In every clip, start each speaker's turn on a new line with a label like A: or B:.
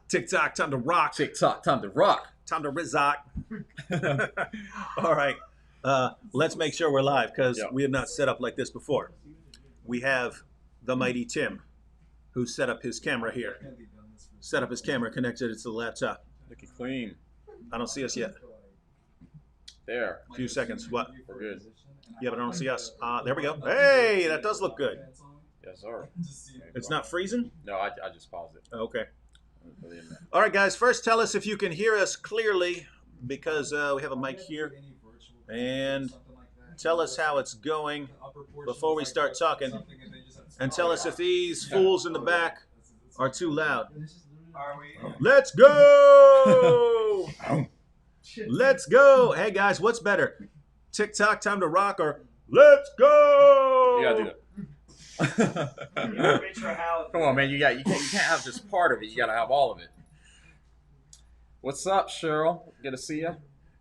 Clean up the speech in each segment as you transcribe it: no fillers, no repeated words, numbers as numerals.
A: TikTok, time to rock.
B: TikTok, time to rock.
A: Time to rizzock. All right. Let's make sure we're live because we have not set up like this before. We have the mighty Tim, who set up his camera here. Set up his camera, connected it to the laptop.
B: Looking clean.
A: I don't see us yet.
B: There.
A: A few seconds. What?
B: We're good.
A: Yeah, but I don't see us. There we go. Hey, that does look good.
B: Yes, sir.
A: It's not freezing?
B: No, I just paused it.
A: Okay. All right, guys. First, tell us if you can hear us clearly because we have a mic here. And tell us how it's going before we start talking. And tell us if these fools in the back are too loud. Let's go! Let's go! Hey, guys, what's better? TikTok, time to rock, or let's go!
B: You gotta do it. Come on, man. You can't have just part of it. You gotta have all of it. What's up, Cheryl? Good to see you.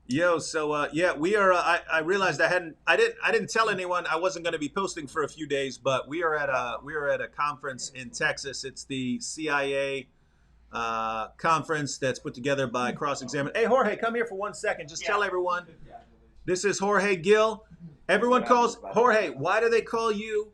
A: Yo, so yeah, we are. I realized I didn't tell anyone I wasn't going to be posting for a few days, but we are at a conference in Texas. It's the CIA conference that's put together by Cross Examine. Hey, Jorge, come here for 1 second. Just tell everyone this is Jorge Gil. Everyone calls Jorge. Why do they call you?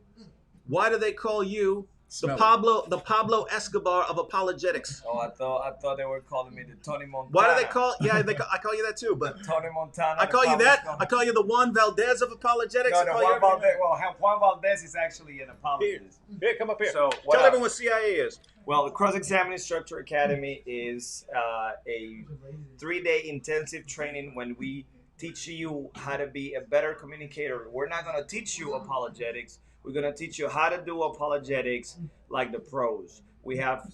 A: Why do they call you the Pablo Escobar of apologetics?
C: Oh, I thought they were calling me the Tony Montana.
A: Why do they call? Yeah, I call you that too. But
C: Tony Montana.
A: I call you that. I call you the Juan Valdez of apologetics.
C: No, Juan Valdez. Well, Juan Valdez is actually an apologist.
A: Here, come up here.
C: So
A: tell everyone what CIA is.
C: Well, the Cross-Examining Instructor Academy is a 3-day intensive training when we teach you how to be a better communicator. We're not going to teach you apologetics. We're going to teach you how to do apologetics like the pros. We have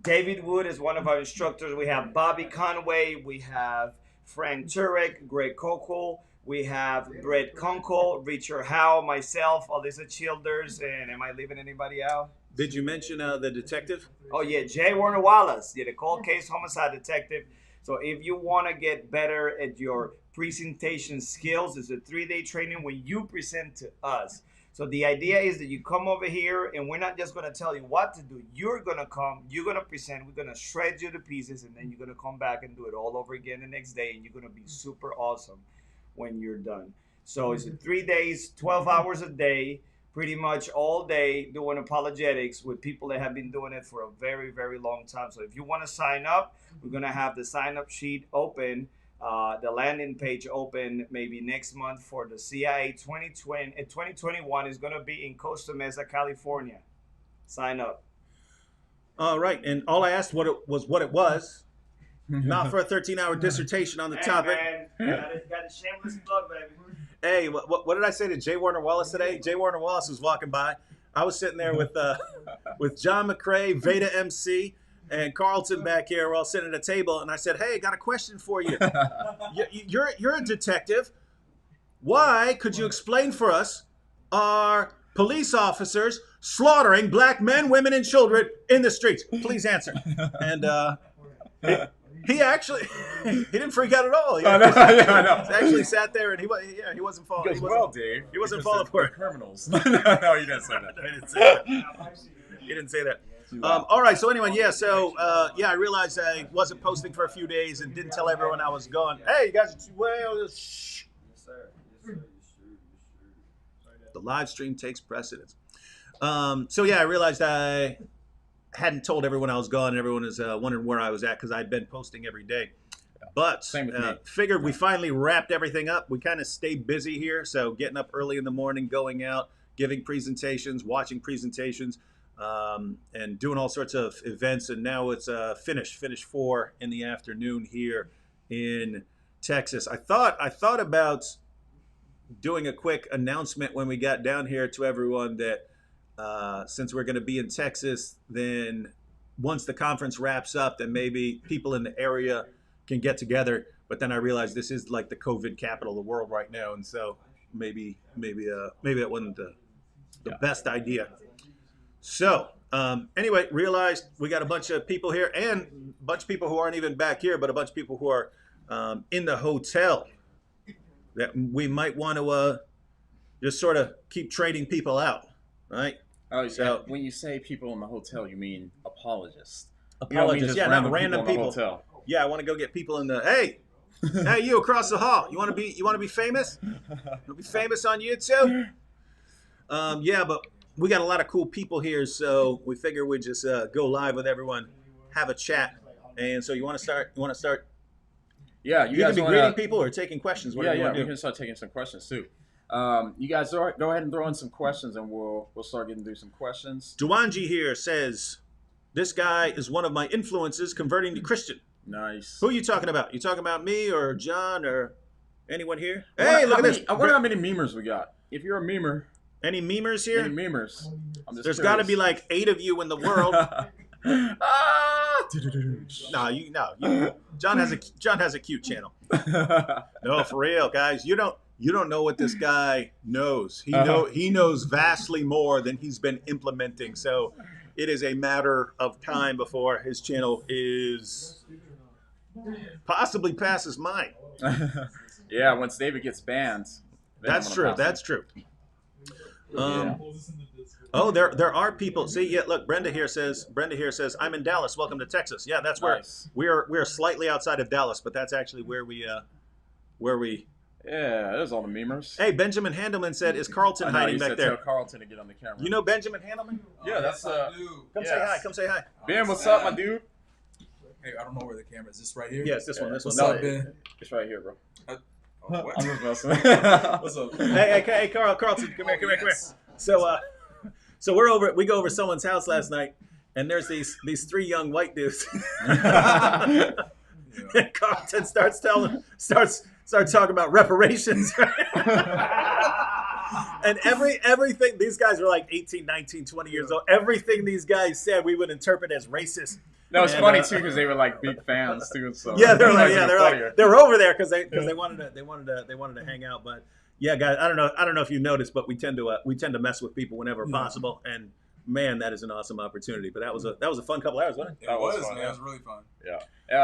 C: David Wood as one of our instructors. We have Bobby Conway. We have Frank Turek, Greg Kokel. We have Brett Kunkel, Richard Howe, myself, Alyssa Childers, and am I leaving anybody out?
A: Did you mention the detective?
C: Oh, yeah, Jay Warner Wallace, the cold case homicide detective. So if you want to get better at your presentation skills, it's a 3-day training when you present to us. So the idea is that you come over here and we're not just going to tell you what to do. You're going to come, you're going to present, we're going to shred you to pieces, and then you're going to come back and do it all over again the next day, and you're going to be super awesome when you're done. So it's 3 days, 12 hours a day, pretty much all day doing apologetics with people that have been doing it for a very, very long time. So if you want to sign up, we're going to have the sign-up sheet open. The landing page open maybe next month for the CIA 2021 is going to be in Costa Mesa, California. Sign up.
A: All right, and all I asked what it was, not for a 13-hour dissertation on the topic.
C: Man, got a shameless plug, baby.
A: Hey, what did I say to Jay Warner Wallace today? Jay Warner Wallace was walking by. I was sitting there with Jon McCray, Vada MC, and Carlton back here. We're all sitting at a table, and I said, "Hey, got a question for you. You're a detective. Why could you explain for us are police officers slaughtering black men, women, and children in the streets? Please answer." And he actually he didn't freak out at all.
B: I know.
A: He actually sat there and he wasn't falling.
B: He goes, Dave.
A: He wasn't falling for it.
B: Criminals. No, he didn't say that.
A: He didn't say that. He didn't say that. All right, so anyway, I realized I wasn't posting for a few days and didn't tell everyone I was gone. Hey, you guys are too well. Shh.
C: Yes, sir. Yes, sir.
A: The live stream takes precedence. I realized I hadn't told everyone I was gone, and everyone is wondering where I was at because I'd been posting every day. But figured we finally wrapped everything up. We kind of stayed busy here, so getting up early in the morning, going out, giving presentations, watching presentations. And doing all sorts of events, and now it's finish 4 in the afternoon here in Texas. I thought about doing a quick announcement when we got down here to everyone that since we're going to be in Texas, then once the conference wraps up, then maybe people in the area can get together. But then I realized this is like the COVID capital of the world right now, and so maybe that wasn't the best idea. So, anyway, realized we got a bunch of people here and a bunch of people who aren't even back here, but a bunch of people who are in the hotel that we might want to just sort of keep trading people out, right?
B: Oh, so when you say people in the hotel, you mean apologists.
A: Apologist.
B: just
A: Yeah, not random
B: in the
A: people.
B: hotel.
A: Yeah, I want to go get people in the. Hey, hey, you across the hall. You want to be famous? You want to be famous on YouTube? Yeah, but we got a lot of cool people here, so we figure we'd just go live with everyone, have a chat, and so you want to start? You want to start?
B: Yeah,
A: You guys can be greeting people or taking questions.
B: Yeah, we can start taking some questions too. You guys go ahead and throw in some questions, and we'll start getting through some questions.
A: Duanji here says, "This guy is one of my influences converting to Christian."
B: Nice.
A: Who are you talking about? You talking about me or John or anyone here? Hey, look at this.
B: I wonder how many memers we got. If you're a memer.
A: Any memers here?
B: Any memers?
A: There's got to be like 8 of you in the world. No, John has a cute channel. No, for real, guys. You don't know what this guy knows. He knows vastly more than he's been implementing. So it is a matter of time before his channel is possibly passes mine.
B: Yeah, once David gets banned.
A: That's true. That's true. Oh, there are people. See, yeah, look, Brenda here says, I'm in Dallas. Welcome to Texas. Yeah, that's where
B: Nice.
A: we're slightly outside of Dallas, but that's actually where we.
B: Yeah, there's all the memers.
A: Hey, Benjamin Handelman said, "Is Carlton hiding back there?"
B: Tell Carlton to get on the camera.
A: You know Benjamin Handelman?
B: Yeah, that's
A: Come say hi. Come say hi.
B: Ben, what's up, my dude?
D: Hey, I don't know where the camera is. This right here?
A: Yes, this one. This one.
D: What's up, Ben?
B: It's right here, bro.
D: What?
B: I'm just messing.
D: What's up?
A: Hey, Carlton, come here. So we go over someone's house last night, and there's these 3 young white dudes.
D: Yeah.
A: And Carlton starts talking about reparations. And everything, these guys were like 18, 19, 20 years old. Everything these guys said, we would interpret as racist.
B: No, it's funny too because they were like big fans too. So
A: yeah, they're over there because they wanted to hang out. But yeah, guys, I don't know if you noticed, but we tend to mess with people whenever possible. And man, that is an awesome opportunity. But that was a fun couple hours, wasn't it?
D: It was
B: fun,
D: man. It was really fun.
B: Yeah,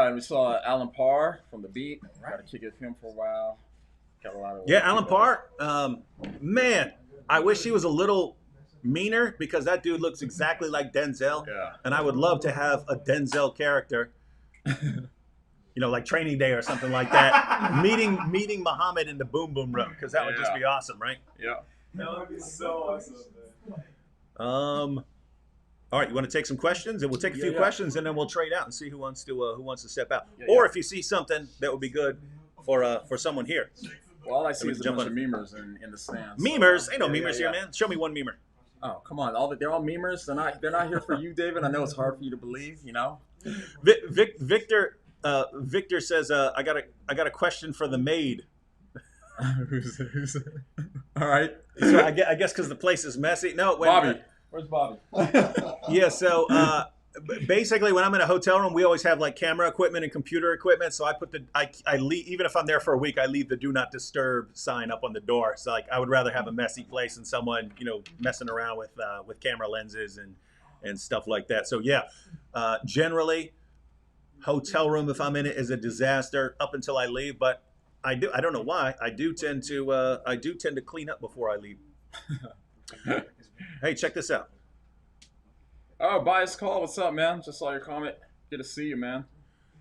B: and we saw Alan Parr from The Beat. Got to kick it with him for a while. Got a lot of
A: Alan Parr. Man, I wish he was a little meaner because that dude looks exactly like Denzel.
B: Yeah.
A: And I would love to have a Denzel character. Like Training Day or something like that. meeting Muhammad in the Boom Boom Room because that would just be awesome, right?
B: Yeah.
D: That would be so awesome.
A: All right, you want to take some questions, and we'll take a few questions, and then we'll trade out and see who wants to step out, or if you see something that would be good for someone here.
B: Well, all I see is a bunch of memers in the stands.
A: Memers? Ain't no memers here, man. Show me one memer.
B: Oh, come on! They're all memers. They're not here for you, David. I know it's hard for you to believe.
A: Victor says, I got a question for the maid.
B: Who's all right?
A: So I guess because the place is messy. No, wait.
B: Bobby. Where's Bobby?
A: Yeah. So basically, when I'm in a hotel room, we always have like camera equipment and computer equipment. So I leave, even if I'm there for a week, I leave the "Do Not Disturb" sign up on the door. So like, I would rather have a messy place than someone messing around with camera lenses and stuff like that. So yeah, generally, hotel room if I'm in it is a disaster up until I leave. But I don't know why. I do tend to clean up before I leave. Hey, check this out.
B: Oh, Bias Call, what's up, man? Just saw your comment. Good to see you, man.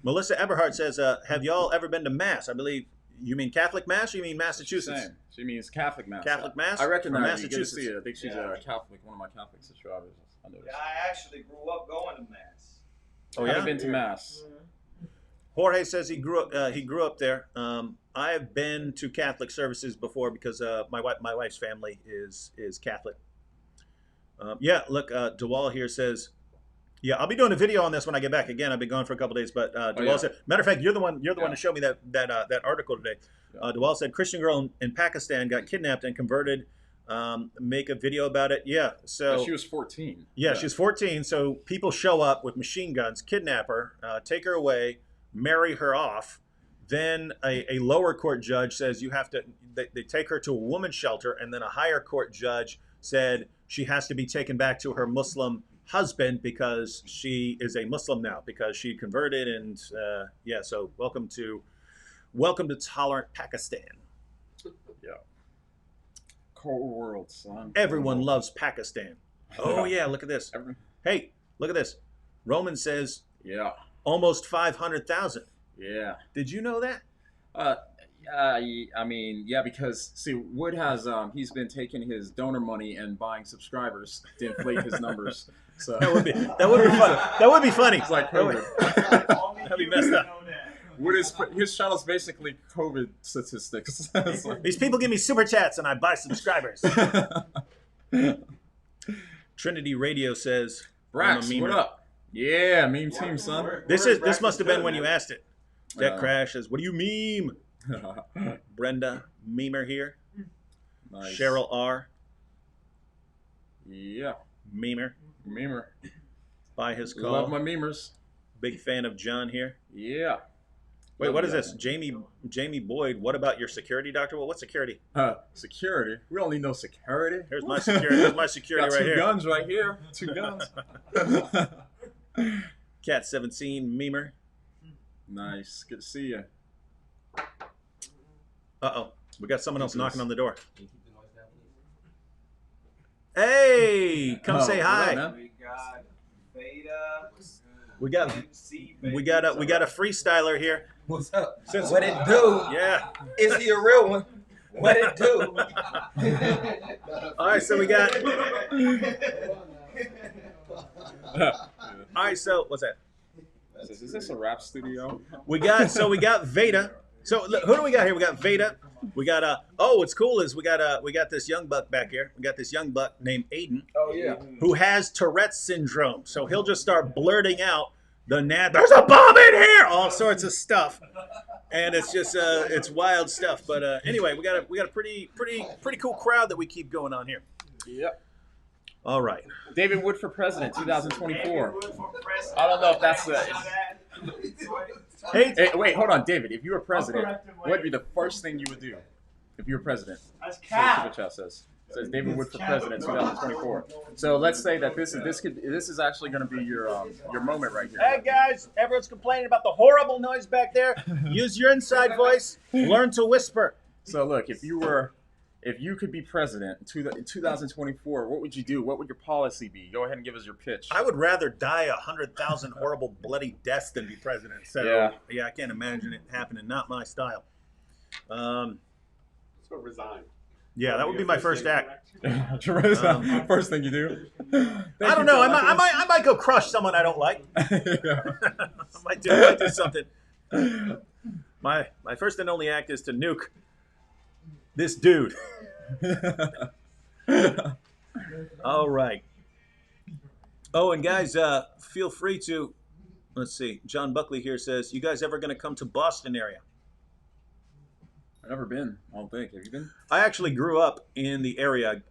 A: Melissa Eberhardt says, have y'all ever been to Mass? I believe you mean Catholic Mass or you mean Massachusetts?
B: Same. She means Catholic Mass.
A: Catholic Mass?
B: I recognize
A: Massachusetts.
B: you. Good to see you. I think she's a Catholic, one of my Catholic subscribers. I noticed.
C: Yeah, I actually grew up going to Mass.
A: Oh,
B: I
A: yeah?
B: haven't been to Mass.
A: Jorge says he grew up there. I have been to Catholic services before because my wife's family is Catholic. Yeah, look, DeWall here says, yeah, I'll be doing a video on this when I get back. Again, I've been gone for a couple days, but DeWall said, matter of fact, you're the one to show me that article today. DeWall said Christian girl in Pakistan got kidnapped and converted. Make a video about it. Yeah, so
B: she was 14.
A: Yeah, she was 14. So people show up with machine guns, kidnap her, take her away, marry her off. Then a lower court judge says you have to. They take her to a woman's shelter, and then a higher court judge said she has to be taken back to her Muslim husband because she is a Muslim now because she converted. And yeah, so welcome to tolerant Pakistan.
B: Yeah. Cold world, son.
A: Everyone loves Pakistan. Oh yeah, look at this. Hey, look at this. Roman says
B: Yeah.
A: Almost 500,000.
B: Yeah.
A: Did you know that?
B: I mean, yeah, because see, Wood has he's been taking his donor money and buying subscribers to inflate his numbers. So
A: That would be fun. That would be funny.
B: It's like
A: That would-
B: COVID.
A: That'd be messed up.
B: Wood is his channel's basically COVID statistics. It's like-
A: These people give me super chats and I buy subscribers. Trinity Radio says,
B: Brax,
A: I'm a
B: what
A: memer.
B: up? Yeah, meme team, son.
A: This must have been when you asked it. Deck
B: Uh,
A: Crash says, what do you meme? Brenda Memer here.
B: Nice.
A: Cheryl R.
B: Yeah,
A: Memer.
B: memer.
A: By his call.
B: Love my memers.
A: Big fan of John here.
B: Yeah.
A: Wait, what is this? Jamie Boyd, what about your security, Doctor? Well, what's security?
B: Security. We don't need no security.
A: Here's my security. Here's my security
B: Got
A: right
B: two
A: here.
B: guns right here. 2 guns.
A: Cat 17 Memer.
B: Nice. Good to see you.
A: Uh-oh. We got someone else knocking on the door. Hey, come say
B: what up,
A: hi.
B: man?
C: We got Vada.
A: We got
C: MC,
A: we got a freestyler here.
E: What's up?
A: Since-
E: What it do?
A: Yeah.
E: Is he a real one? What it do?
A: All right, so we got. All right, so what's that?
B: Is this a rap studio?
A: We got Vada. So look, who do we got here? We got Vada. We got what's cool is we got this young buck back here. We got this young buck named Aiden
B: Oh yeah.
A: who has Tourette's syndrome. So he'll just start blurting out there's a bomb in here, all sorts of stuff. And it's just it's wild stuff. But anyway, we got a pretty cool crowd that we keep going on here.
B: Yep.
A: All right.
B: David Wood for president, 2024. I don't know if that's the.
A: Hey,
B: Hey, wait, hold on, David. If you were president, what would be the first thing you would do if you were president?
C: That's
B: So Super Chat says. It says David Wood for president, 2024. So let's say that this is actually going to be your moment right here.
A: Hey guys, everyone's complaining about the horrible noise back there. Use your inside voice. Learn to whisper.
B: So look, if you could be president in 2024, what would you do? What would your policy be? Go ahead and give us your pitch.
A: I would rather die 100,000 horrible bloody deaths than be president. So yeah, I can't imagine it happening. Not my style.
D: So resign.
A: Yeah, that would be my first act.
B: First thing you do.
A: I don't know. I might go crush someone I don't like.
B: Yeah.
A: I might do something. My first and only act is to nuke this dude. All right. Oh, and guys, feel free to. Let's see. John Buckley here says, "You guys ever going to come to Boston area?"
B: I've never been. I don't think. Have you been?
A: I actually grew up in the area.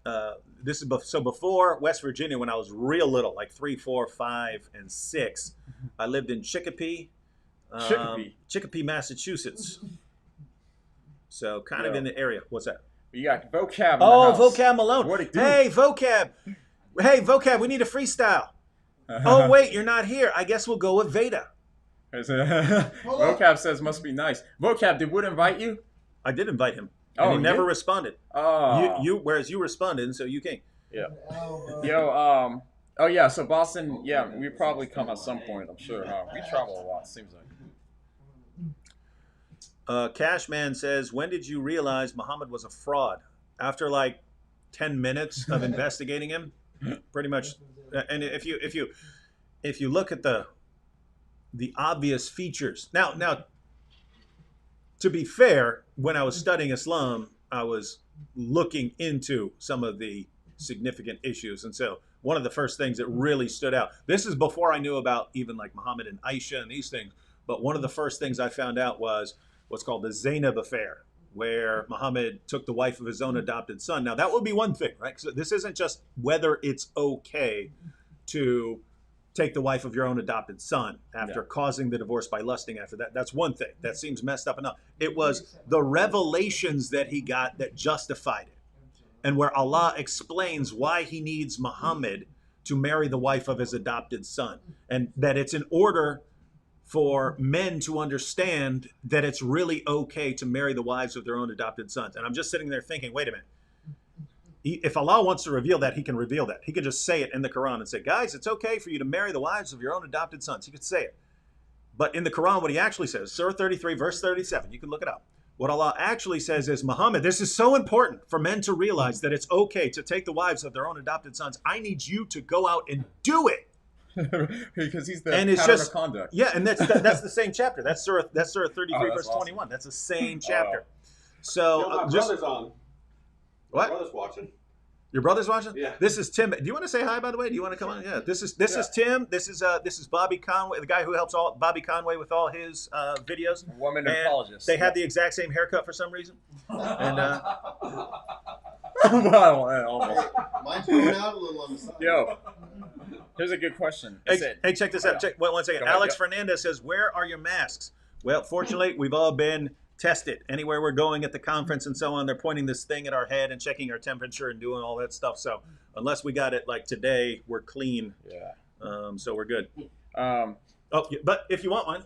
A: This is so before West Virginia, when I was real little, like 3, 4, 5, and 6. I lived in Chicopee, Massachusetts. So kind of in the area. What's that?
B: You got vocab. In
A: Oh,
B: the house.
A: Vocab Malone.
B: What'd it do?
A: Hey, Vocab. Hey, Vocab. We need a freestyle. Oh wait, you're not here. I guess we'll go with Vada.
B: Vocab says must be nice. Vocab, did Wood invite you?
A: I did invite him, and
B: Oh,
A: he
B: you
A: never
B: did?
A: responded.
B: Oh.
A: Whereas you responded, and so you came.
B: Yeah. Yo, oh yeah, so Boston, yeah, we probably come at some point, I'm sure, huh? We travel a lot, seems like.
A: Cashman says, when did you realize Muhammad was a fraud? After like 10 minutes of investigating him, pretty much. And if you look at the obvious features. Now, to be fair, when I was studying Islam, I was looking into some of the significant issues. And so one of the first things that really stood out, this is before I knew about even like Muhammad and Aisha and these things, but one of the first things I found out was what's called the Zainab affair, where Muhammad took the wife of his own adopted son. Now, that would be one thing, right? So this isn't just whether it's okay to take the wife of your own adopted son after causing the divorce by lusting after that. That's one thing. That seems messed up enough. It was the revelations that he got that justified it. And where Allah explains why he needs Muhammad to marry the wife of his adopted son. And that it's in order for men to understand that it's really okay to marry the wives of their own adopted sons. And I'm just sitting there thinking, wait a minute. If Allah wants to reveal that, he can reveal that. He can just say it in the Quran and say, guys, it's okay for you to marry the wives of your own adopted sons. He could say it. But in the Quran, what he actually says, Surah 33, verse 37, you can look it up. What Allah actually says is, Muhammad, this is so important for men to realize that it's okay to take the wives of their own adopted sons. I need you to go out and do it.
B: Because he's the
A: and
B: pattern of conduct.
A: Yeah, and that's the same chapter. That's Surah 33, verse awesome. 21. That's the same chapter. So
D: my brother's on.
A: What?
D: My brother's watching.
A: Your brother's watching?
D: Yeah.
A: This is Tim. Do you want to say hi, by the way? Do you want to come on? Yeah. This is Tim. This is Bobby Conway, the guy who helps Bobby Conway with all his videos.
B: Woman apologist.
A: They have the exact same haircut for some reason. And
B: almost.
F: Mine's going out a little on the side.
B: Yo, here's a good question.
A: Hey, check this out. Check one second. Alex Fernandez says, "Where are your masks?" Well, fortunately, we've all been tested. Anywhere we're going at the conference and so on, they're pointing this thing at our head and checking our temperature and doing all that stuff. So unless we got it like today, we're clean.
B: Yeah.
A: So we're good. But if you want one,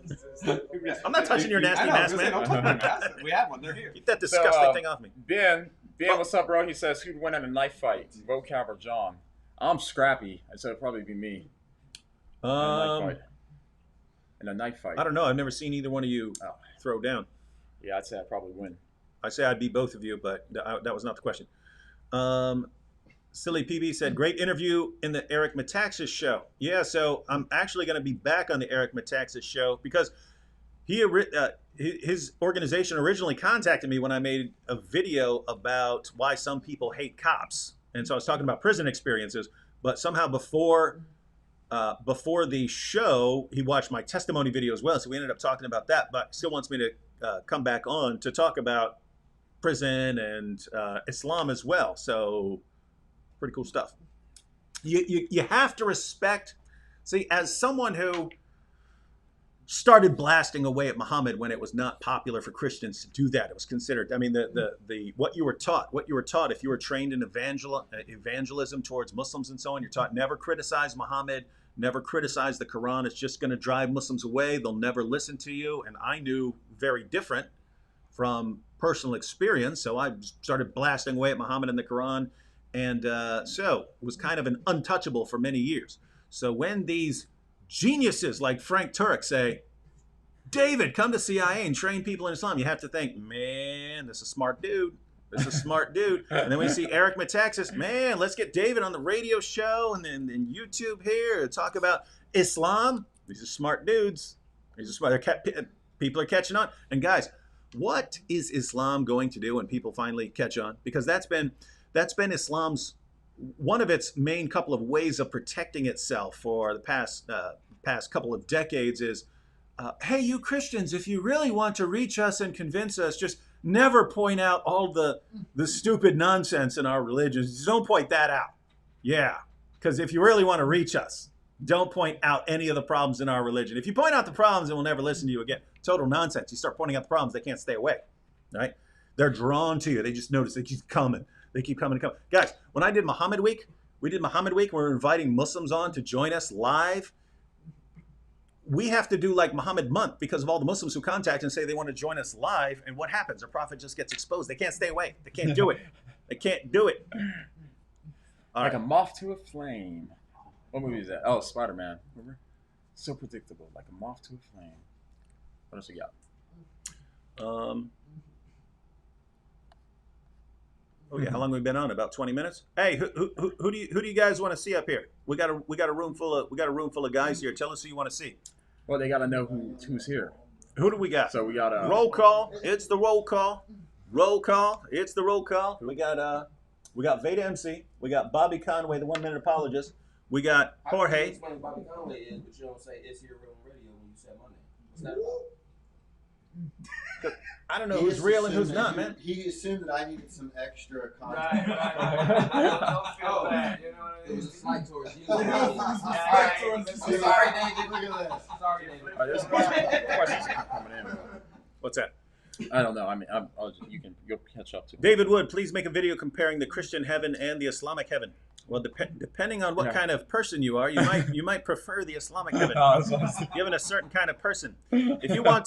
A: I'm not touching your nasty mask, man.
D: Don't touch my mask. We have one. They're here.
A: Keep that disgusting thing off me.
B: Ben, what's up, bro? He says, who'd win in a knife fight, Vocab or John? I'm scrappy. I said it'd probably be me. In a knife fight.
A: I don't know. I've never seen either one of you throw down.
B: Yeah, I'd say I'd probably win.
A: I say I'd beat both of you, but that was not the question. Silly PB said, great interview in the Eric Metaxas show. Yeah, so I'm actually going to be back on the Eric Metaxas show because his organization originally contacted me when I made a video about why some people hate cops. And so I was talking about prison experiences, but somehow before the show, he watched my testimony video as well. So we ended up talking about that, but still wants me to come back on to talk about prison and Islam as well. So pretty cool stuff. You have to respect, see, as someone who started blasting away at Muhammad when it was not popular for Christians to do that. It was considered, I mean, the what you were taught, if you were trained in evangelism towards Muslims and so on, you're taught never criticize Muhammad, never criticize the Quran. It's just going to drive Muslims away. They'll never listen to you. And I knew very different from personal experience. So I started blasting away at Muhammad and the Quran. And so it was kind of an untouchable for many years. So when these geniuses like Frank Turek say, David, come to CIA and train people in Islam, you have to think, man, this is a smart dude. This is a smart dude. And then we see Eric Metaxas, man, let's get David on the radio show and then YouTube here to talk about Islam. These are smart dudes. These are smart. People are catching on. And guys, what is Islam going to do when people finally catch on? Because that's been Islam's, one of its main couple of ways of protecting itself for the past couple of decades is, hey, you Christians, if you really want to reach us and convince us, just never point out all the stupid nonsense in our religions. Just don't point that out. Yeah, because if you really want to reach us, don't point out any of the problems in our religion. If you point out the problems, then we'll never listen to you again. Total nonsense. You start pointing out the problems, they can't stay away, right? They're drawn to you. They just notice they keep coming. They keep coming and coming. Guys, when I did Muhammad Week, we were inviting Muslims on to join us live. We have to do like Muhammad Month because of all the Muslims who contact and say they want to join us live. And what happens? Our prophet just gets exposed. They can't stay away. They can't do it. They can't do it.
B: All like right. A moth to a flame. What movie is that? Oh, Spider-Man. Remember? So predictable. Like a moth to a flame. What else we got?
A: Oh yeah, how long have we been on? About 20 minutes. Hey, who do you guys want to see up here? We got a room full of guys here. Tell us who you want to see.
B: Well, they got to know who's here.
A: Who do we got?
B: So we got a
A: roll call. It's the roll call. Roll call. It's the roll call. We got Vada MC. We got Bobby Conway, the 1 minute apologist. We got Jorge.
E: I can explain Bobby Conway is, but you don't say it's your real radio when you say my name. What's that about?
A: I don't know who's real and who's not, man.
F: He assumed that I needed some extra content.
E: Right. Don't feel bad. You know what I mean? It was a slight towards you. Sorry, David.
F: Look at this.
E: Sorry, David.
B: There's questions coming in.
A: What's that?
B: I don't know. I mean, you'll catch up to.
A: David Wood, please make a video comparing the Christian heaven and the Islamic heaven. Well, depending on what kind of person you are, you might prefer the Islamic heaven. Given a certain kind of person, if you want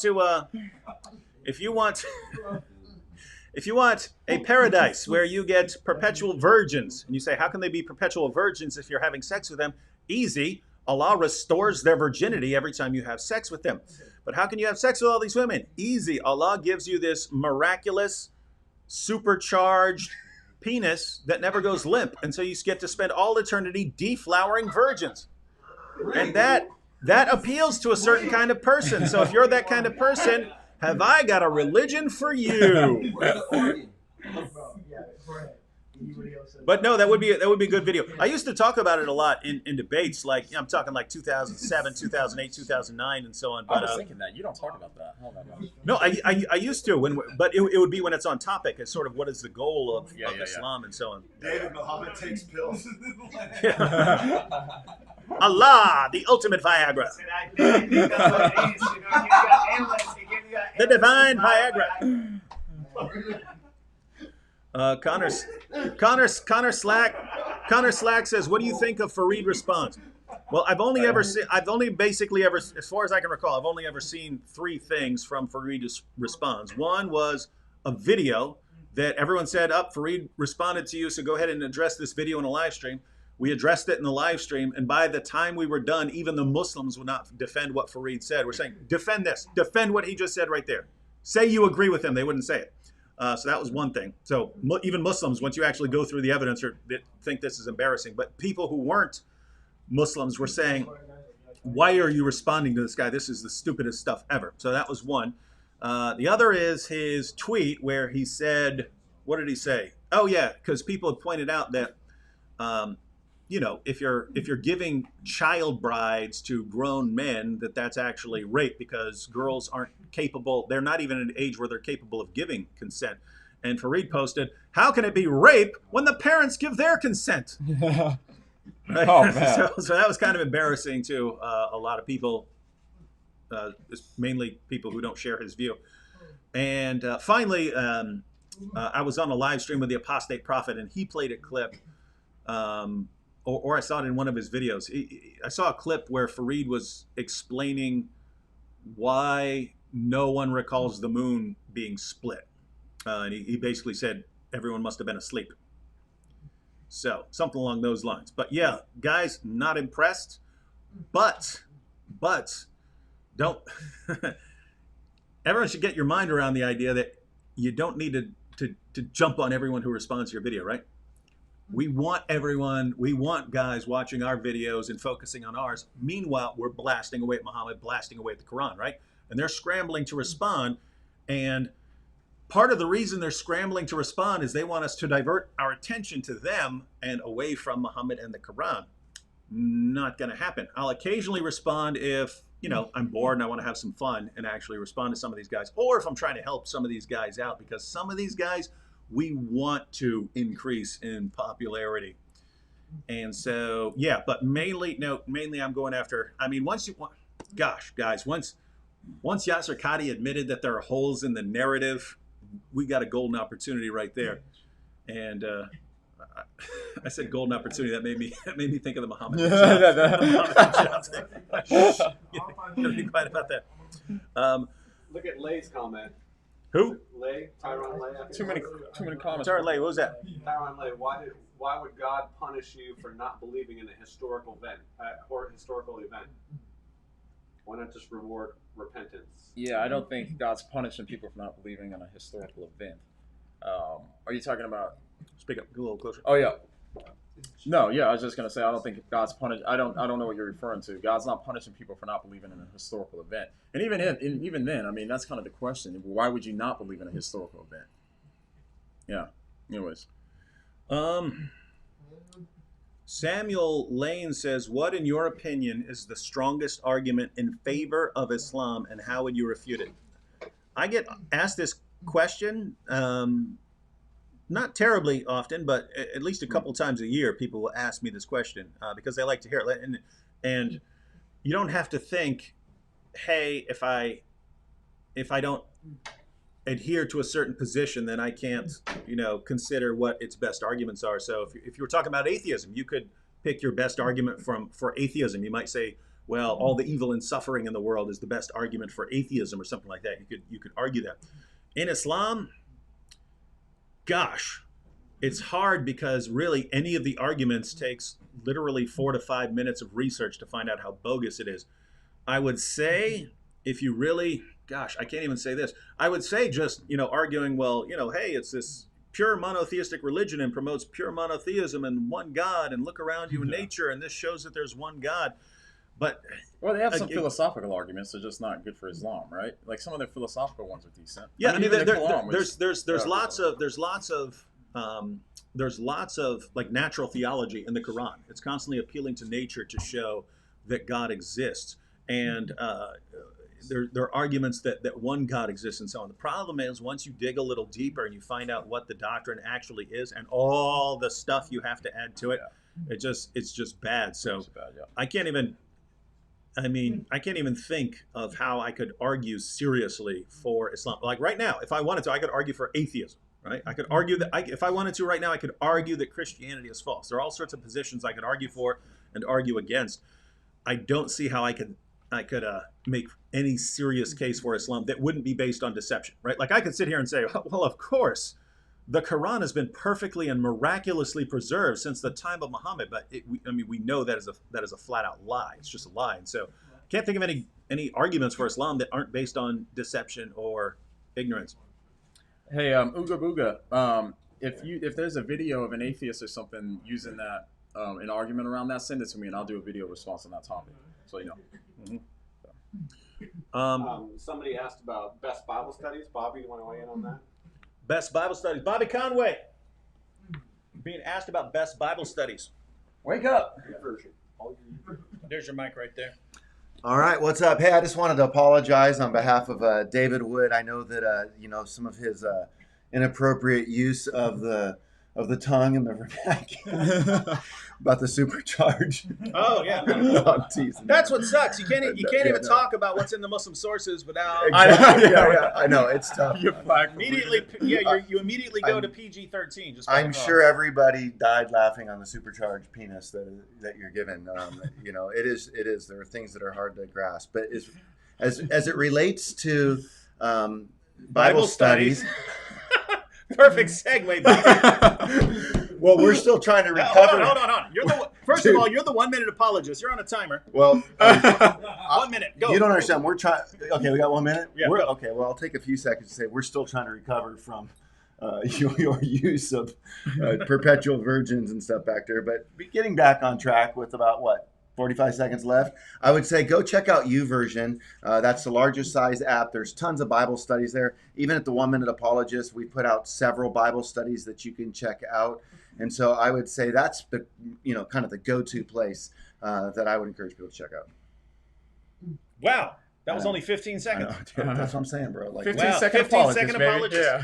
A: If you want a paradise where you get perpetual virgins, and you say, how can they be perpetual virgins if you're having sex with them? Easy. Allah restores their virginity every time you have sex with them. But how can you have sex with all these women? Easy. Allah gives you this miraculous, supercharged penis that never goes limp. And so you get to spend all eternity deflowering virgins. And that appeals to a certain kind of person. So if you're that kind of person, have I got a religion for you? But no, that would be a good video. I used to talk about it a lot in debates, like I'm talking like 2007, 2008, 2009, and so on. But,
B: I was thinking that you don't talk about that.
A: No, I used to but it would be when it's on topic, as sort of what is the goal of Islam and so on.
F: David Muhammad takes pills.
A: Allah, the ultimate Viagra. The divine Viagra. Connor Slack says, what do you think of Fareed Responds? Well, I've only basically ever, as far as I can recall, I've only ever seen 3 things from Fareed Responds. One was a video that everyone said, Fareed responded to you, so go ahead and address this video in a live stream. We addressed it in the live stream, and by the time we were done, even the Muslims would not defend what Fareed said. We're saying, defend this. Defend what he just said right there. Say you agree with him. They wouldn't say it. So that was one thing. So even Muslims, once you actually go through the evidence, they think this is embarrassing. But people who weren't Muslims were saying, why are you responding to this guy? This is the stupidest stuff ever. So that was one. The other is his tweet where he said, what did he say? Oh, yeah, because people have pointed out that if you're giving child brides to grown men, that's actually rape, because girls aren't capable. They're not even at an age where they're capable of giving consent. And Fareed posted, how can it be rape when the parents give their consent? Right? Oh, man. So that was kind of embarrassing to a lot of people, mainly people who don't share his view. And finally, I was on a live stream with the Apostate Prophet, and he played a clip. Or I saw it in one of his videos. I saw a clip where Fareed was explaining why no one recalls the moon being split. And he basically said everyone must have been asleep. So something along those lines. But yeah, guys, not impressed. But don't. Everyone should get your mind around the idea that you don't need to jump on everyone who responds to your video, right? We want guys watching our videos and focusing on ours. Meanwhile, we're blasting away at Muhammad, blasting away at the Quran, right? And they're scrambling to respond. And part of the reason they're scrambling to respond is they want us to divert our attention to them and away from Muhammad and the Quran. Not going to happen. I'll occasionally respond if, I'm bored and I want to have some fun and actually respond to some of these guys. Or if I'm trying to help some of these guys out, because some of these guys we want to increase in popularity. And so, yeah, but mainly I'm going after, once guys, once Yasser Qadi admitted that there are holes in the narrative, we got a golden opportunity right there. And I said golden opportunity. That made me think of the Muhammad. Be quiet about that.
D: Look at Lay's comment.
A: Who?
D: Lay, Tyron Lay.
B: Too many comments.
A: Tyron Lay, what was that?
D: Tyron Lay, why would God punish you for not believing in a historical event? Why not just reward repentance?
B: Yeah, I don't think God's punishing people for not believing in a historical event. Are you talking about?
A: Speak up, a little closer.
B: Oh yeah. No, yeah, I was just gonna say I don't think God's punish. I don't know what you're referring to. God's not punishing people for not believing in a historical event. And even then, that's kind of the question. Why would you not believe in a historical event? Yeah. Anyways.
A: Samuel Lane says, what in your opinion is the strongest argument in favor of Islam, and how would you refute it? I get asked this question not terribly often, but at least a couple times a year, people will ask me this question because they like to hear it. And you don't have to think, hey, if I don't adhere to a certain position, then I can't, consider what its best arguments are. So if you were talking about atheism, you could pick your best argument for atheism. You might say, well, all the evil and suffering in the world is the best argument for atheism, or something like that. You could argue that. In Islam, gosh, it's hard because really any of the arguments takes literally 4 to 5 minutes of research to find out how bogus it is. I would say if you really, gosh, I can't even say this. I would say just, arguing, well, hey, it's this pure monotheistic religion and promotes pure monotheism and one God, and look around you in nature and this shows that there's one God. But
B: they have some philosophical arguments. They're just not good for Islam, right? Like some of their philosophical ones are decent.
A: Yeah, there's lots of like natural theology in the Quran. It's constantly appealing to nature to show that God exists, and there are arguments that one God exists and so on. The problem is once you dig a little deeper and you find out what the doctrine actually is and all the stuff you have to add to it, it's just bad. So I can't even think of how I could argue seriously for Islam. Like right now, if I wanted to, I could argue for atheism. Right? I could argue that if I wanted to right now, I could argue that Christianity is false. There are all sorts of positions I could argue for and argue against. I don't see how I could make any serious case for Islam that wouldn't be based on deception. Right? Like I could sit here and say, well, of course, the Quran has been perfectly and miraculously preserved since the time of Muhammad, but we know that is a flat out lie. It's just a lie. And so, I can't think of any arguments for Islam that aren't based on deception or ignorance.
B: Hey, Ooga Booga, if there's a video of an atheist or something using that an argument around that, send it to me and I'll do a video response on that topic. So
D: somebody asked about best Bible studies. Bobby, you want to weigh in on that?
A: Best Bible studies. Bobby Conway being asked about best Bible studies.
B: Wake up.
A: There's your mic right there.
F: All right, what's up? Hey, I just wanted to apologize on behalf of David Wood. I know that some of his inappropriate use of the tongue and the vernacular about the supercharge.
A: Oh yeah,
F: I'm teasing.
A: That's what sucks. You can't even talk about what's in the Muslim sources without.
F: Exactly. Yeah, I know it's tough.
A: You immediately go to PG-13.
F: I'm sure everybody died laughing on the supercharged penis that you're given. It is. There are things that are hard to grasp, but as it relates to Bible studies.
A: Perfect segue, baby.
F: Well, we're still trying to recover.
A: Hold on. First of all, you're the 1 minute apologist. You're on a timer.
F: Well,
A: 1 minute. Go.
F: You don't understand. We're trying. Okay, we got 1 minute.
A: Yeah.
F: Okay. Well, I'll take a few seconds to say we're still trying to recover from your use of perpetual virgins and stuff back there. But getting back on track with about 45 seconds left. I would say go check out YouVersion. That's the largest size app. There's tons of Bible studies there. Even at the 1 Minute Apologist, we put out several Bible studies that you can check out. And so I would say that's the kind of the go-to place that I would encourage people to check out.
A: Wow. That was only 15 seconds.
F: Dude, that's what I'm saying, bro. Like
B: 15-second apologist.
A: Yeah.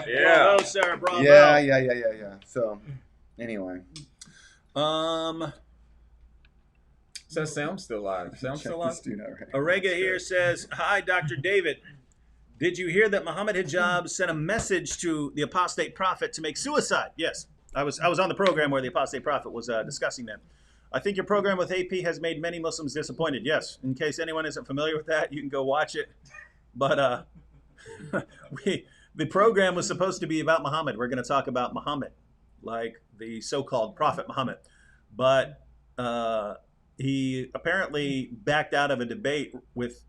B: Yeah.
A: Bravo, sir. Bravo.
F: Yeah. So anyway.
B: Says Sam's still live.
A: Orega here says, "Hi, Dr. David. Did you hear that Muhammad Hijab sent a message to the apostate prophet to make suicide?" Yes, I was on the program where the apostate prophet was discussing that. "I think your program with AP has made many Muslims disappointed." Yes, in case anyone isn't familiar with that, you can go watch it. But the program was supposed to be about Muhammad. We're going to talk about Muhammad, like the so-called Prophet Muhammad. But he apparently backed out of a debate with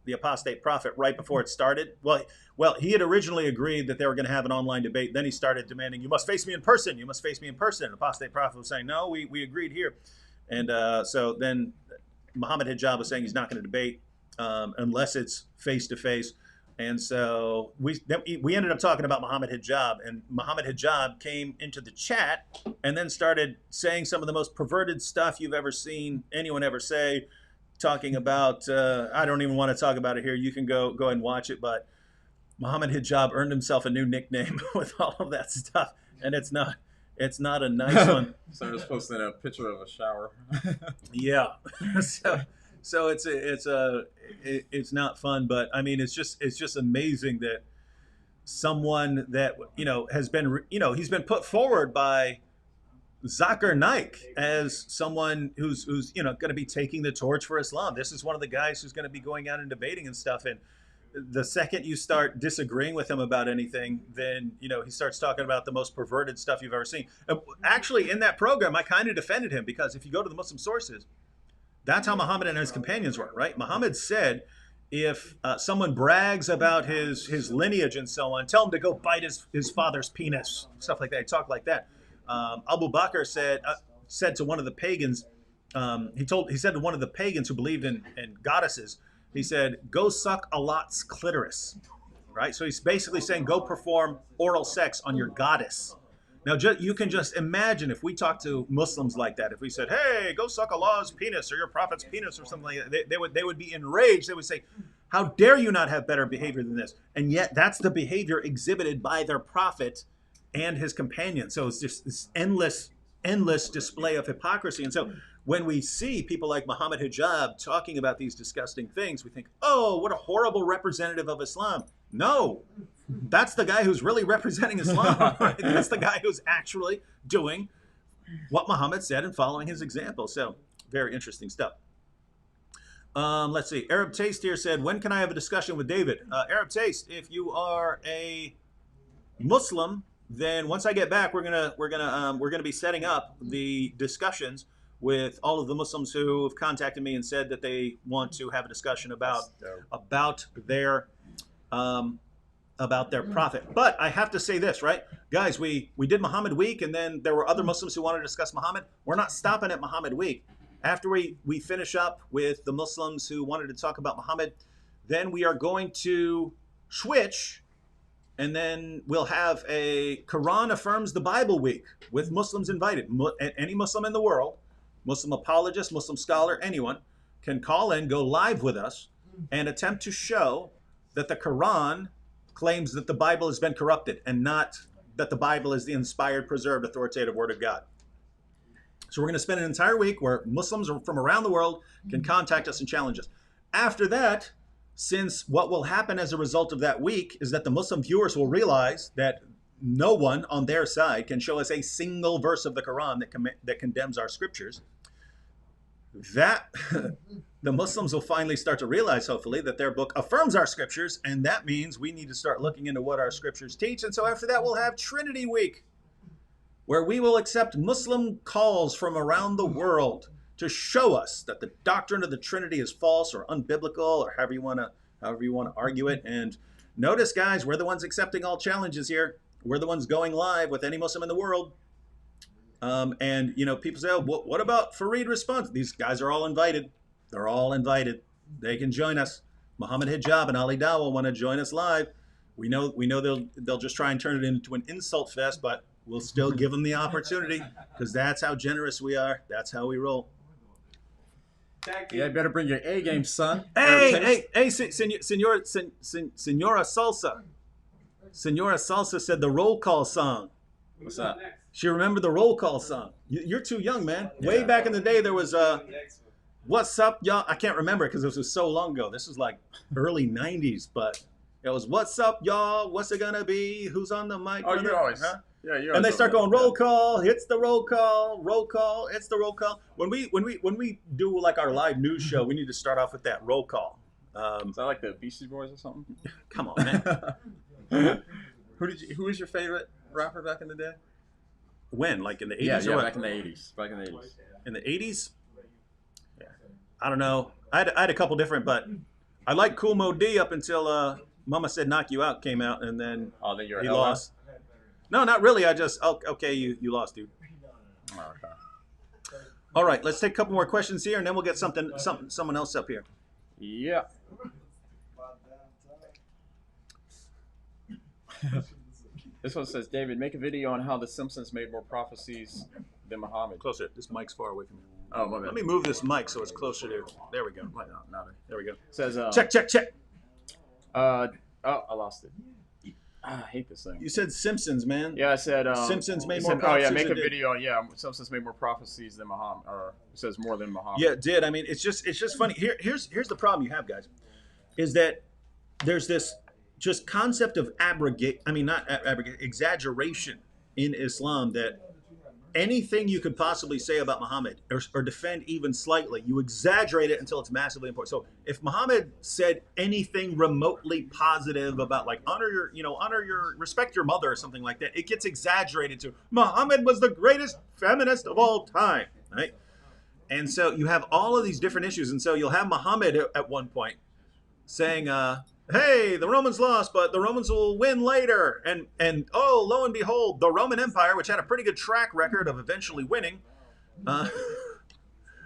A: the apostate prophet right before it started. Well, he had originally agreed that they were going to have an online debate. Then he started demanding, "You must face me in person. You must face me in person." The apostate prophet was saying, "No, we agreed here." And so then Muhammad Hijab was saying he's not going to debate unless it's face-to-face. And so we ended up talking about Muhammad Hijab, and Muhammad Hijab came into the chat and then started saying some of the most perverted stuff you've ever seen anyone ever say, talking about, I don't even want to talk about it here. You can go and watch it. But Muhammad Hijab earned himself a new nickname with all of that stuff, and it's not a nice one.
B: So just posting a picture of a shower.
A: Yeah. So it's not fun, but I mean, it's just amazing that someone that, has been, he's been put forward by Zakir Naik as someone who's going to be taking the torch for Islam. This is one of the guys who's going to be going out and debating and stuff. And the second you start disagreeing with him about anything, then he starts talking about the most perverted stuff you've ever seen. Actually, in that program, I kind of defended him because if you go to the Muslim sources, that's how Muhammad and his companions were, right? Muhammad said, if someone brags about his lineage and so on, tell him to go bite his father's penis, stuff like that. He talked like that. Abu Bakr said to one of the pagans, he said to one of the pagans who believed in goddesses, he said, go suck Allah's clitoris, right? So he's basically saying, go perform oral sex on your goddess. Now, you can just imagine if we talk to Muslims like that, if we said, hey, go suck Allah's penis or your prophet's penis or something like that, they would be enraged. They would say, how dare you not have better behavior than this? And yet that's the behavior exhibited by their prophet and his companions. So it's just this endless display of hypocrisy. And so when we see people like Muhammad Hijab talking about these disgusting things, we think, oh, what a horrible representative of Islam. No, that's the guy who's really representing Islam. Right? That's the guy who's actually doing what Muhammad said and following his example. So very interesting stuff. Let's see. Arab Taste here said, when can I have a discussion with David? Arab Taste, if you are a Muslim, then once I get back, we're gonna be setting up the discussions with all of the Muslims who have contacted me and said that they want to have a discussion about their prophet. But I have to say this, right? Guys, we did Muhammad Week, and then there were other Muslims who wanted to discuss Muhammad. We're not stopping at Muhammad Week. After we finish up with the Muslims who wanted to talk about Muhammad, then we are going to switch, and then we'll have a Quran Affirms the Bible Week with Muslims invited. Any Muslim in the world, Muslim apologist, Muslim scholar, anyone can call in, go live with us, and attempt to show that the Quran claims that the Bible has been corrupted and not that the Bible is the inspired, preserved, authoritative Word of God. So we're going to spend an entire week where Muslims from around the world can contact us and challenge us. After that, since what will happen as a result of that week is that the Muslim viewers will realize that no one on their side can show us a single verse of the Quran that condemns our scriptures, that the Muslims will finally start to realize, hopefully, that their book affirms our scriptures, and that means we need to start looking into what our scriptures teach. And so after that, we'll have Trinity Week, where we will accept Muslim calls from around the world to show us that the doctrine of the Trinity is false or unbiblical, or however you want to argue it. And notice, guys, we're the ones accepting all challenges here. We're the ones going live with any Muslim in the world. And people say, oh, what about Fareed Response? These guys are all invited. They're all invited. They can join us. Muhammad Hijab and Ali Dawah want to join us live. We know they'll just try and turn it into an insult fest, but we'll still give them the opportunity because that's how generous we are. That's how we roll.
B: Yeah, better bring your A game, son.
A: Hey, Senora Salsa. Senora Salsa said the roll call song.
B: What's that?
A: She remembered the roll call song. You're too young, man. Yeah. Way back in the day, there was "What's Up, Y'all." I can't remember it because this was so long ago. This was like early '90s, but it was "What's Up, Y'all? What's it gonna be? Who's on the mic?"
B: Oh, you always, huh? Yeah, you.
A: And they start going roll call. It's the roll call. Roll call. It's the roll call. When we do like our live news show, we need to start off with that roll call.
B: Is that like the Beastie Boys or something?
A: Come on, man.
B: Who was your favorite rapper back in the day?
A: When? Like in the 80s?
B: Yeah, back in the 80s. Back in the 80s.
A: In the 80s? Yeah. I don't know. I had a couple different, but I liked Kool Mo D up until Mama Said Knock You Out came out, and then he lost. No, not really. I just, okay, you lost, dude. Okay. All right, let's take a couple more questions here, and then we'll get someone else up here.
B: Yeah. This one says, David, make a video on how the Simpsons made more prophecies than Muhammad.
A: Closer. This mic's far away from me.
B: Oh, my bad.
A: Let me move this mic so it's closer to. There we go. There we go.
B: It says,
A: check.
B: I lost it. I hate this thing.
A: You said Simpsons, man.
B: Yeah, I said
A: Simpsons made more prophecies.
B: Oh, yeah, make a video. Yeah, Simpsons made more prophecies than Muhammad. Or it says more than Muhammad.
A: Yeah, it did. I mean, it's just funny. Here's the problem you have, guys, is that there's this just concept of exaggeration in Islam that anything you could possibly say about Muhammad or defend even slightly, you exaggerate it until it's massively important. So if Muhammad said anything remotely positive about like respect your mother or something like that, it gets exaggerated to Muhammad was the greatest feminist of all time, right? And so you have all of these different issues. And so you'll have Muhammad at one point saying, hey, the Romans lost, but the Romans will win later. And oh, lo and behold, the Roman Empire, which had a pretty good track record of eventually winning,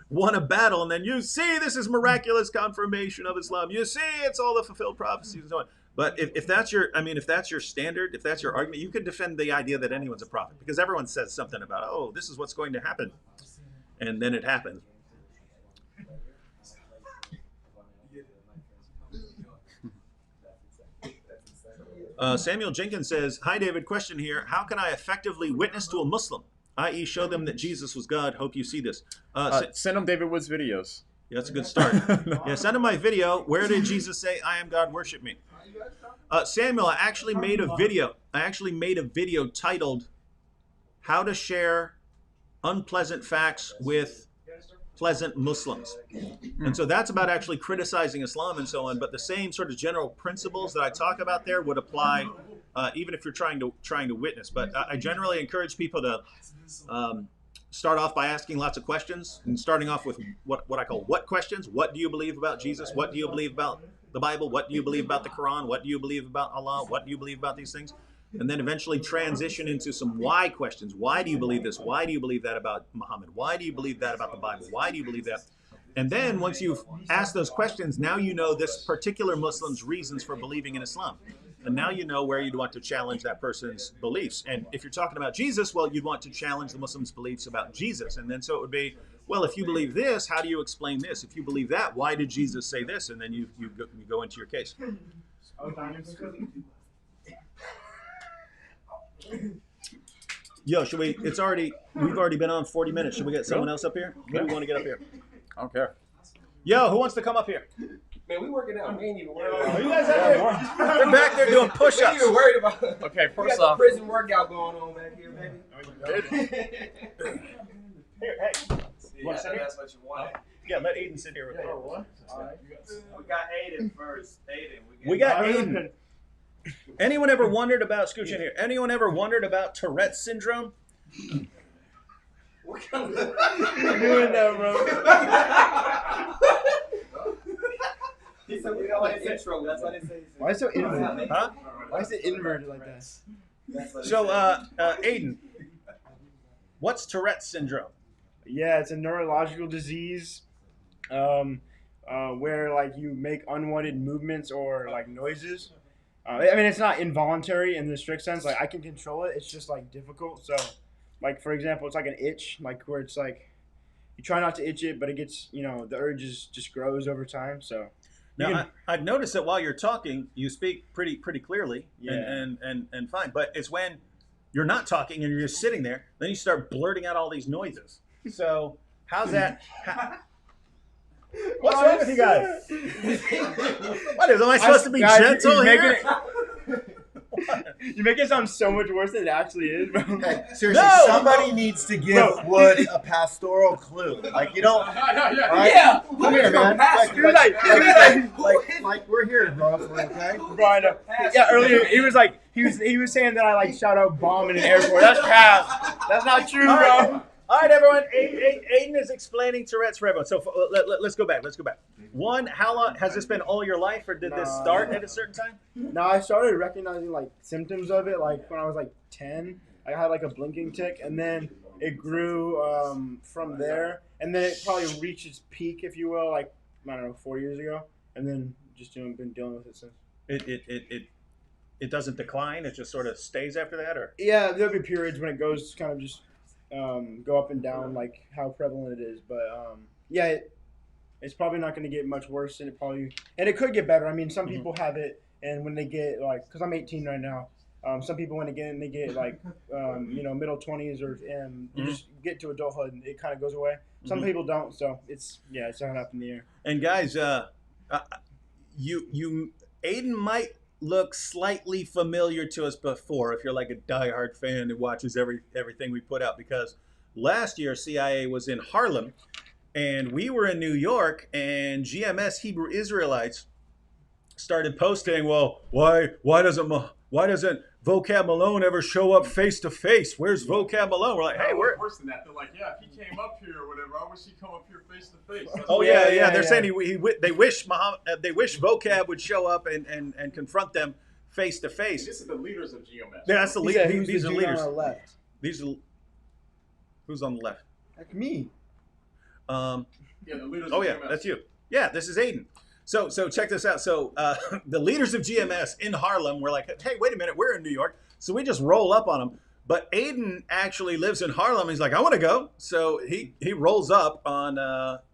A: won a battle. And then you see, this is miraculous confirmation of Islam. You see, it's all the fulfilled prophecies and so on. But if that's your standard, if that's your argument, you could defend the idea that anyone's a prophet because everyone says something about, oh, this is what's going to happen. And then it happens. Samuel Jenkins says, hi, David, question here. How can I effectively witness to a Muslim, i.e. show them that Jesus was God? Hope you see this.
B: Send them David Wood's videos.
A: Yeah, that's a good start. Yeah, send him my video. Where did Jesus say, I am God, worship me? Samuel, I actually made a video titled How to Share Unpleasant Facts with Pleasant Muslims. And so that's about actually criticizing Islam and so on, but the same sort of general principles that I talk about there would apply even if you're trying to witness. But I generally encourage people to start off by asking lots of questions and starting off with what I call what questions. What do you believe about Jesus? What do you believe about the Bible? What do you believe about the Quran? What do you believe about Allah? What do you believe about these things? And then eventually transition into some why questions. Why do you believe this? Why do you believe that about Muhammad? Why do you believe that about the Bible? Why do you believe that? And then once you've asked those questions, now you know this particular Muslim's reasons for believing in Islam. And now you know where you'd want to challenge that person's beliefs. And if you're talking about Jesus, well, you'd want to challenge the Muslim's beliefs about Jesus. And then so it would be, well, if you believe this, how do you explain this? If you believe that, why did Jesus say this? And then you go into your case. Yo, should we? We've already been on 40 minutes. Should we get someone else up here? Who do we want to get up here?
B: I don't care.
A: Yo, who wants to come up here?
E: Man, we working out. We ain't even worried about
A: it. You guys out here? They're back there doing push-ups.
E: We ain't even worried about it.
B: Okay,
E: first off. We got the prison workout going on back here, baby.
A: Here, hey.
E: You want to sit here? That's what you want.
A: Yeah, let Aiden sit here.
C: All right. We got Aiden first.
A: We got Aiden. Anyone ever wondered about, scooch in here, anyone ever wondered about Tourette's syndrome?
E: What kind of...
C: You're doing that, bro.
E: He said we got like an intro. That's why they say.
C: Why is it so inverted?
A: Huh?
C: Why is it inverted like that?
A: So, Aiden, what's Tourette's syndrome?
G: Yeah, it's a neurological disease where like you make unwanted movements or like noises. I mean, it's not involuntary in the strict sense. Like I can control it. It's just like difficult. So, like for example, it's like an itch, like where it's like you try not to itch it, but it gets, you know, the urge just grows over time. So
A: now I've noticed that while you're talking, you speak pretty clearly,
G: yeah,
A: and fine. But it's when you're not talking and you're just sitting there, then you start blurting out all these noises. So how's that? What's wrong with you guys? What is? Am I supposed to be gentle here?
G: You make it sound so much worse than it actually is, bro.
F: Hey, seriously, somebody needs to give Wood a pastoral clue. Like you don't. Right?
E: Yeah,
F: come here, man. Like we're here, bro. Okay.
G: Bro, I know. Yeah, earlier he was like he was saying that I like shout out bomb in an airport. That's cap. That's not true, bro.
A: All right, everyone. Aiden is explaining Tourette's for everyone. So let's go back. One, how long has this been all your life, or did this start at a certain time?
G: No, I started recognizing like symptoms of it like when I was like 10. I had like a blinking tic, and then it grew from there, and then it probably reached its peak, if you will, like I don't know, 4 years ago, and then just been dealing with it since.
A: It doesn't decline. It just sort of stays after that, or
G: yeah, there'll be periods when it goes kind of just. Go up and down like how prevalent it is, but yeah, it's probably not going to get much worse, and it could get better. I mean, some people have it, and when they get like, because I'm 18 right now, some people when they get like middle 20s or you just get to adulthood, and it kind of goes away. Some people don't, so it's not up in the air.
A: And guys, Aiden might look slightly familiar to us before if you're like a diehard fan who watches everything we put out, because last year CIA was in Harlem, and we were in New York, and GMS Hebrew Israelites started posting, well, why doesn't Vocab Malone ever show up face to face? Where's Vocab Malone? We're like, hey, we're
B: worse than that. They're like, yeah, if he came up here or whatever, I wish he'd come up here face to face.
A: Oh yeah. They're saying they wish Vocab would show up and confront them face to face.
B: This is the leaders of GMS.
A: Yeah, that's the leaders. These are leaders.
G: On the left?
A: These are who's on the left?
G: Like me.
B: Yeah, the leaders.
A: Oh
B: of
A: yeah,
B: GMS.
A: that's you. Yeah, this is Aiden. So check this out. So the leaders of GMS in Harlem were like, hey, wait a minute, we're in New York. So we just roll up on them. But Aiden actually lives in Harlem. He's like, I want to go. So he rolls up on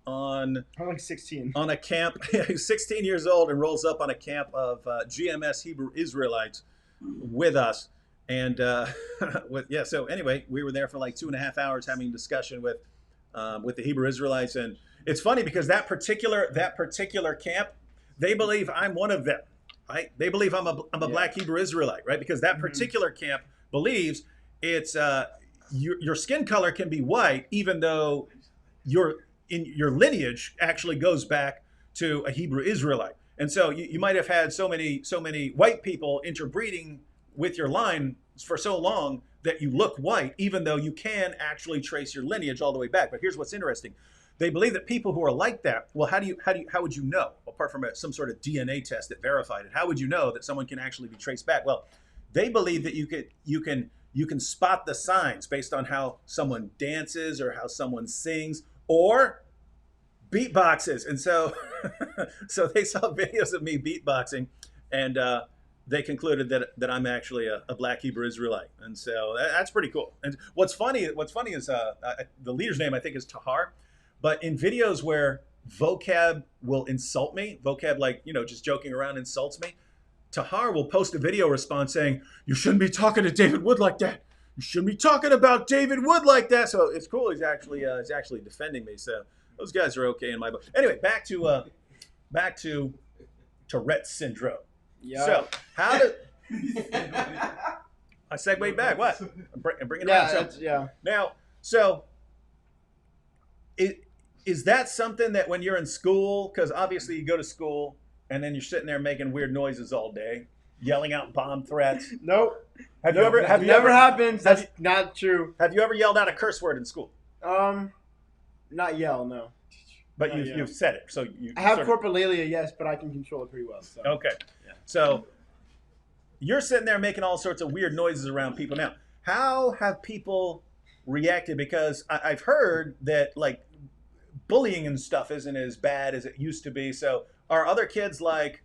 G: I'm like 16.
A: on a camp. He's 16 years old and rolls up on a camp of GMS Hebrew Israelites with us. And so anyway, we were there for like 2.5 hours having a discussion with the Hebrew Israelites. And it's funny because that particular camp, they believe I'm one of them, right? They believe I'm a black Hebrew Israelite, right? Because that particular camp believes it's your skin color can be white, even though your lineage actually goes back to a Hebrew Israelite. And so you might have had so many white people interbreeding with your line for so long that you look white, even though you can actually trace your lineage all the way back. But here's what's interesting. They believe that people who are like that, well, how would you know, apart from some sort of DNA test that verified it, how would you know that someone can actually be traced back? Well, they believe that you can spot the signs based on how someone dances or how someone sings or beatboxes. And so so they saw videos of me beatboxing, and they concluded that I'm actually a black Hebrew Israelite. And so that's pretty cool. And what's funny is the leader's name, I think, is Tahar. But in videos where Vocab will insult me, Vocab, like, just joking around insults me, Tahar will post a video response saying, you shouldn't be talking to David Wood like that. You shouldn't be talking about David Wood like that. So it's cool. He's actually defending me. So those guys are okay in my book. Anyway, back to Tourette's syndrome. Yeah. So how did I segue back? What? I'm bringing it around.
G: Yeah.
A: Now, so is that something that when you're in school, because obviously you go to school and then you're sitting there making weird noises all day, yelling out bomb threats?
G: Nope.
A: Have you ever?
G: Never happened. That's not true.
A: Have you ever yelled out a curse word in school?
G: Not yell, no.
A: But you've said it, so you.
G: I have corporalia, yes, but I can control it pretty well. So.
A: Okay. Yeah. So you're sitting there making all sorts of weird noises around people. Now, how have people reacted? Because I've heard that like bullying and stuff isn't as bad as it used to be. So are other kids like,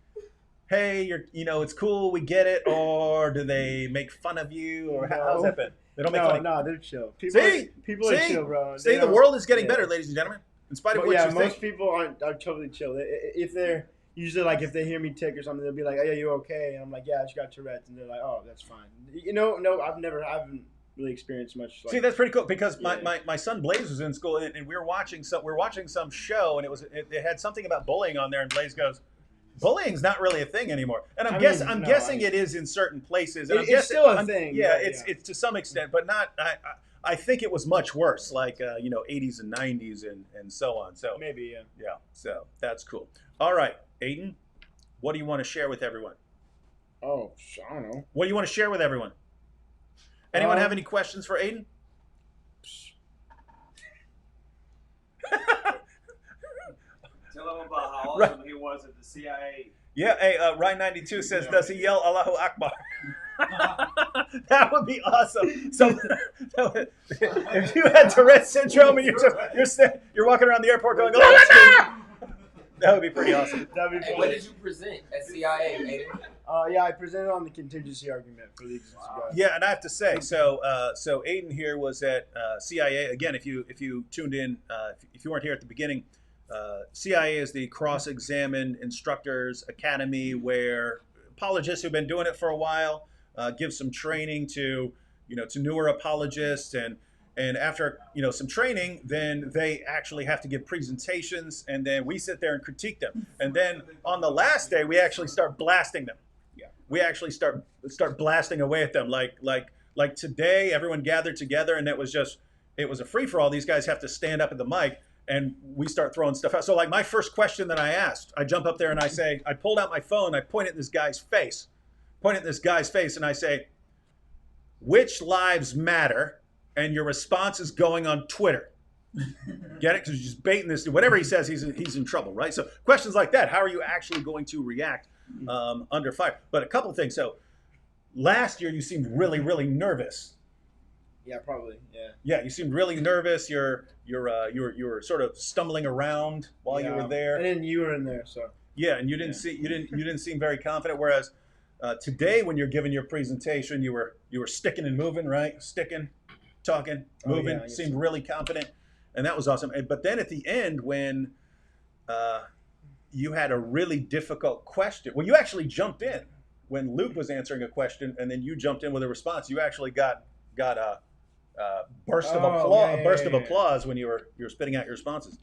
A: hey, it's cool, we get it, or do they make fun of you, or how's that been? They don't make fun of you.
G: No, they're chill. People are chill, bro.
A: The world is getting better, ladies and gentlemen. In spite of what you think.
G: Most people are totally chill. If they're usually like, if they hear me tick or something, they'll be like, "Oh, yeah, you okay?" And I'm like, "Yeah, I just got Tourette's," and they're like, "Oh, that's fine." No, I haven't really experienced much. Like,
A: see, that's pretty cool because my son Blaze was in school and we were watching some show and it had something about bullying on there, and Blaze goes, bullying's not really a thing anymore. And I'm guessing it is in certain places. And
G: it's still a thing.
A: Yeah, it's to some extent, but not. I think it was much worse, like 80s and 90s and so on. So
G: maybe, yeah.
A: Yeah. So that's cool. All right, Aiden, what do you want to share with everyone?
G: Oh, I don't know.
A: What do you want to share with everyone? Anyone have any questions for Aiden?
C: Tell him about how awesome he was at the CIA.
A: Yeah, hey, Ryan92 says, does he yell Allahu Akbar? That would be awesome. So, if you had Tourette's syndrome and you're walking around the airport going, Allahu Akbar, that would be pretty awesome.
G: That'd be funny.
E: Hey, what did you present at CIA, Aiden?
G: Yeah, I presented on the contingency argument for the existence of God.
A: Yeah, and I have to say, so Aiden here was at CIA. Again, if you tuned in, if you weren't here at the beginning, CIA is the cross-examined instructors academy where apologists who've been doing it for a while give some training to newer apologists, and after some training, then they actually have to give presentations, and then we sit there and critique them, and then on the last day we actually start blasting them. Yeah, we actually start blasting away at them. Like today, everyone gathered together, and it was just it was a free-for-all. These guys have to stand up at the mic, and we start throwing stuff out. So like my first question that I asked, I jump up there and I pulled out my phone, I point at this guy's face, and I say, which lives matter? And your response is going on Twitter. Get it? Because you're just baiting this. Whatever he says, he's in trouble, right? So questions like that, how are you actually going to react under fire? But a couple of things. So last year you seemed really, really nervous.
G: Yeah, probably. Yeah.
A: Yeah, you seemed really nervous. You were sort of stumbling around while you were there.
G: And then you were in there, so.
A: Yeah, and you didn't seem very confident. Whereas today, when you're giving your presentation, you were sticking and moving, right? Sticking, talking, moving. Seemed really confident, and that was awesome. But then at the end, when you had a really difficult question, well, you actually jumped in when Luke was answering a question, and then you jumped in with a response. You actually got a burst of applause when you were spitting out your responses.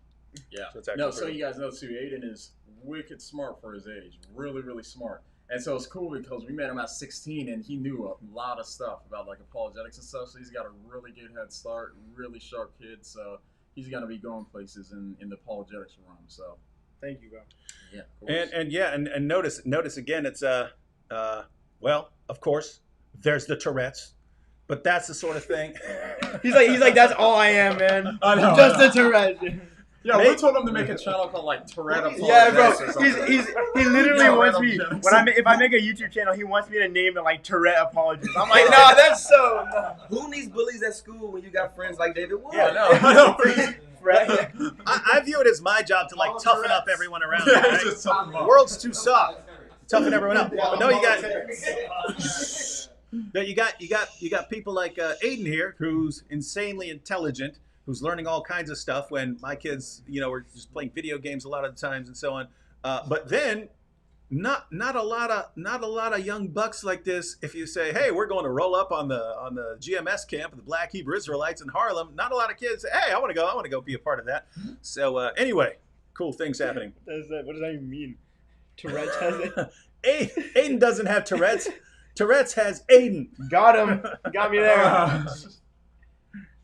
B: Yeah.
A: So
B: so you guys know too, Aiden is wicked smart for his age. Really, really smart. And so it's cool because we met him at 16 and he knew a lot of stuff about like apologetics and stuff. So he's got a really good head start, really sharp kid. So he's gonna be going places in the apologetics realm. So
G: thank you, bro.
B: Yeah.
A: And notice again, it's well, of course, there's the Tourette's. But that's the sort of thing.
G: he's like, that's all I am, man.
B: I know.
G: Just a Tourette.
B: Yeah, we told him to make a channel called like Tourette Apologist.
G: Yeah, bro. He literally wants me if I make a YouTube channel, he wants me to name it like Tourette Apologist. I'm like, nah, that's so. No.
E: Who needs bullies at school when you got friends like David Wood?
B: Yeah, no.
G: Right?
A: I view it as my job to like toughen up everyone around me.
B: Yeah,
A: Right?
B: just toughen them
A: The
B: up.
A: world's too soft. Toughen everyone up. But no, you got people like Aiden here, who's insanely intelligent, who's learning all kinds of stuff. When my kids, were just playing video games a lot of the times and so on. But then, not a lot of young bucks like this. If you say, "Hey, we're going to roll up on the GMS camp of the Black Hebrew Israelites in Harlem," not a lot of kids say, "Hey, I want to go be a part of that." So anyway, cool things happening.
G: What does that even mean? Tourette's has it.
A: Aiden doesn't have Tourette's. Tourette's has Aiden.
G: Got him. Got me there.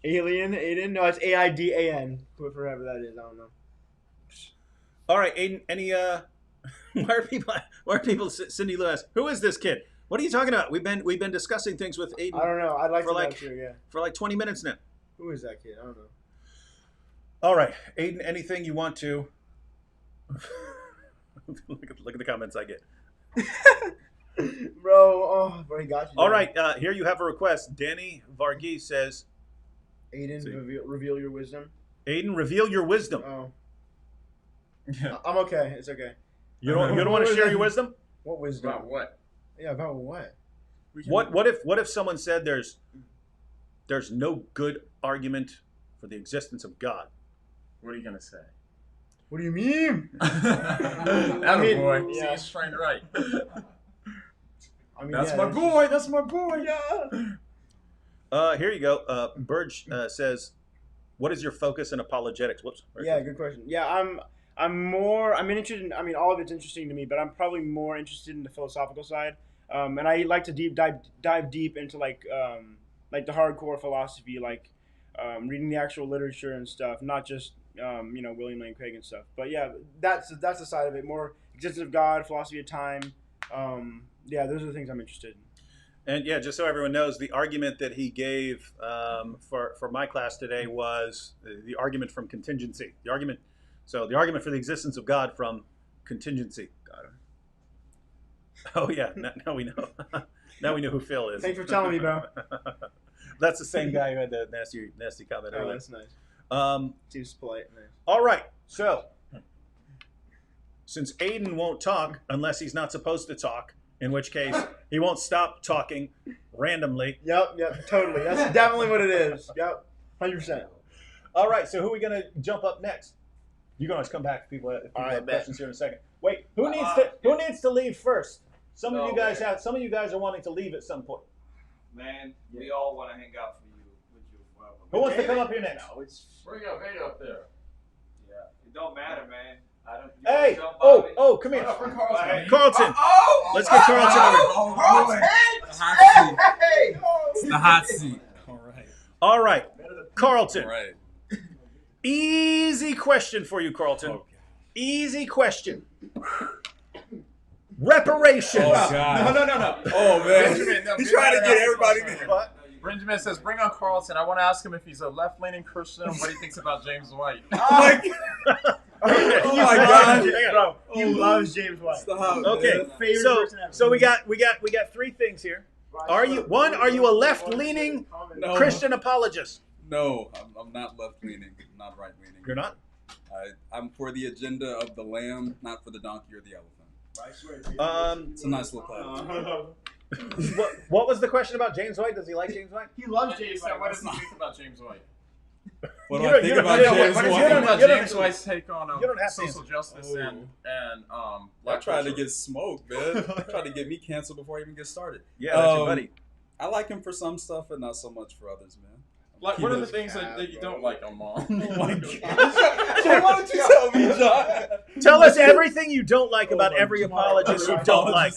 G: Aiden? No, it's AIDAN. Whoever that is, I don't know.
A: All right, Aiden. Any why are people? Cindy Lou asks, who is this kid? What are you talking about? We've been discussing things with Aiden.
G: I don't know. I'd like to know too. Yeah.
A: For like 20 minutes now.
G: Who is that kid? I don't know.
A: All right, Aiden. Anything you want to? Look at the comments I get.
G: Bro, he got you.
A: All right, here you have a request. Danny Varghese says,
G: Aiden, reveal your wisdom.
A: Aiden, reveal your wisdom.
G: Oh. I'm okay. It's okay.
A: You don't want to share your wisdom?
G: What wisdom?
B: About what?
G: Yeah, about what?
A: What if someone said there's no good argument for the existence of God?
B: What are you gonna say?
G: What do you mean?
B: Boy. See, he's trained right. That's my boy. That's my boy.
G: Yeah.
A: Here you go. Burge says, "What is your focus in apologetics?" Whoops.
G: Yeah, good question. Yeah, I'm interested in. I mean, all of it's interesting to me, but I'm probably more interested in the philosophical side. And I like to dive deep into like the hardcore philosophy, like reading the actual literature and stuff, not just William Lane Craig and stuff. But yeah, that's the side of it. More existence of God, philosophy of time. Yeah, those are the things I'm interested in.
A: And yeah, just so everyone knows, the argument that he gave for my class today was the argument from contingency. The argument for the existence of God from contingency. Got it. Oh yeah, now we know. Now we know who Phil is.
G: Thanks for telling me, bro.
A: That's the same guy who had the nasty comment earlier.
G: Oh, that's nice. Seems polite. Nice.
A: All right, so since Aiden won't talk unless he's not supposed to talk, in which case he won't stop talking randomly.
G: Yep, totally. That's definitely what it is. Yep, 100%.
A: All right, so who are we gonna jump up next? You can always come back if people have questions here in a second. Wait, who needs to leave first? Some of you guys are wanting to leave at some point.
C: Man, we all want to hang out with you forever.
A: Who wants to come up here next?
B: Bring up Vada up there.
C: Yeah, it don't matter, man.
A: Hey! Come here.
B: Carlton.
A: Carlton. Let's get Carlton over.
E: Carlton!
H: It's the hot seat. All right.
A: All right. Carlton.
H: Right.
A: Easy question for you, Carlton.
H: Okay.
A: Easy question. Reparations.
H: Oh, God.
B: No.
H: Oh, man.
B: Benjamin, no,
H: He's trying to get everybody.
A: What?
B: Benjamin says, bring on Carlton. I want to ask him if he's a left-leaning Christian and what he thinks about James White.
H: Oh, oh my God.
G: Bro, he loves James White.
H: Stop,
A: Okay,
H: man.
G: Favorite
A: so
G: person ever.
A: so we got 3 things here. Are you a left-leaning
H: No.
A: Christian apologist?
H: No, I'm not left-leaning. I'm not right-leaning.
A: You're not?
H: I'm for the agenda of the lamb, not for the donkey or the elephant. It's a nice little clap.
A: What was the question about James White? Does he like James White?
G: He loves James White.
B: What does he think about James White?
H: What
A: You
H: do I
A: don't-
H: think
A: you don't-
H: about
A: you don't-
H: James
A: what is-
B: What do you
A: you
H: White?
B: think about
A: you don't-
B: James White's take on
A: you don't have to
B: social
A: answer.
B: justice and
H: I tried to get smoked, man. Tried to get me canceled before I even get started.
A: Yeah, that's your buddy.
H: I like him for some stuff and not so much for others, man.
B: Like, what are the things that you don't like on Mom?
H: Oh my God. So why don't you tell me, John?
A: Tell us everything you don't like about every apologist you don't like.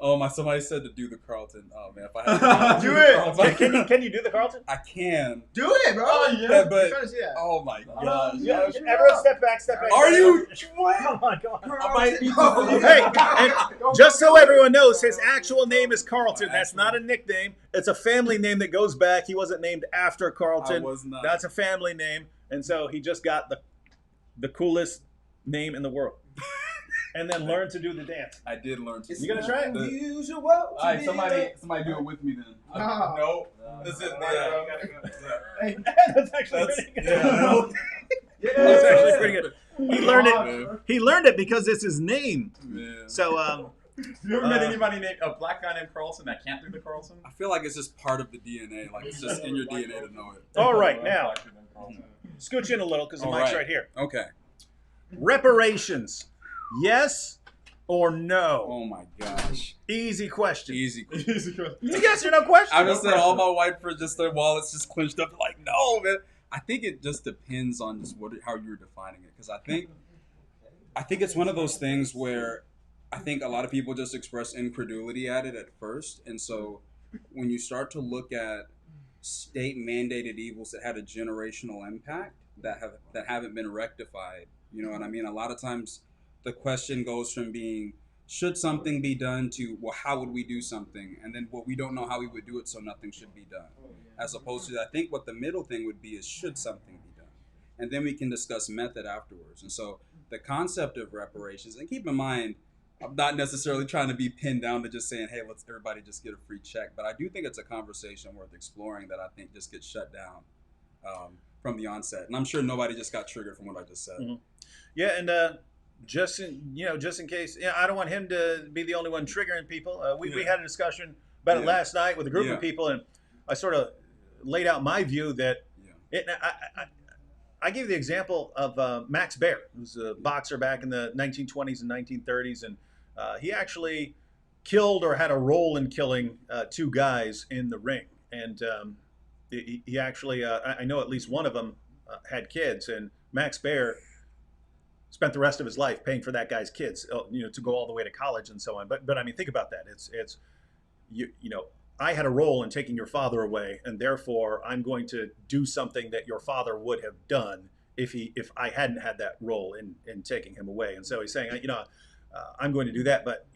H: Oh, somebody said to do the Carlton. Oh man, if I had to
G: Do
H: the
G: it.
H: Carlton,
A: Can you do the Carlton?
H: I can.
G: Do it, bro.
H: Yeah, but
G: I'm trying to see that.
H: oh my gosh.
A: Yeah, everyone step back.
H: Are you?
A: Come on.
H: I might be.
A: Hey, and just so everyone knows, his actual name is Carlton. That's not a nickname. It's a family name that goes back. He wasn't named after Carlton.
H: I was not.
A: That's a family name, and so he just got the coolest name in the world, and then learned to do the dance.
H: I did learn to.
A: You gonna try it?
E: Unusual.
H: All right, somebody do it with me then.
G: No.
H: No, this is
A: That's actually pretty good.
H: no.
A: That's actually pretty good. He learned it.
H: Man.
A: He learned it because it's his name.
H: Man.
A: So
B: You ever met anybody named a black guy named Carlton that can't do the Carlton?
H: I feel like it's just part of the DNA. Like it's just in your DNA to know it.
A: all right, now scooch in a little because the
H: All
A: mic's
H: right.
A: right here.
H: Okay.
A: Reparations, yes or no?
H: Oh my gosh.
A: Easy question.
H: Easy.
A: It's a yes or no question.
H: I just said all my white friends just their wallets just clenched up like no man. I think it just depends on just how you're defining it because I think it's one of those things where I think a lot of people just express incredulity at it at first, and so when you start to look at state mandated evils that had a generational impact that haven't been rectified, you know what I mean? A lot of times the question goes from being should something be done to well how would we do something, and then well we don't know how we would do it so nothing should be done, as opposed to I think what the middle thing would be is should something be done, and then we can discuss method afterwards. And so the concept of reparations, and keep in mind I'm not necessarily trying to be pinned down to just saying, hey, let's everybody just get a free check. But I do think it's a conversation worth exploring that I think just gets shut down from the onset. And I'm sure nobody just got triggered from what I just said.
A: Mm-hmm. Yeah, and just in case, I don't want him to be the only one triggering people. We had a discussion about it last night with a group of people, and I sort of laid out my view that I gave the example of Max Baer, who's a boxer back in the 1920s and 1930s, and he actually killed or had a role in killing 2 guys in the ring. And he actually, I know at least one of them had kids, and Max Baer spent the rest of his life paying for that guy's kids, to go all the way to college and so on. But I mean, think about that. It's I had a role in taking your father away, and therefore I'm going to do something that your father would have done if I hadn't had that role in taking him away. And so he's saying, I'm going to do that. But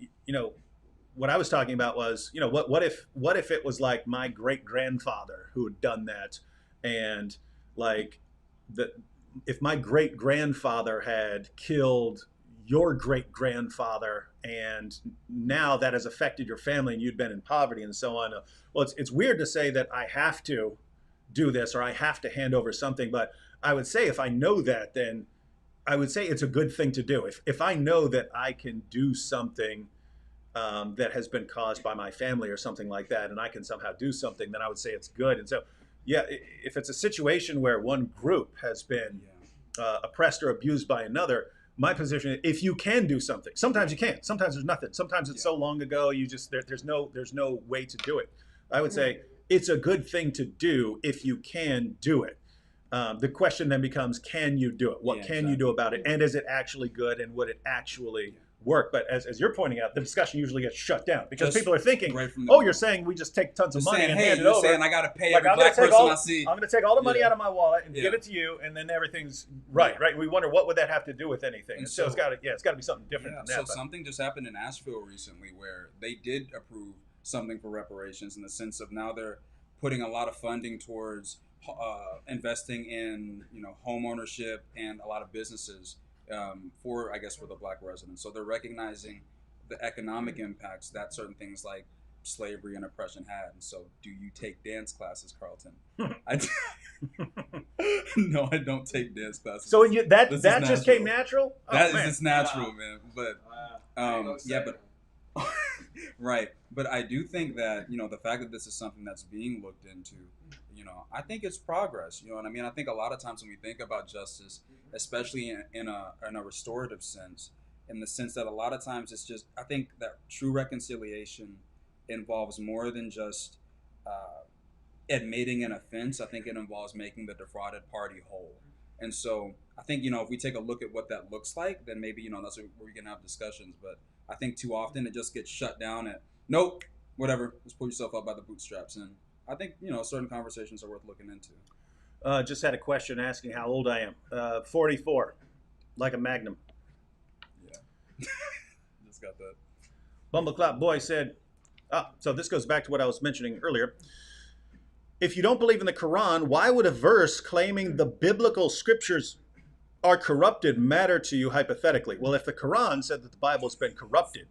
A: what I was talking about was, what if it was like my great grandfather who had done that, and like if my great grandfather had killed your great grandfather, and now that has affected your family, and you'd been in poverty and so on. Well, it's weird to say that I have to do this or I have to hand over something, but I would say if I know that, then I would say it's a good thing to do. If I know that I can do something that has been caused by my family or something like that, and I can somehow do something, then I would say it's good. And so, if it's a situation where one group has been oppressed or abused by another, my position, if you can do something, sometimes you can't. Sometimes there's nothing. Sometimes it's so long ago, you just there's no way to do it. I would say it's a good thing to do if you can do it. The question then becomes, can you do it? What can you do about it? And is it actually good? And would it actually work. But as you're pointing out, the discussion usually gets shut down because
H: Just
A: people are thinking,
H: right from the-
A: oh, you're saying we just take tons of
H: Just
A: money
H: saying,
A: and
H: hey,
A: hand it
H: you're
A: over.
H: saying I got to pay
A: Like,
H: every black person I see.
A: I'm going to take all the money
H: Yeah.
A: out of my wallet and
H: Yeah.
A: give it to you, and then everything's right. We wonder what would that have to do with anything.
H: And
A: So it's
H: so-
A: got to be something different than
H: So
A: that. but-
H: something just happened in Asheville recently where they did approve something for reparations in the sense of now they're putting a lot of funding towards investing in home ownership and a lot of businesses for the black residents. So they're recognizing the economic impacts that certain things like slavery and oppression had. And so, do you take dance classes, Carlton? No, I don't take dance classes.
A: So that
H: This is
A: just came
H: natural.
A: natural?
H: It's natural, man. But right. But I do think that the fact that this is something that's being looked into, I think it's progress. You know what I mean? I think a lot of times when we think about justice, especially in a restorative sense, in the sense that a lot of times it's just, I think that true reconciliation involves more than just admitting an offense. I think it involves making the defrauded party whole. And so I think, if we take a look at what that looks like, then maybe, that's where we can have discussions. But I think too often it just gets shut down at, nope, whatever, just pull yourself up by the bootstraps. And I think, certain conversations are worth looking into.
A: Just had a question asking how old I am. 44, like a magnum.
H: Yeah. Just got that.
A: Bumbleclap Boy said, so this goes back to what I was mentioning earlier. If you don't believe in the Quran, why would a verse claiming the biblical scriptures are corrupted matter to you hypothetically? Well, if the Quran said that the Bible's been corrupted,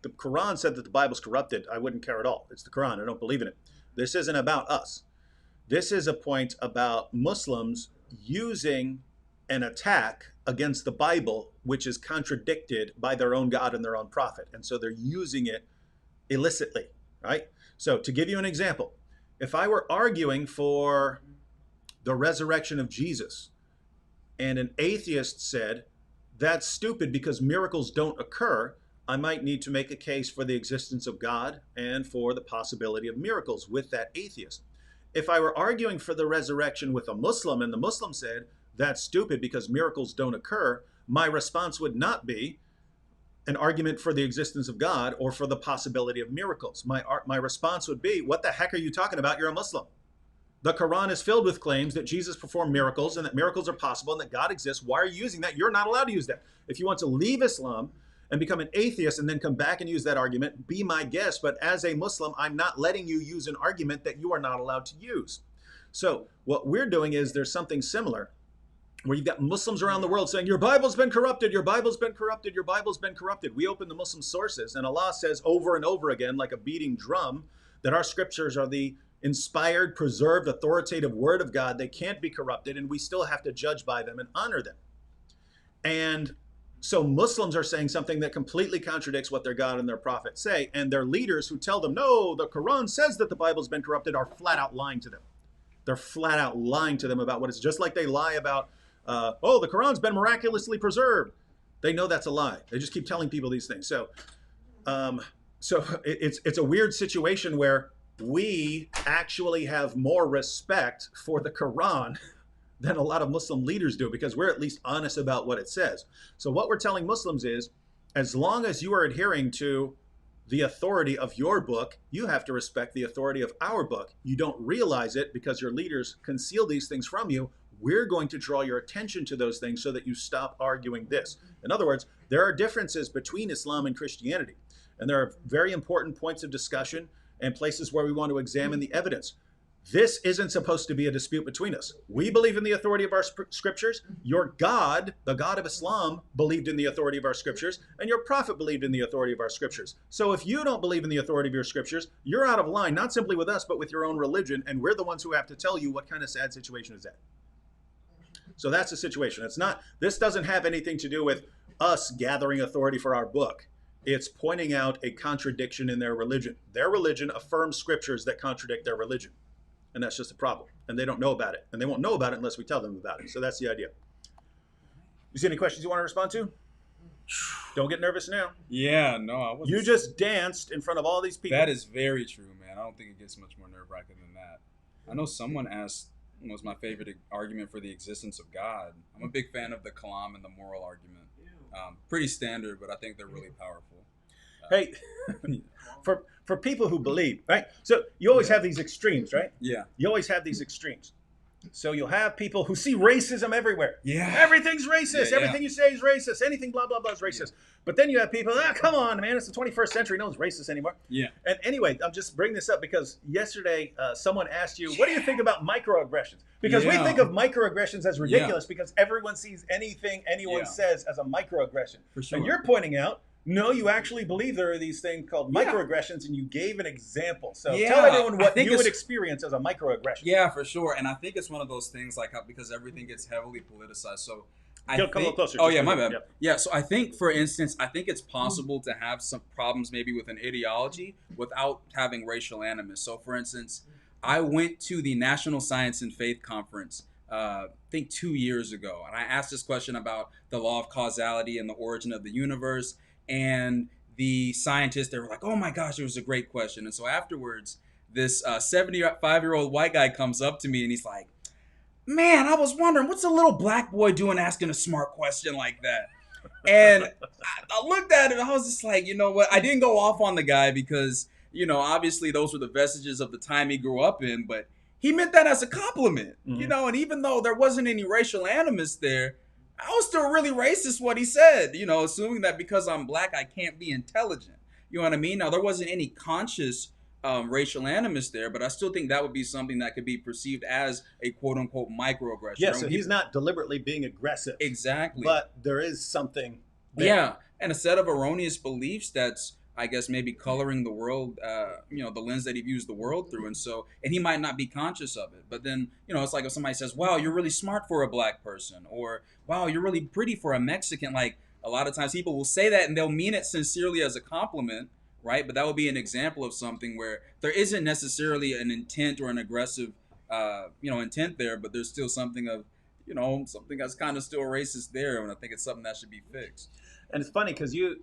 A: the Quran said that the Bible's corrupted, I wouldn't care at all. It's the Quran. I don't believe in it. This isn't about us. This is a point about Muslims using an attack against the Bible, which is contradicted by their own God and their own prophet. And so they're using it illicitly, right? So to give you an example, if I were arguing for the resurrection of Jesus and an atheist said, that's stupid because miracles don't occur, I might need to make a case for the existence of God and for the possibility of miracles with that atheist. If I were arguing for the resurrection with a Muslim and the Muslim said, that's stupid because miracles don't occur, my response would not be an argument for the existence of God or for the possibility of miracles. My response would be, what the heck are you talking about? You're a Muslim. The Quran is filled with claims that Jesus performed miracles and that miracles are possible and that God exists. Why are you using that? You're not allowed to use that. If you want to leave Islam and become an atheist and then come back and use that argument, be my guest. But as a Muslim, I'm not letting you use an argument that you are not allowed to use. So what we're doing is there's something similar where you've got Muslims around the world saying, your Bible's been corrupted, your Bible's been corrupted, your Bible's been corrupted. We open the Muslim sources and Allah says over and over again, like a beating drum, that our scriptures are the inspired, preserved, authoritative word of God. They can't be corrupted and we still have to judge by them and honor them. And so Muslims are saying something that completely contradicts what their God and their prophet say. And their leaders who tell them, no, the Quran says that the Bible's been corrupted, are flat out lying to them. They're flat out lying to them about what it's just like they lie about the Quran's been miraculously preserved. They know that's a lie. They just keep telling people these things. So it's a weird situation where we actually have more respect for the Quran than a lot of Muslim leaders do because we're at least honest about what it says. So what we're telling Muslims is, as long as you are adhering to the authority of your book, you have to respect the authority of our book. You don't realize it because your leaders conceal these things from you. We're going to draw your attention to those things so that you stop arguing this. In other words, there are differences between Islam and Christianity. And there are very important points of discussion and places where we want to examine the evidence. This isn't supposed to be a dispute between us. We believe in the authority of our scriptures. Your God, the God of Islam, believed in the authority of our scriptures, and your prophet believed in the authority of our scriptures. So if you don't believe in the authority of your scriptures, you're out of line, not simply with us, but with your own religion, and we're the ones who have to tell you what kind of sad situation is that. So that's the situation. This doesn't have anything to do with us gathering authority for our book. It's pointing out a contradiction in their religion. Their religion affirms scriptures that contradict their religion. And that's just a problem. And they don't know about it. And they won't know about it unless we tell them about it. So that's the idea. You see any questions you want to respond to? Don't get nervous now.
H: Yeah, no, I wasn't.
A: You just danced in front of all these people.
H: That is very true, man. I don't think it gets much more nerve-wracking than that. I know someone asked, what's my favorite argument for the existence of God? I'm a big fan of the Kalam and the moral argument. Pretty standard, but I think they're really powerful.
A: Hey, for people who believe, right? So you always have these extremes, right?
H: Yeah.
A: You always have these extremes. So you'll have people who see racism everywhere.
H: Yeah.
A: Everything's racist.
H: Yeah, yeah.
A: Everything you say is racist. Anything blah, blah, blah is racist. But then you have people, come on, man. It's the 21st century. No one's racist anymore.
H: Yeah.
A: And anyway, I'm just bringing this up because yesterday someone asked you, what do you think about microaggressions? Because we think of microaggressions as ridiculous because everyone sees anything anyone says as a microaggression.
H: For sure.
A: And you're pointing out, no, you actually believe there are these things called microaggressions, and you gave an example. So tell everyone what you would experience as a microaggression.
H: Yeah, for sure. And I think it's one of those things like how, because everything gets heavily politicized. So I think,
A: come a little closer.
H: Oh yeah, my bad. Yeah, so I think, for instance, I think it's possible to have some problems maybe with an ideology without having racial animus. So, for instance, I went to the National Science and Faith Conference, I think 2 years ago, and I asked this question about the law of causality and the origin of the universe. And the scientists, they were like, oh my gosh, it was a great question. And so afterwards, this 75-year-old white guy comes up to me and he's like, man, I was wondering, what's a little black boy doing asking a smart question like that? And I looked at him and I was just like, you know what? I didn't go off on the guy because, you know, obviously those were the vestiges of the time he grew up in, but he meant that as a compliment, you know, and even though there wasn't any racial animus there, I was still really racist what he said, you know, assuming that because I'm black, I can't be intelligent. You know what I mean? Now, there wasn't any conscious racial animus there, but I still think that would be something that could be perceived as a quote-unquote microaggression.
A: Yeah, so he's not deliberately being aggressive.
H: Exactly.
A: But there is something there.
H: Yeah, and a set of erroneous beliefs that's, I guess, maybe coloring the world, you know, the lens that he views the world through. And so, and he might not be conscious of it. But then, you know, it's like if somebody says, wow, you're really smart for a black person, or wow, you're really pretty for a Mexican. Like, a lot of times people will say that and they'll mean it sincerely as a compliment, right? But that would be an example of something where there isn't necessarily an intent or an aggressive, you know, intent there, but there's still something of, you know, something that's kind of still racist there. And I think it's something that should be fixed. And
A: it's funny because you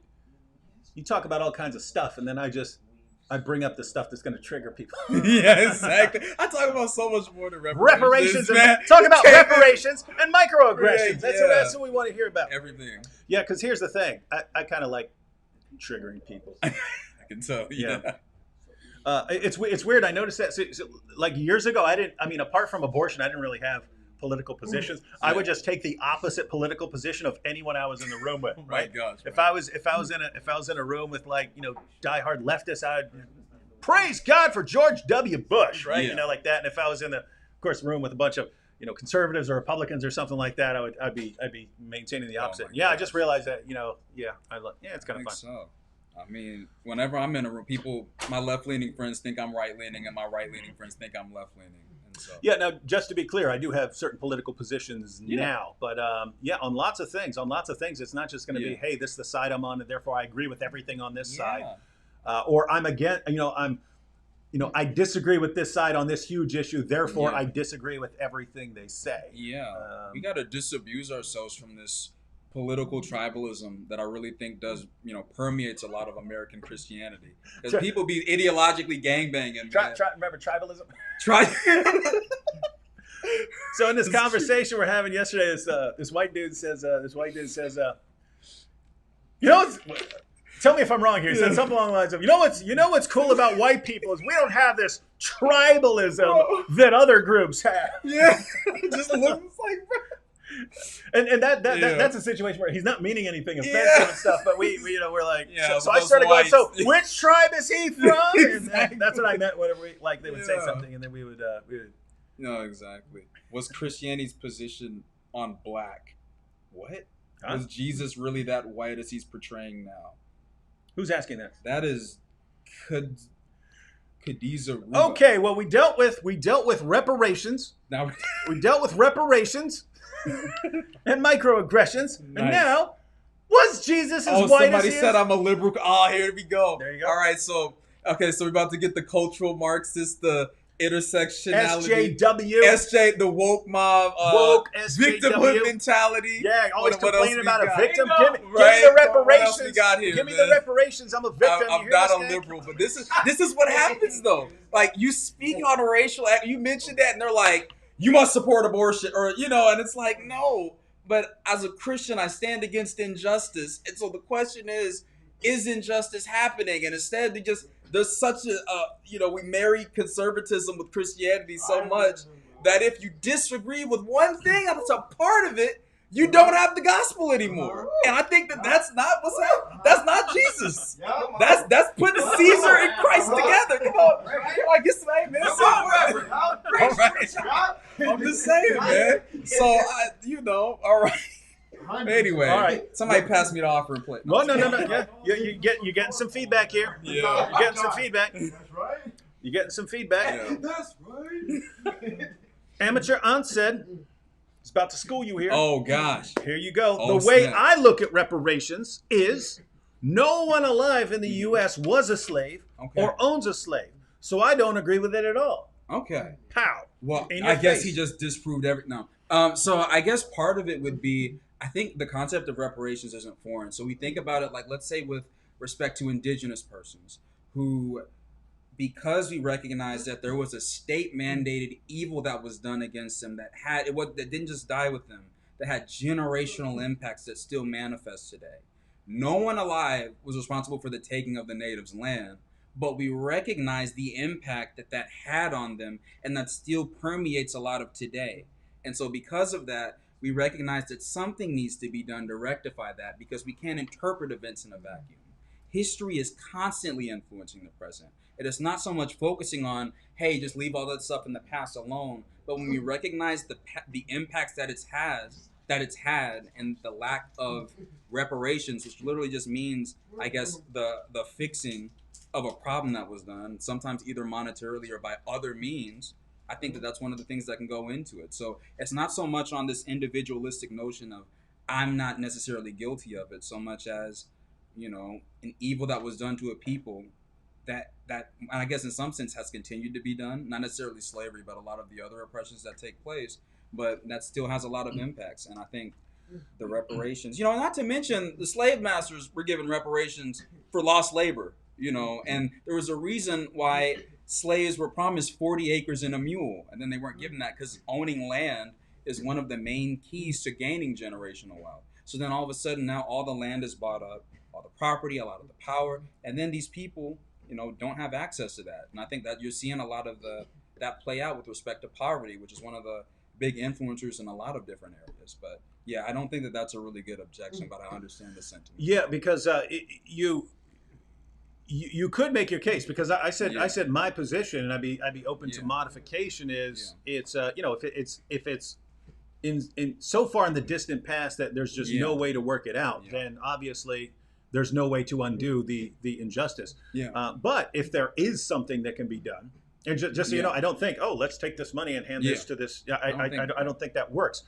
A: talk about all kinds of stuff, and then I bring up the stuff that's going to trigger people.
H: Yeah, exactly. I talk about so much more than
A: reparations.
H: Man.
A: Talk about reparations and microaggressions. That's what we want to hear about.
H: Everything.
A: Yeah, because here's the thing. I kind of like triggering people.
H: I can tell. Yeah.
A: It's weird. I noticed that. So, like years ago, apart from abortion, I didn't really have political positions. I would just take the opposite political position of anyone I was in the room with. Right?
H: My gosh,
A: if I was in a room with, like, you know, diehard leftists, I'd praise God for George W. Bush, right?
H: Yeah.
A: You know, like that. And if I was in the, of course, room with a bunch of, you know, conservatives or Republicans or something like that, I'd be maintaining the opposite. I just realized that, you know, it's kind of fun.
H: So. I mean, whenever I'm in a room, my left-leaning friends think I'm right-leaning, and my right-leaning friends think I'm left-leaning. So.
A: Yeah, now, just to be clear, I do have certain political positions now, but on lots of things, it's not just going to be, hey, this is the side I'm on, and therefore I agree with everything on this side, or I'm against, I disagree with this side on this huge issue, therefore I disagree with everything they say.
H: Yeah, we got to disabuse ourselves from this political tribalism that I really think does, you know, permeates a lot of American Christianity. Because people be ideologically gangbanging.
A: Remember tribalism?
H: So
A: in this conversation we're having yesterday, this white dude says, you know, tell me if I'm wrong here. He said something along the lines of, you know what's cool about white people is we don't have this tribalism that other groups have.
H: Yeah, it just looks like.
A: And that's a situation where he's not meaning anything offensive and stuff, but we're like, so I started
H: whites.
A: going, so which tribe is he from?
H: Exactly.
A: And that's what I meant whenever they would say something, and then we would.
H: No, exactly. Was Christianity's position on black? What? Huh? Was Jesus really that white as he's portraying now?
A: Who's asking that?
H: That is Khadijah.
A: Okay, well, we dealt with reparations.
H: Now
A: we dealt with reparations. And microaggressions,
H: nice.
A: And now, was Jesus as white as he is?
H: Somebody said I'm a liberal. Oh, here we go.
A: There you go.
H: All right, so we're about to get the cultural Marxist, the intersectionality,
A: SJ,
H: the woke mob,
A: woke
H: victimhood mentality.
A: Yeah, always complaining about a victim. Give me
H: the
A: reparations.
H: Give
A: me the reparations. I'm a victim.
H: I'm not a liberal, but this is what happens though. Like, you speak on a racial act, you mentioned that, and they're like, you must support abortion, or, you know, and it's like, no, but as a Christian, I stand against injustice. And so the question is injustice happening? And instead, there's such we marry conservatism with Christianity so much that if you disagree with one thing that's a part of it, you don't have the gospel anymore. And I think that's not what's happening. That's not Jesus. That's putting Caesar and Christ together. Come on. I guess amen. I'm just saying, man. So all right. Anyway,
A: all right.
H: Somebody pass me the offering plate.
A: No. Yeah, you're getting some feedback here.
H: Yeah,
A: you're getting some feedback. That's right. You're getting some feedback.
H: Yeah.
E: That's right.
A: Amateur Onset is about to school you here.
H: Oh gosh.
A: Here you go.
H: Oh,
A: the way
H: snap.
A: I look at reparations is no one alive in the U.S. was a slave or owns a slave. So I don't agree with it at all.
H: Okay.
A: Pow.
H: Well,
A: In your
H: I guess
A: face.
H: he just disproved no. So I guess part of it would be, I think the concept of reparations isn't foreign. So we think about it like, let's say with respect to indigenous persons who, because we recognize that there was a state-mandated evil that was done against them that didn't just die with them, that had generational impacts that still manifest today. No one alive was responsible for the taking of the natives' land, but we recognize the impact that had on them, and that still permeates a lot of today. And so because of that, we recognize that something needs to be done to rectify that, because we can't interpret events in a vacuum. History is constantly influencing the present. It is not so much focusing on, hey, just leave all that stuff in the past alone, but when we recognize the impacts that it's had, and the lack of reparations, which literally just means, I guess, the fixing of a problem that was done, sometimes either monetarily or by other means, I think that's one of the things that can go into it. So it's not so much on this individualistic notion of I'm not necessarily guilty of it, so much as, an evil that was done to a people that I guess in some sense has continued to be done, not necessarily slavery, but a lot of the other oppressions that take place, but that still has a lot of impacts. And I think the reparations, not to mention the slave masters were given reparations for lost labor, and there was a reason why slaves were promised 40 acres and a mule, and then they weren't given that, because owning land is one of the main keys to gaining generational wealth. So then all of a sudden now all the land is bought up, all the property, a lot of the power, and then these people, don't have access to that. And I think that you're seeing a lot of that play out with respect to poverty, which is one of the big influencers in a lot of different areas. But yeah, I don't think that that's a really good objection, but I understand the sentiment.
A: Yeah, because you could make your case, because I said my position, and I'd be open to modification. Is it's if it's in so far in the distant past that there's just no way to work it out, then obviously there's no way to undo the injustice. But if there is something that can be done, and just so you know, I don't think, let's take this money and hand this to this. I don't think that works.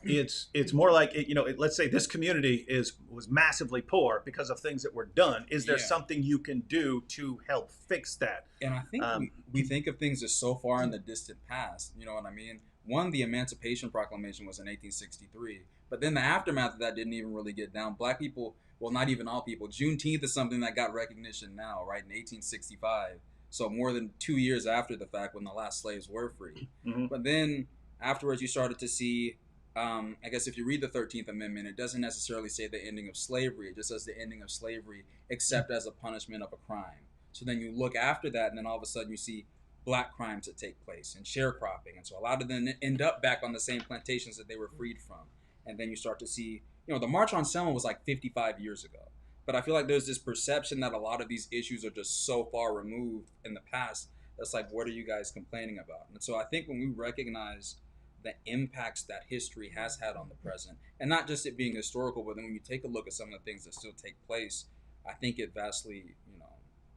A: It's more like, let's say this community was massively poor because of things that were done. Is there something you can do to help fix that?
H: And I think we think of things as so far in the distant past. You know what I mean? One, the Emancipation Proclamation was in 1863, but then the aftermath of that didn't even really get down. Black people, well, not even all people. Juneteenth is something that got recognition now, right, in 1865. So more than 2 years after the fact, when the last slaves were free. Mm-hmm. But then afterwards, you started to see, I guess if you read the 13th Amendment, it doesn't necessarily say the ending of slavery. It just says the ending of slavery, except as a punishment of a crime. So then you look after that, and then all of a sudden you see Black crimes that take place and sharecropping. And so a lot of them end up back on the same plantations that they were freed from. And then you start to see, the March on Selma was like 55 years ago. But I feel like there's this perception that a lot of these issues are just so far removed in the past. That's like, what are you guys complaining about? And so I think when we recognize the impacts that history has had on the present, and not just it being historical, but then when you take a look at some of the things that still take place, I think it vastly,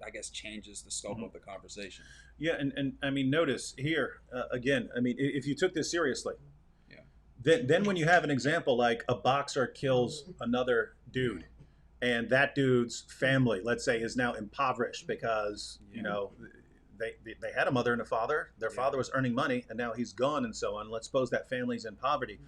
H: I guess, changes the scope of the conversation.
A: Yeah, and I mean, notice here, again, I mean, if you took this seriously, then when you have an example like a boxer kills another dude, and that dude's family, let's say, is now impoverished because, they had a mother and a father. Their father was earning money, and now he's gone, and so on. Let's suppose that family's in poverty.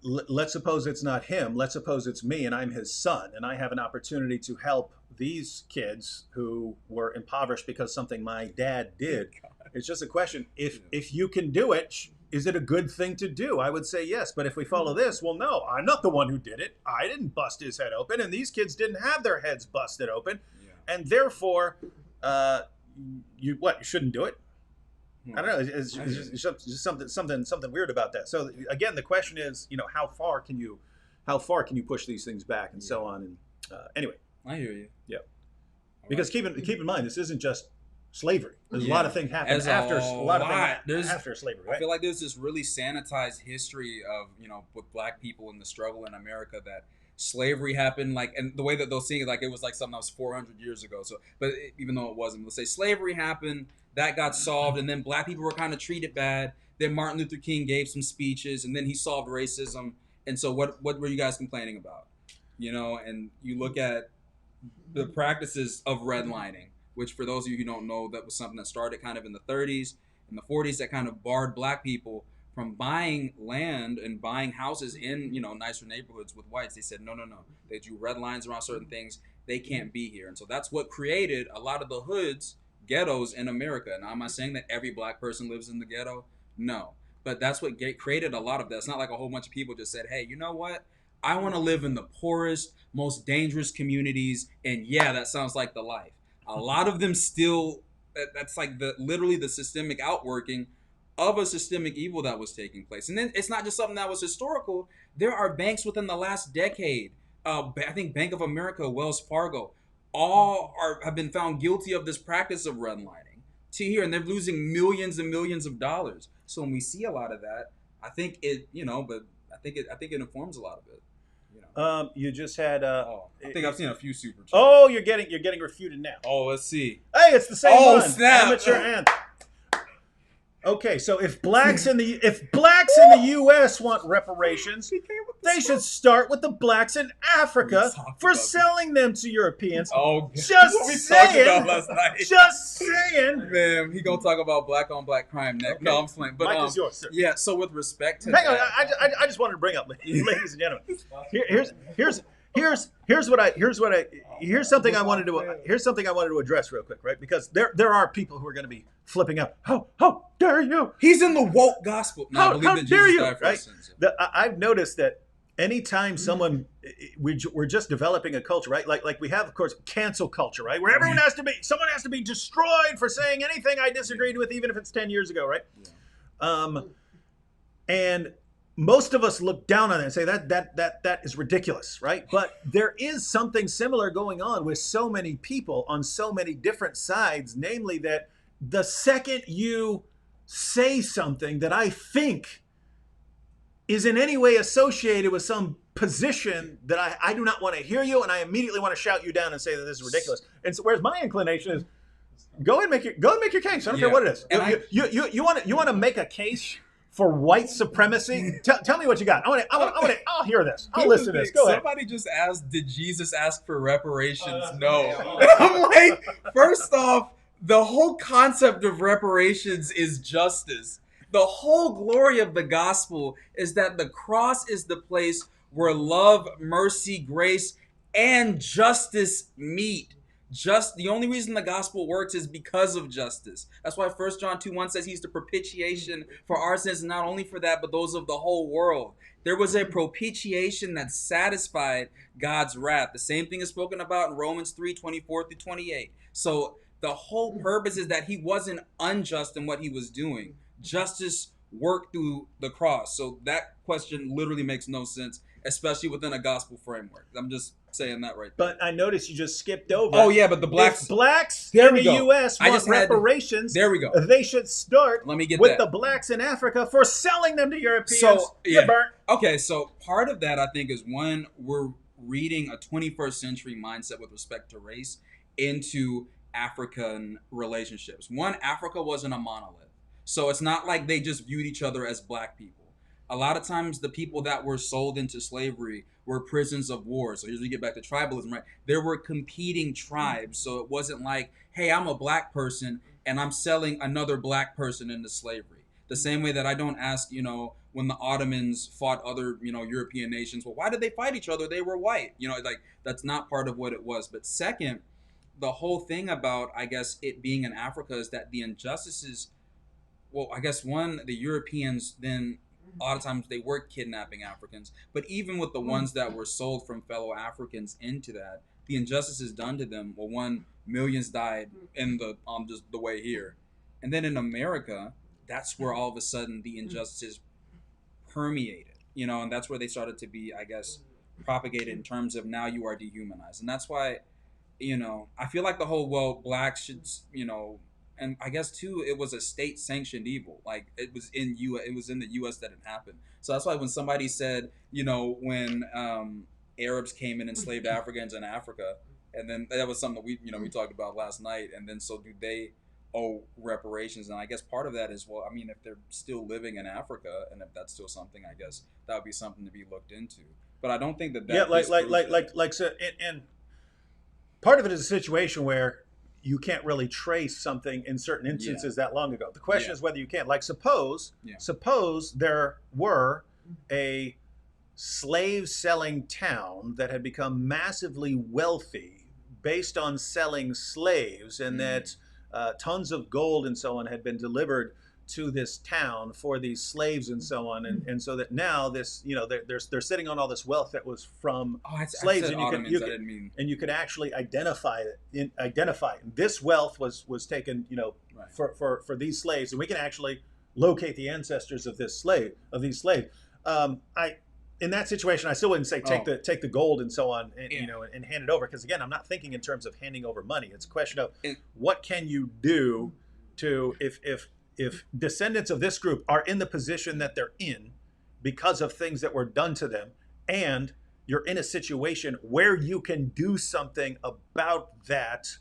A: Let's suppose it's not him. Let's suppose it's me, and I'm his son, and I have an opportunity to help these kids who were impoverished because something my dad did. It's just a question. If you can do it, is it a good thing to do? I would say yes. But if we follow this, well, no, I'm not the one who did it. I didn't bust his head open, and these kids didn't have their heads busted open, and therefore, you shouldn't do it. I don't know. It's just something weird about that. So again, the question is, how far can you push these things back and so on? And anyway,
H: I hear you.
A: Yeah, because keep in mind, this isn't just slavery. There's a lot of things happen after after slavery. Right?
H: I feel like there's this really sanitized history of with black people and the struggle in America that slavery happened, and the way that they'll see it, it was like something that was 400 years ago. So, but even though it wasn't, let's say slavery happened, that got solved, and then black people were kind of treated bad. Then Martin Luther King gave some speeches, and then he solved racism. And so, what were you guys complaining about? And you look at the practices of redlining, which for those of you who don't know, that was something that started kind of in the 30s and the 40s that kind of barred black people from buying land and buying houses in, nicer neighborhoods with whites. They said, no. They drew red lines around certain things. They can't be here. And so that's what created a lot of the hoods, ghettos in America. Now, am I saying that every black person lives in the ghetto? No. But that's what created a lot of that. It's not like a whole bunch of people just said, hey, you know what? I want to live in the poorest, most dangerous communities. And yeah, that sounds like the life. A lot of them still, that's like literally the systemic outworking of a systemic evil that was taking place. And then it's not just something that was historical. There are banks within the last decade. I think Bank of America, Wells Fargo, all have been found guilty of this practice of redlining to here, and they're losing millions and millions of dollars. So when we see a lot of that, I think it, but I think it informs a lot of it.
A: You just had.
H: I think I've seen a few super chats.
A: Oh, you're getting refuted now.
H: Oh, let's see.
A: Hey, it's the same one.
H: Snap.
A: Amateur and. Okay, so if blacks in the U.S. want reparations, they should start with the blacks in Africa for selling them to Europeans.
H: Oh,
A: just
H: what we
A: saying.
H: Talked about last night.
A: Just saying.
H: Man, he gonna talk about black on black crime next. Okay. No, I'm playing. But
A: Mike is yours, sir.
H: Yeah. So with respect to
A: hang on, I just wanted to bring up, ladies and gentlemen. Here's something I wanted to address real quick, right? Because there are people who are going to be flipping out. How dare you?
H: He's in the woke gospel. No,
A: how dare you? Right? I've noticed that anytime we're just developing a culture, right? Like we have, of course, cancel culture, right? Where someone has to be destroyed for saying anything I disagreed with, even if it's 10 years ago, right? Yeah. And most of us look down on it and say that is ridiculous, right? But there is something similar going on with so many people on so many different sides, namely that the second you say something that I think is in any way associated with some position that I do not want to hear you, and I immediately want to shout you down and say that this is ridiculous. And so, whereas my inclination is, go ahead and make your case. I don't care what it is. And you want to make a case for white supremacy? Tell me what you got. I'll hear this. I'll listen to this. Go ahead.
H: Somebody just asked, did Jesus ask for reparations? No. I'm like, first off, the whole concept of reparations is justice. The whole glory of the gospel is that the cross is the place where love, mercy, grace, and justice meet. The only reason the gospel works is because of justice. That's why 1 John 2:1 says he's the propitiation for our sins, and not only for that, but those of the whole world. There was a propitiation that satisfied God's wrath. The same thing is spoken about in Romans 3:24-28. So the whole purpose is that he wasn't unjust in what he was doing. Justice worked through the cross. So that question literally makes no sense, especially within a gospel framework. I'm just saying that right there.
A: But I noticed you just skipped over.
H: Oh yeah, but the blacks
A: in the U.S. want reparations.
H: There we go.
A: They should start with the blacks in Africa for selling them to Europeans.
H: So yeah.
A: Burnt.
H: Okay, so part of that I think is when we're reading a 21st century mindset with respect to race into African relationships. One, Africa wasn't a monolith. So it's not like they just viewed each other as black people. A lot of times the people that were sold into slavery were prisoners of war. So here's where we get back to tribalism, right? There were competing tribes. So it wasn't like, hey, I'm a black person and I'm selling another black person into slavery. The same way that I don't ask, when the Ottomans fought other, European nations, well, why did they fight each other? They were white. That's not part of what it was. But second, the whole thing about, I guess, it being in Africa is that the injustices well, I guess the Europeans then a lot of times they were kidnapping Africans, but even with the ones that were sold from fellow Africans into that, the injustices done to them. Well, one, millions died in the just the way here, and then in America, that's where all of a sudden the injustices permeated, and that's where they started to be, I guess, propagated in terms of now you are dehumanized, and that's why, I feel like the whole blacks should, and I guess too, it was a state-sanctioned evil. Like it was in the U.S. that it happened. So that's why when somebody said, when Arabs came and enslaved Africans in Africa, and then that was something that we talked about last night. And then so do they owe reparations? And I guess part of that is, well, I mean, if they're still living in Africa, and if that's still something, I guess that would be something to be looked into. But I don't think that
A: so, and part of it is a situation where you can't really trace something in certain instances that long ago. The question is whether you can. Like suppose there were a slave-selling town that had become massively wealthy based on selling slaves, and that tons of gold and so on had been delivered to this town for these slaves and so on, and so that now this, they're sitting on all this wealth that was from slaves, and you could actually identify it. And this wealth was taken, for these slaves, and we can actually locate the ancestors of these slaves. In that situation, I still wouldn't say take the gold and so on, and and hand it over, because again, I'm not thinking in terms of handing over money. It's a question of what can you do to if descendants of this group are in the position that they're in because of things that were done to them, and you're in a situation where you can do something about that,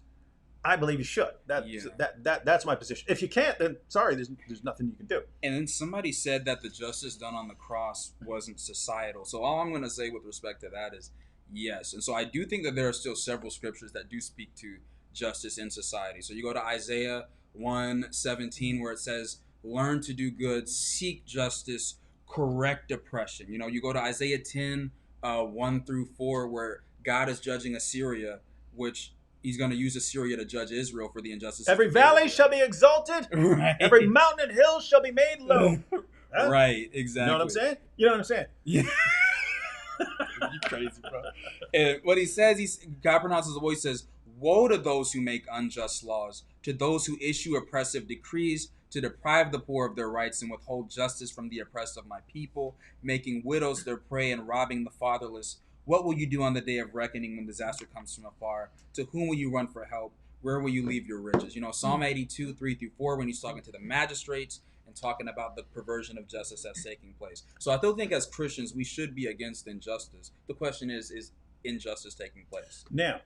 A: I believe you should. That's my position. If you can't, then sorry, there's nothing you can do.
H: And then somebody said that the justice done on the cross wasn't societal. So all I'm going to say with respect to that is yes. And so I do think that there are still several scriptures that do speak to justice in society. So you go to Isaiah 1:17, where it says, learn to do good, seek justice, correct oppression. You go to Isaiah 10:1-4, where God is judging Assyria, which he's going to use Assyria to judge Israel for the injustice.
A: Every valley shall be exalted. Right. Every mountain and hill shall be made low. Huh?
H: Right, exactly.
A: You know what I'm saying? You know what I'm saying?
H: Yeah. You crazy, bro. And what he says, God pronounces the voice, says, woe to those who make unjust laws, to those who issue oppressive decrees, to deprive the poor of their rights and withhold justice from the oppressed of my people, making widows their prey and robbing the fatherless. What will you do on the day of reckoning when disaster comes from afar? To whom will you run for help? Where will you leave your riches? Psalm 82, 3-4, when he's talking to the magistrates and talking about the perversion of justice that's taking place. So I still think as Christians, we should be against injustice. The question is injustice taking place?
A: Now,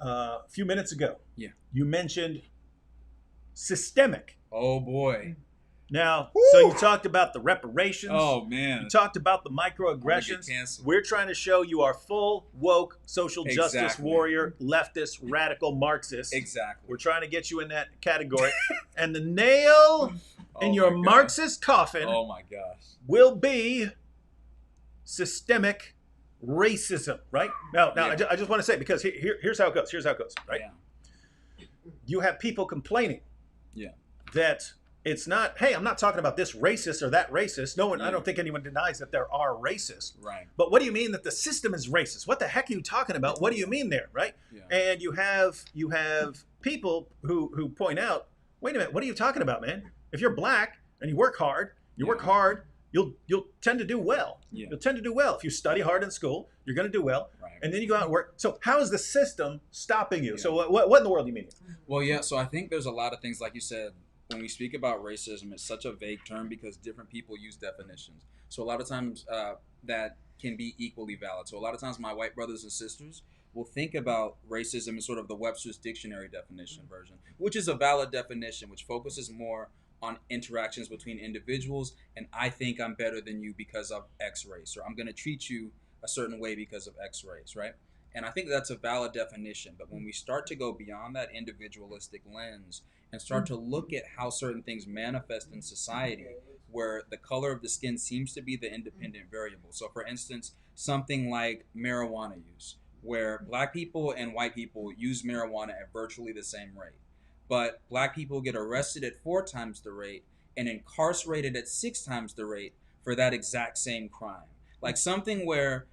A: a few minutes ago, you mentioned systemic.
H: Oh, boy.
A: Now, so you talked about the reparations.
H: Oh, man.
A: You talked about the microaggressions. We're trying to show you are full, woke, social justice warrior, leftist, radical Marxist.
H: Exactly.
A: We're trying to get you in that category. And the nail in your Marxist coffin will be systemic racism, right? Now, I just want to say, because here's how it goes. Right? Yeah. You have people complaining that it's not, hey, I'm not talking about this racist or that racist. No one, I don't think anyone denies that there are racists.
H: Right.
A: But what do you mean that the system is racist? What the heck are you talking about? What do you mean there, right? Yeah. And you have people who point out, wait a minute, what are you talking about, man? If you're black and you work hard, you'll tend to do well. Yeah. You'll tend to do well. If you study hard in school, you're going to do well. Right. And then you go out and work. So how is the system stopping you? Yeah. So what in the world do you mean?
H: Well, yeah, so I think there's a lot of things, like you said. When we speak about racism, it's such a vague term because different people use definitions. So a lot of times that can be equally valid. So a lot of times my white brothers and sisters will think about racism as sort of the Webster's Dictionary definition version, which is a valid definition, which focuses more on interactions between individuals, and I think I'm better than you because of X race, or I'm going to treat you a certain way because of X race, right? And I think that's a valid definition. But when we start to go beyond that individualistic lens and start to look at how certain things manifest in society, where the color of the skin seems to be the independent variable. So for instance, something like marijuana use, where black people and white people use marijuana at virtually the same rate. But black people get arrested at 4 times the rate, and incarcerated at 6 times the rate for that exact same crime. Like something where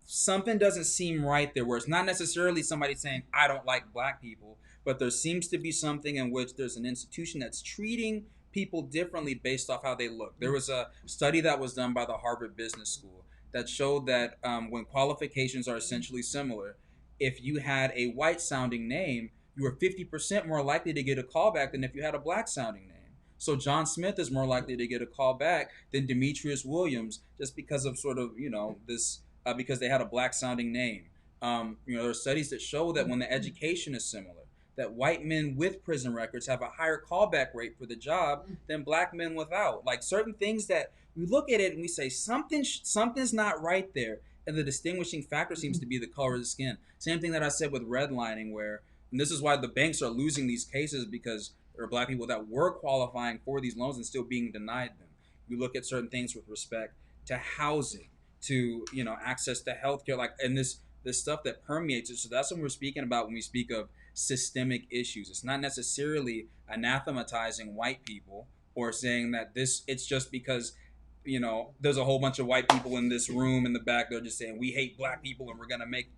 H: something doesn't seem right there, where it's not necessarily somebody saying, I don't like black people, but there seems to be something in which there's an institution that's treating people differently based off how they look. There was a study that was done by the Harvard Business School that showed that when qualifications are essentially similar, if you had a white sounding name, you were 50% more likely to get a call back than if you had a black sounding name. So John Smith is more likely to get a call back than Demetrius Williams, just because of sort of, this, because they had a black sounding name. There are studies that show that when the education is similar, that white men with prison records have a higher callback rate for the job than black men without. Like certain things that we look at it and we say something's not right there, and the distinguishing factor seems to be the color of the skin. Same thing that I said with redlining, and this is why the banks are losing these cases, because there are black people that were qualifying for these loans and still being denied them. We look at certain things with respect to housing, to access to healthcare, and this stuff that permeates it. So that's what we're speaking about when we speak of systemic issues. It's not necessarily anathematizing white people or saying that it's just because there's a whole bunch of white people in this room in the back, they're just saying we hate black people and we're gonna make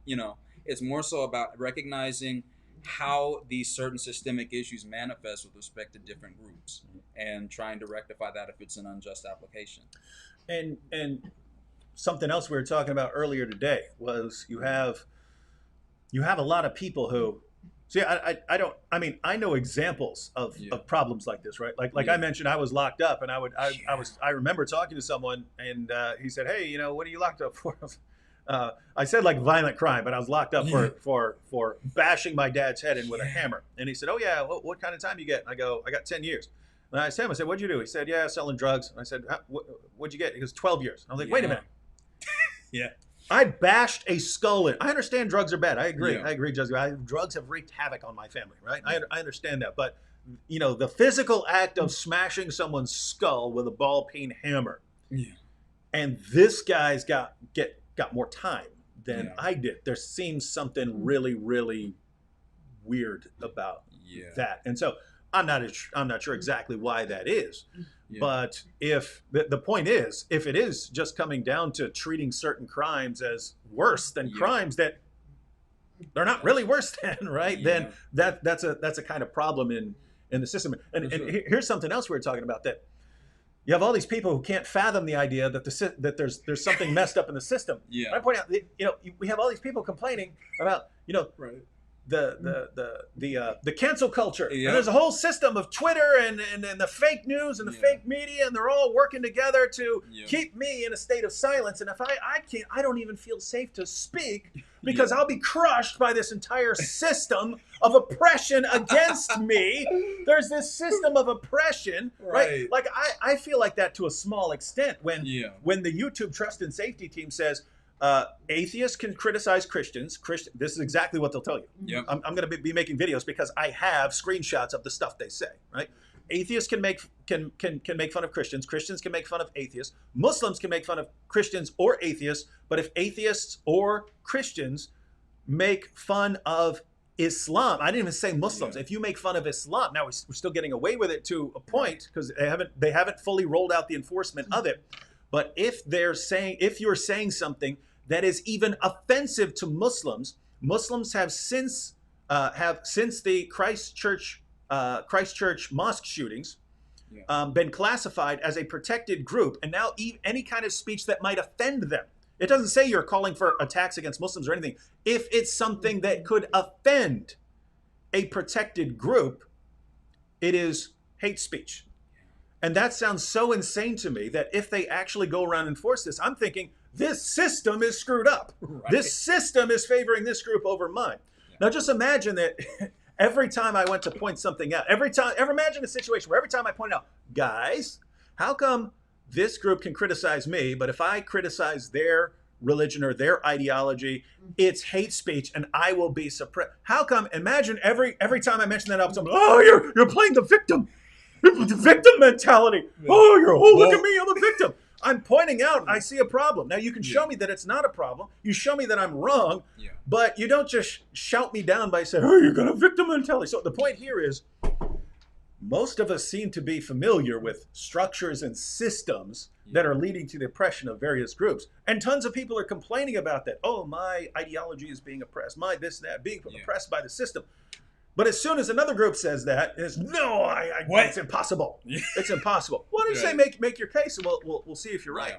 H: it's more so about recognizing how these certain systemic issues manifest with respect to different groups and trying to rectify that if it's an unjust application.
A: And something else we were talking about earlier today was you have a lot of people who see, I know examples of problems like this, right? Like I mentioned, I was locked up, and I remember talking to someone, and he said, "Hey, what are you locked up for?" I said like violent crime, but I was locked up for bashing my dad's head in with a hammer. And he said, "Oh yeah, what kind of time you get?" I go, "I got 10 years." And I said, "What'd you do?" He said, "Yeah, selling drugs." And I said, "What'd you get?" He goes, 12 years. I was like, "Wait a minute."
H: Yeah.
A: I bashed a skull in. I understand drugs are bad. I agree. Yeah. I agree, drugs have wreaked havoc on my family, right? I understand that. But, the physical act of smashing someone's skull with a ball-peen hammer. Yeah. And this guy's got more time than I did. There seems something really, really weird about that. And so I'm not sure exactly why that is. Yeah. But if the point is, if it is just coming down to treating certain crimes as worse than crimes that they're not really worse than, right? Yeah. Then that's a kind of problem in the system. And here's something else we were talking about, that you have all these people who can't fathom the idea that there's something messed up in the system. Yeah. And I point out, we have all these people complaining about, right, the cancel culture. Yep. And there's a whole system of Twitter and the fake news and the fake media, and they're all working together to keep me in a state of silence. And if I don't even feel safe to speak, because I'll be crushed by this entire system of oppression against me. There's this system of oppression, right? Like I feel like that to a small extent when the YouTube Trust and Safety team says, atheists can criticize Christians. This is exactly what they'll tell you. Yep. I'm going to be making videos because I have screenshots of the stuff they say, right? Atheists can make fun of Christians. Christians can make fun of atheists. Muslims can make fun of Christians or atheists. But if atheists or Christians make fun of Islam, I didn't even say Muslims. If you make fun of Islam, now we're still getting away with it to a point because they haven't fully rolled out the enforcement of it. But if you're saying something that is even offensive to Muslims, Muslims have since the Christchurch mosque shootings been classified as a protected group, and now any kind of speech that might offend them. It doesn't say you're calling for attacks against Muslims or anything. If it's something that could offend a protected group, it is hate speech. And that sounds so insane to me that if they actually go around and enforce this, I'm thinking this system is screwed up. Right. This system is favoring this group over mine. Yeah. Now just imagine that every time I went to point something out, ever imagine a situation where every time I point out, guys, how come this group can criticize me, but if I criticize their religion or their ideology, it's hate speech and I will be suppressed? How come? Imagine every time I mention that up, someone, oh, you're playing the victim. The victim mentality. Look at me, I'm a victim. I'm pointing out I see a problem. Now you can show me that it's not a problem. You show me that I'm wrong, but you don't just shout me down by saying, oh, you're got a victim mentality. So the point here is most of us seem to be familiar with structures and systems that are leading to the oppression of various groups. And tons of people are complaining about that. Oh, my ideology is being oppressed. My this, that, being oppressed by the system. But as soon as another group says that, it's no, it's impossible. It's impossible. Why don't you say make your case, and we'll see if you're right.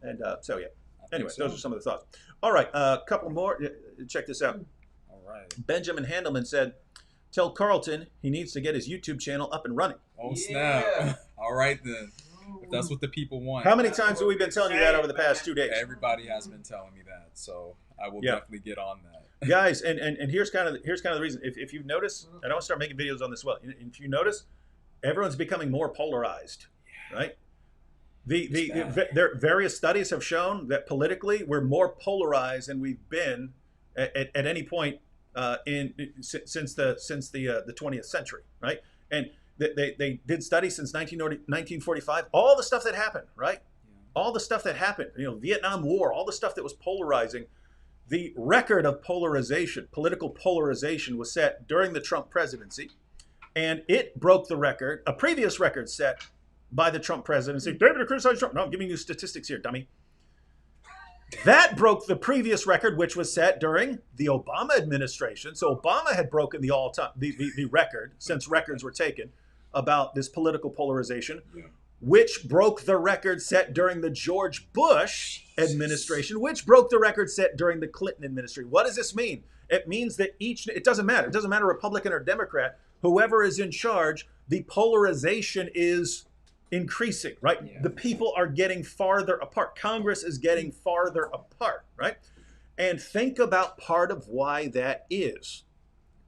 A: And anyway, those are some of the thoughts. All right, a couple more. Check this out.
H: All right.
A: Benjamin Handelman said, "Tell Carlton he needs to get his YouTube channel up and running."
H: Oh snap! All right then. If that's what the people want.
A: How many times have we been telling you that over the past 2 days?
H: Everybody has been telling me that, so I will definitely get on that.
A: Guys, and here's kind of the reason. If you've noticed, and I want to start making videos on this as well. If you notice, everyone's becoming more polarized, right? There various studies have shown that politically we're more polarized than we've been at any point since the 20th century, right? And they did studies since 1945. All the stuff that happened, right? All the stuff that happened, Vietnam War, all the stuff that was polarizing. The record of polarization, political polarization, was set during the Trump presidency, and it broke the record, a previous record set by the Trump presidency. David, to criticize Trump. No, I'm giving you statistics here, dummy. That broke the previous record, which was set during the Obama administration. So Obama had broken the record, since records were taken, about this political polarization, which broke the record set during the George Bush administration, which broke the record set during the Clinton administration. What does this mean? It means that it doesn't matter. It doesn't matter Republican or Democrat. Whoever is in charge, the polarization is increasing, right? Yeah. The people are getting farther apart. Congress is getting farther apart, right? And think about part of why that is,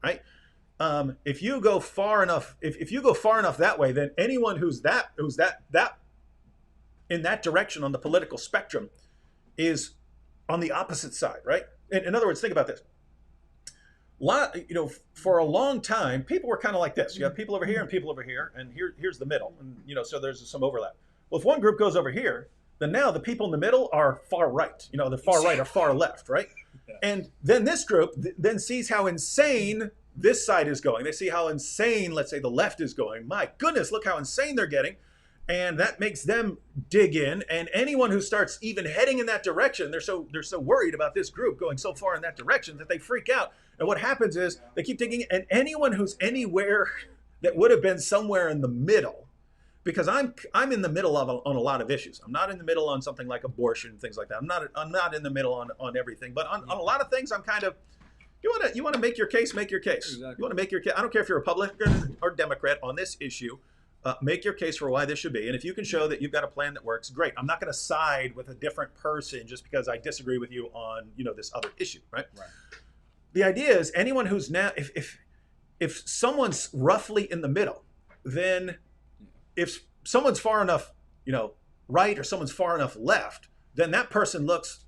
A: right? If you go far enough, if you go far enough that way, then anyone who's that in that direction on the political spectrum is on the opposite side, right? In other words, think about this. For a long time, people were kind of like this. You have people over here and people over here, and here's the middle, and so there's some overlap. Well, if one group goes over here, then now the people in the middle are far right. The far right or far left, right? Yeah. And then this group then sees how insane this side is going. They see how insane, let's say, the left is going. My goodness, look how insane they're getting. And that makes them dig in. And anyone who starts even heading in that direction, they're so worried about this group going so far in that direction that they freak out. And what happens is they keep digging, and anyone who's anywhere that would have been somewhere in the middle, because I'm in the middle on a lot of issues. I'm not in the middle on something like abortion, things like that. I'm not in the middle on everything, but on a lot of things, I'm kind of. You want to make your case, make your case. Exactly. You want to make your case. I don't care if you're Republican or Democrat on this issue. Make your case for why this should be. And if you can show that you've got a plan that works, great. I'm not going to side with a different person just because I disagree with you on this other issue, right? Right. The idea is anyone who's now, if someone's roughly in the middle, then if someone's far enough, right, or someone's far enough left, then that person looks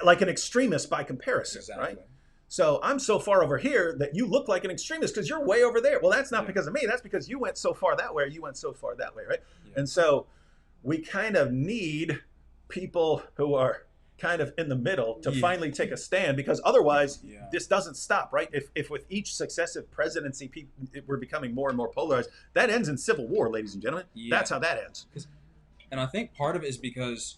A: like an extremist by comparison, right? So I'm so far over here that you look like an extremist because you're way over there. Well, that's not because of me. That's because you went so far that way or you went so far that way, right? Yeah. And so we kind of need people who are kind of in the middle to finally take a stand, because otherwise this doesn't stop, right? If with each successive presidency we're becoming more and more polarized, that ends in civil war, ladies and gentlemen. That's how that ends.
H: And I think part of it is because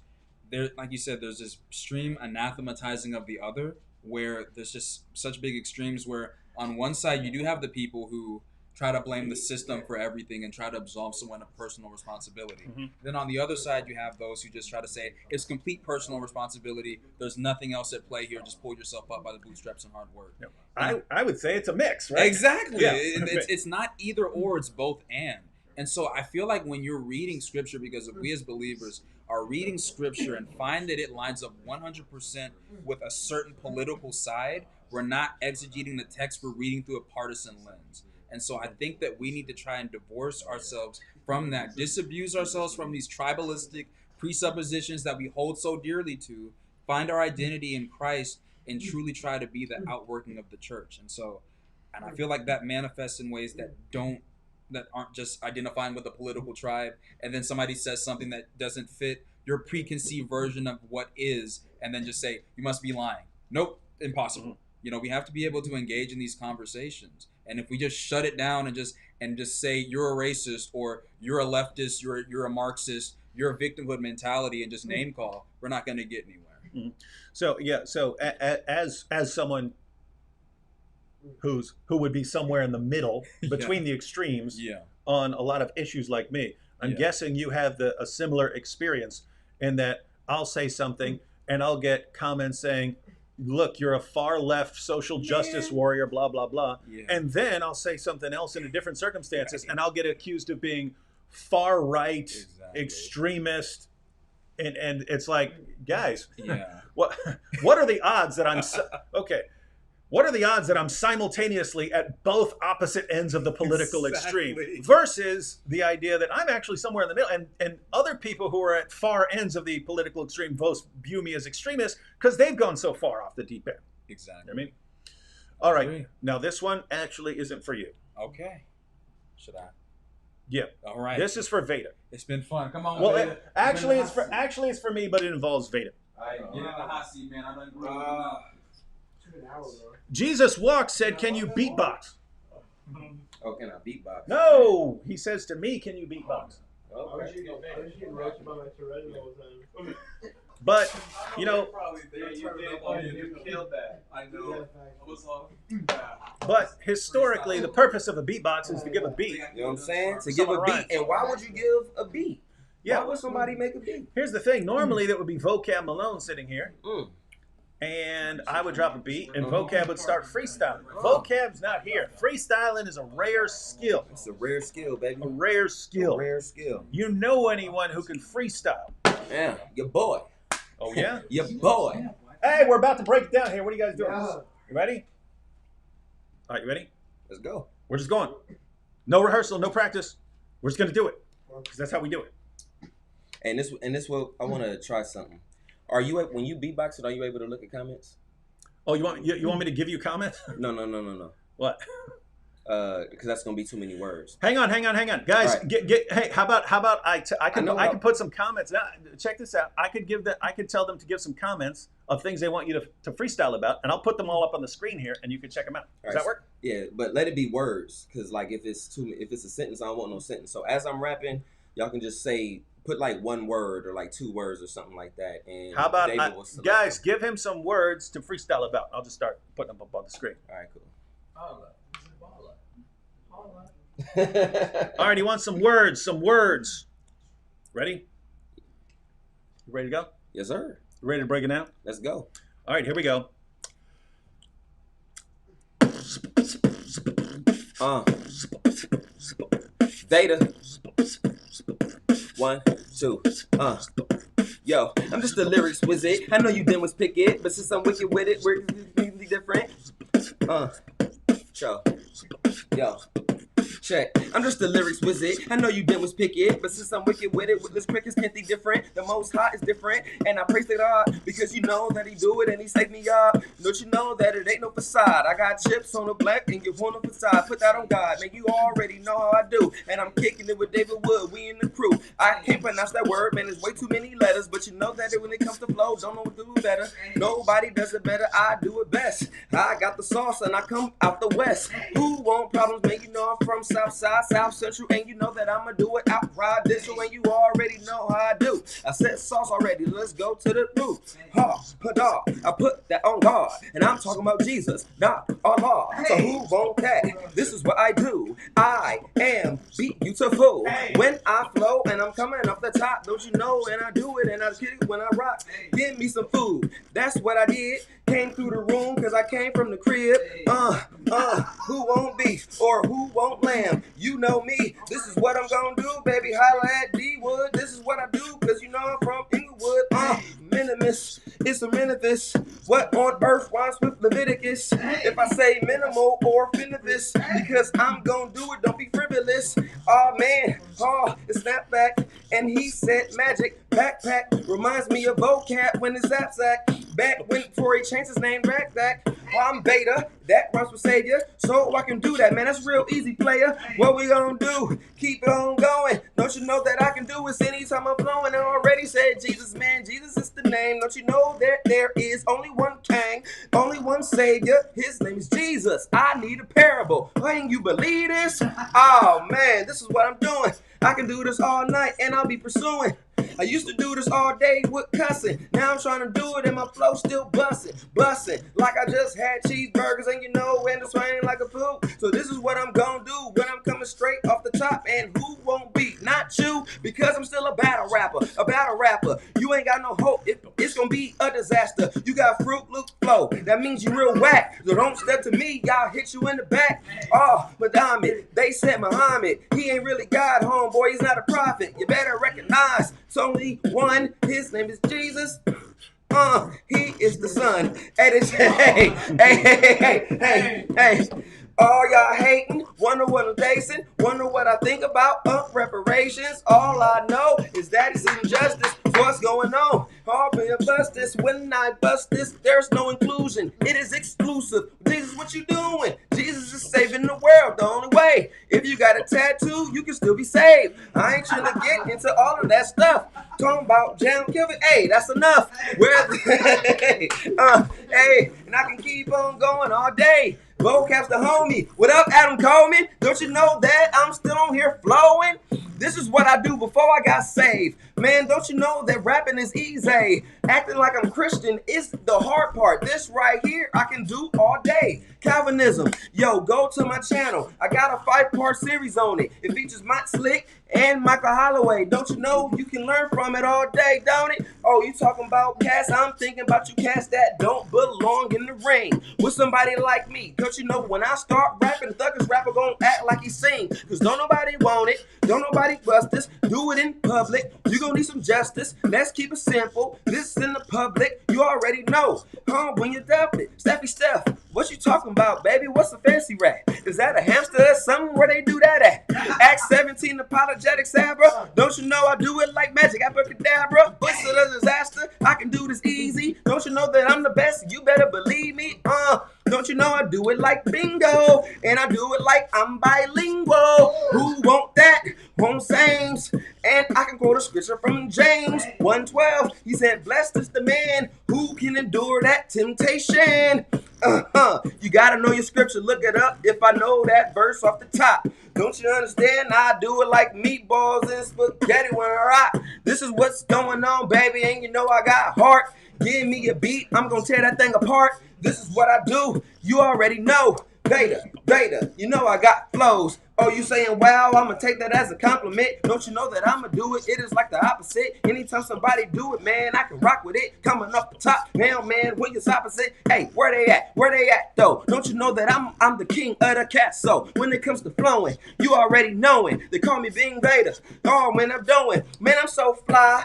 H: there, like you said, there's this extreme anathematizing of the other, where there's just such big extremes where on one side you do have the people who try to blame the system for everything and try to absolve someone of personal responsibility. Mm-hmm. Then on the other side you have those who just try to say it's complete personal responsibility, there's nothing else at play here, just pull yourself up by the bootstraps and hard work.
A: Yep. I would say it's a mix, right?
H: Exactly. Yeah. It's not either or, it's both and so I feel like when you're reading scripture, because if we as believers are reading scripture and find that it lines up 100% with a certain political side, we're not exegeting the text, we're reading through a partisan lens. And so I think that we need to try and divorce ourselves from that, disabuse ourselves from these tribalistic presuppositions that we hold so dearly to, find our identity in Christ, and truly try to be the outworking of the church. And I feel like that manifests in ways that aren't just identifying with a political tribe, and then somebody says something that doesn't fit your preconceived version of what is, and then just say, you must be lying. Nope, impossible. You know, we have to be able to engage in these conversations. And if we just shut it down and just say you're a racist or you're a leftist, you're a Marxist, you're a victimhood mentality, and just name call, we're not going to get anywhere.
A: Mm-hmm. So yeah, so as someone who would be somewhere in the middle between the extremes on a lot of issues like me, I'm guessing you have a similar experience in that I'll say something and I'll get comments saying, look, you're a far left social justice warrior, blah, blah, blah. Yeah. And then I'll say something else in a different circumstances and I'll get accused of being far right, extremist. And it's like, guys, what are the odds that I'm what are the odds that I'm simultaneously at both opposite ends of the political extreme versus the idea that I'm actually somewhere in the middle, and other people who are at far ends of the political extreme both view me as extremist because they've gone so far off the deep end.
H: Exactly.
A: You know what I mean? All right. Now this one actually isn't for you.
H: Okay. Should I?
A: Yeah.
H: All right.
A: This is for Vada.
H: It's been fun. Come on.
A: Well, actually it's for me, but it involves Vada.
H: All right. Get in the hot seat, man. I done grew up.
A: Jesus walked, said, "Can you beatbox?"
E: Oh, can I beatbox?
A: No, he says to me, "Can you beatbox?"
E: Okay.
A: But you know,
D: you killed that. I know.
A: But historically, the purpose of a beatbox is to give a beat.
E: You know what I'm saying? To give a beat. And why would you give a beat?
A: Yeah.
E: Why would somebody make a beat?
A: Here's the thing. Normally, that would be Vocab Malone sitting here. And I would drop a beat, and Vocab would start freestyling. Vocab's not here. Freestyling is a rare skill.
E: It's a rare skill, baby.
A: A rare skill.
E: A rare skill.
A: You know anyone who can freestyle?
E: Yeah, your boy.
A: Oh, yeah?
E: Your boy.
A: Hey, we're about to break it down here. What are you guys doing? You ready? All right, you ready?
E: Let's go.
A: We're just going. No rehearsal, no practice. We're just going to do it because that's how we do it.
E: And this will, I want to try something. Are you, when you beatbox it, are you able to look at comments?
A: Oh, you want me to give you comments?
E: No.
A: What?
E: Because that's gonna be too many words.
A: Hang on, guys. Right. Hey, how about I can put some comments. Now, check this out. I could tell them to give some comments of things they want you to freestyle about, and I'll put them all up on the screen here, and you can check them out. Does that work?
E: Yeah, but let it be words, because like if it's a sentence, I don't want no sentence. So as I'm rapping, y'all can just put like one word or like 2 words or something like that. And
A: how about guys, give him some words to freestyle about. I'll just start putting them up on the screen.
E: All right, cool.
A: All right, he wants some words. Ready? You ready to go?
E: Yes, sir.
A: You ready to break it down?
E: Let's go.
A: All right, here we go.
E: Data. 1, 2, Yo, I'm just a lyrics wizard. I know you didn't was pick it, but since I'm wicked with it, we're completely different. Yo. Check. I'm just a lyrics wizard. I know you didn't was pick it, but since I'm wicked with it, with this crickets can't think different. The most hot is different, and I praise it God because you know that he do it and he saved me up. Don't you know that it ain't no facade? I got chips on the black and you want a facade. Put that on God, man. You already know how I do, and I'm kicking it with David Wood. We in the crew. I can't pronounce that word, man. There's way too many letters, but you know that when it comes to flow, don't know what to do better. Nobody does it better. I do it best. I got the sauce and I come out the west. Who want problems, man? You know I'm from South Side, South Central, and you know that I'ma do it outright this, and you already know how I do. I said sauce already, let's go to the roof. I put that on God, and I'm talking about Jesus, not Allah. So who want that? This is what I do. I am beautiful. When I flow, and I'm coming off the top, don't you know? And I do it, and I kick it when I rock. Give me some food. That's what I did. Came through the room, cause I came from the crib. Who won't beef or who won't lamb? You know me. This is what I'm gonna do, baby. Holla at D-Wood. This is what I do, cause you know I'm from Inglewood. Minimus. It's a minifus. What on earth rhymes with Leviticus? If I say minimal or finibus, because I'm gonna do it, don't be frivolous. Oh man, it's snapback. And he said magic. Backpack reminds me of vocab when it's zap-zack. back when before he changed his name back. I'm Vada, that rhymes with Savior, so I can do that, man. That's real easy, player. What we gonna do? Keep it on going. Don't you know that I can do it anytime I'm flowing? I already said Jesus, man. Jesus is the name. Don't you know that there is only one king, only one Savior? His name is Jesus. I need a parable. Can you believe this? Oh man, this is what I'm doing. I can do this all night and I'll be pursuing. I used to do this all day with cussing. Now I'm trying to do it and my flow still busting. Like I just had cheeseburgers and you know, and it's raining like a poop. So this is what I'm gonna do when I'm coming straight off the top. And who won't be? Not you, because I'm still a battle rapper. You ain't got no hope. It's gonna be a disaster. You got Fruit Loop flow. That means you real whack. So don't step to me, y'all hit you in the back. Oh, Muhammad, they said Muhammad. He ain't really God, homeboy. He's not a prophet. You better recognize it's only one. His name is Jesus. He is the son. Hey. All y'all hating, wonder what I'm facing, wonder what I think about reparations. All I know is that it's injustice. What's going on? I'll be a bust this. When I bust this, there's no inclusion. It is exclusive. Jesus, what you doing? Jesus is saving the world the only way. If you got a tattoo, you can still be saved. I ain't trying to get into all of that stuff. Talking about jam killing. Hey, that's enough. Hey, and I can keep on going all day. Vocab's the homie. What up, Adam Coleman? Don't you know that I'm still on here flowing? This is what I do before I got saved. Man, don't you know that rapping is easy? Acting like I'm Christian is the hard part. This right here, I can do all day. Calvinism. Yo, go to my channel. I got a 5-part series on it. It features Mott Slick and Michael Holloway. Don't you know you can learn from it all day, don't it? Oh, you talking about cats? I'm thinking about you cats that don't belong in the ring with somebody like me. Don't you know when I start rapping, Thuggish rapper gonna act like he sing? Cause don't nobody want it, don't nobody bust this. Do it in public, you gonna need some justice. Let's keep it simple, this is in the public, you already know. When you dump it, Steph, what you talking about, baby? What's a fancy rap? Is that a hamster or something? Where they do that at? Act 17 apologetics, bro. Don't you know I do it like magic, abracadabra? What's a disaster? I can do this easy. Don't you know that I'm the best? You better believe me. Don't you know I do it like bingo? And I do it like I'm bilingual. Who want that? Want James? And I can quote a scripture from James 1:12. He said, blessed is the man who can endure that temptation. You gotta know your scripture. Look it up if I know that verse off the top. Don't you understand? I do it like meatballs and spaghetti when I rock. This is what's going on, baby. And you know I got heart. Give me a beat. I'm gonna tear that thing apart. This is what I do. You already know. Beta, you know I got flows. Oh, you saying wow, I'ma take that as a compliment. Don't you know that I'ma do it? It is like the opposite. Anytime somebody do it, man, I can rock with it. Coming off the top, now, man, when it's opposite. Hey, where they at? Where they at, though? Don't you know that I'm the king of the cat? So when it comes to flowing, you already knowing. They call me Bing Beta. Oh, man, I'm doing. Man, I'm so fly.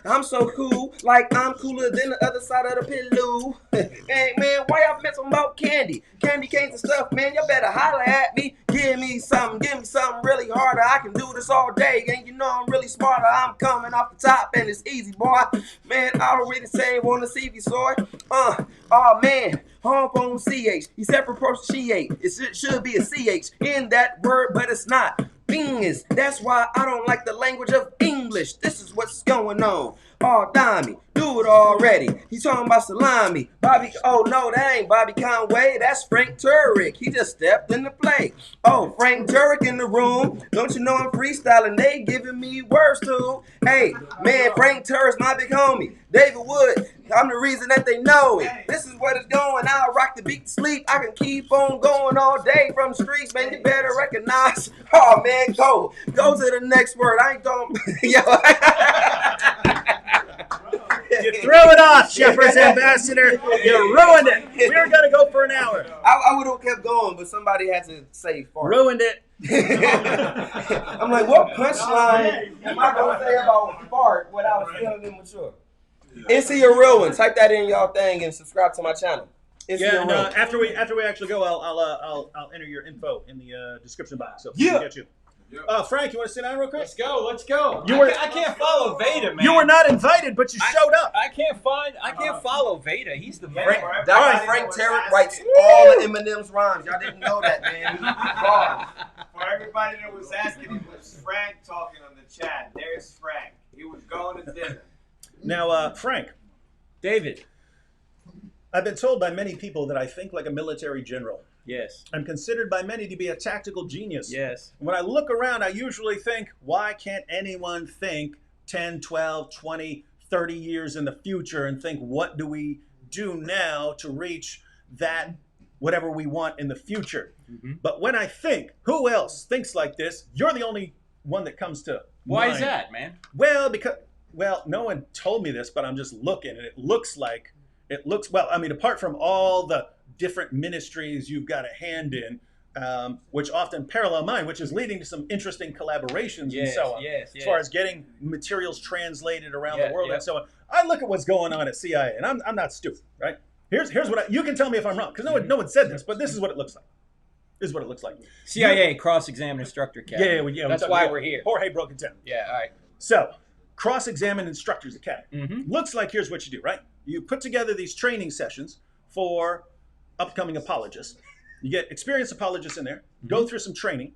E: I'm so cool, like I'm cooler than the other side of the pillow. Hey man, why y'all messing about candy canes and stuff, man? Y'all better holler at me. Give me something really harder. I can do this all day, and you know I'm really smarter. I'm coming off the top, and it's easy, boy. Man, I already say on the CV sword. Oh man, homophones CH. He said propitiate. It should be a CH in that word, but it's not. Fingers. That's why I don't like the language of English. This is what's going on. Oh, Dimey, do it already. He's talking about salami. Bobby, oh no, that ain't Bobby Conway. That's Frank Turek. He just stepped in the play. Oh, Frank Turek in the room. Don't you know I'm freestyling? They giving me words too. Hey, man, Frank Turek's my big homie. David Wood, I'm the reason that they know it. This is what it's going. I'll rock the beat to sleep. I can keep on going all day from the streets, man. You better recognize. Oh, man, go to the next word. I ain't going. Yo.
A: You threw it off, Shepherd's Ambassador. You ruined it. We were going to go for an hour.
E: I would have kept going, but somebody had to say fart.
A: Ruined it.
E: I'm like, what punchline am I going to say about fart without feeling immature? NC a real one. Type that in y'all thing and subscribe to my channel.
A: And after we actually go, I'll enter your info in the description box so people can get you. Frank, you want to sit down real quick?
I: Let's go. Let's go.
A: I
I: can't follow Vada, man.
A: You were not invited, but you showed up.
I: I can't follow Vada. He's the man.
E: That's why Frank Turek writes all the Eminem's rhymes. Y'all didn't know that, man.
C: For everybody that was asking, it was Frank talking on the chat. There's Frank. He was going to dinner.
A: Now, Frank.
I: David.
A: I've been told by many people that I think like a military general.
I: Yes.
A: I'm considered by many to be a tactical genius.
I: Yes.
A: And when I look around, I usually think, why can't anyone think 10, 12, 20, 30 years in the future and think, what do we do now to reach that, whatever we want in the future? Mm-hmm. But when I think, who else thinks like this? You're the only one that comes to
I: Why
A: mind.
I: Is that, man?
A: Well, no one told me this, but I'm just looking, and it looks, well, I mean, apart from all the different ministries you've got a hand in, which often parallel mine, which is leading to some interesting collaborations and so on. As far as getting materials translated around the world and so on. I look at what's going on at CIA, and I'm not stupid, right? Here's what you can tell me if I'm wrong, because no one said this, but this is what it looks like. This is what it looks like.
I: CIA cross-examine instructor academy.
A: Yeah.
I: That's why we're here.
A: Jorge broke it down.
I: Yeah, all right.
A: So, cross-examine instructors academy. Mm-hmm. Looks like here's what you do, right? You put together these training sessions for upcoming apologists. You get experienced apologists in there, go through some training,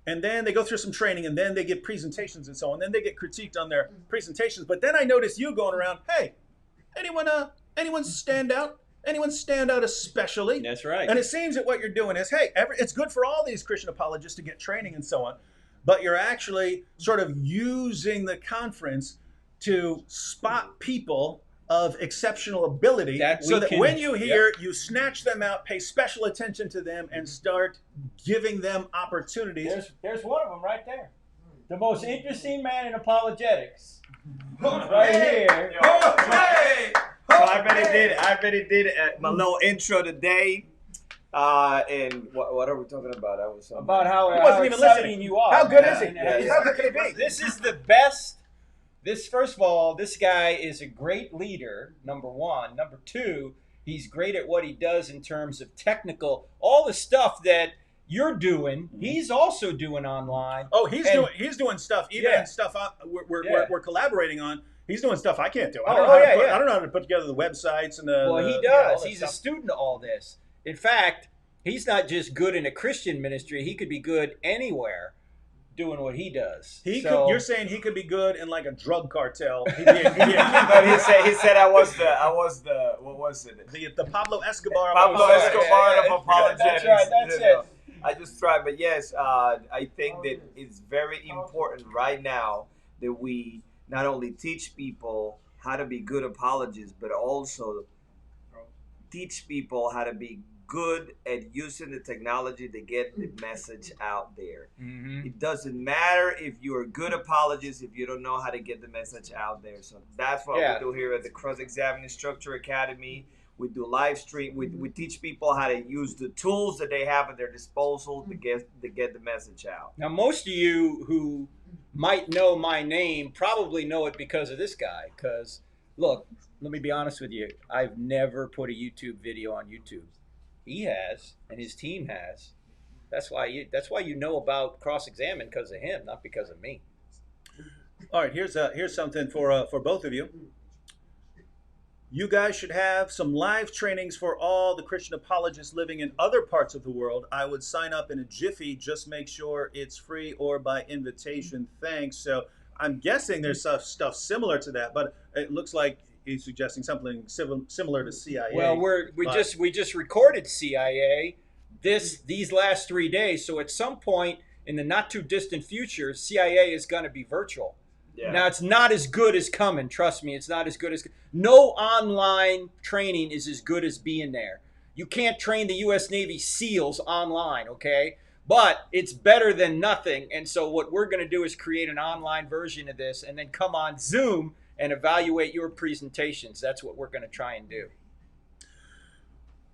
A: and then they go through some training, and then they give presentations and so on. Then they get critiqued on their presentations. But then I notice you going around, hey, anyone stand out? Anyone stand out especially?
I: That's right.
A: And it seems that what you're doing is, hey, it's good for all these Christian apologists to get training and so on, but you're actually sort of using the conference to spot people of exceptional ability so that when you hear, you snatch them out, pay special attention to them, and start giving them opportunities.
I: There's one of them right there. The most interesting man in apologetics. Right here.
C: So I already did my little intro today. And what are we talking about?
I: About how
A: wasn't even listening.
I: exciting you are.
A: How good is he?
C: Yeah.
A: How good can he be?
I: This is the best. First of all, this guy is a great leader, number one. Number two, he's great at what he does in terms of technical, all the stuff that you're doing, he's also doing online.
A: Oh, he's doing stuff, even stuff we're collaborating on. He's doing stuff I can't do. I don't know how to put together the websites and the.
I: Well, he does. He's a student of all this. In fact, he's not just good in a Christian ministry. He could be good anywhere doing what he does.
A: You're saying he could be good in like a drug cartel.
C: But he said I was the what was it?
A: The Pablo Escobar.
C: Of apologetics.
I: That's it.
C: I just tried, but yes, I think that it's very important right now that we not only teach people how to be good apologists, but also teach people how to be good at using the technology to get the message out there. Mm-hmm. It doesn't matter if you're a good apologist if you don't know how to get the message out there. So that's what we do here at the Cross-Examining Instructor Academy. We do live stream. We teach people how to use the tools that they have at their disposal to get the message out.
I: Now, most of you who might know my name probably know it because of this guy. Because, look, let me be honest with you. I've never put a YouTube video on YouTube. He has, and his team has. That's why you know about Cross-Examine, because of him, not because of me.
A: All right, here's something for both of you. You guys should have some live trainings for all the Christian apologists living in other parts of the world. I would sign up in a jiffy. Just make sure it's free or by invitation. Thanks. So I'm guessing there's stuff similar to that, but it looks like he's suggesting something similar to CIA.
I: Well, we just recorded CIA these last 3 days. So at some point in the not too distant future, CIA is going to be virtual. Yeah. Now, it's not as good as coming. Trust me, it's not as good as... No online training is as good as being there. You can't train the U.S. Navy SEALs online, okay? But it's better than nothing. And so what we're going to do is create an online version of this and then come on Zoom and evaluate your presentations. That's what we're going to try and do.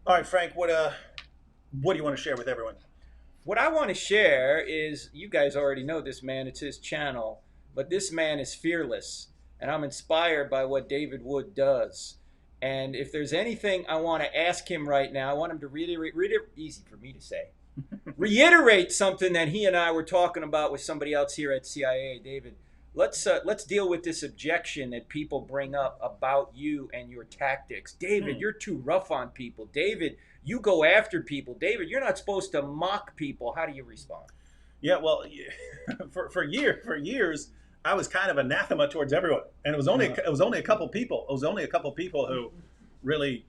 A: All right, Frank, what do you want to share with everyone?
I: What I want to share is, you guys already know this man. It's his channel. But this man is fearless, and I'm inspired by what David Wood does. And if there's anything I want to ask him right now, I want him to read it easy for me to say. reiterate something that he and I were talking about with somebody else here at CIA, David. Let's deal with this objection that people bring up about you and your tactics. David, you're too rough on people. David, you go after people. David, you're not supposed to mock people. How do you respond?
A: Yeah, well, for years, I was kind of anathema towards everyone, and it was only a couple people. It was only a couple people who really,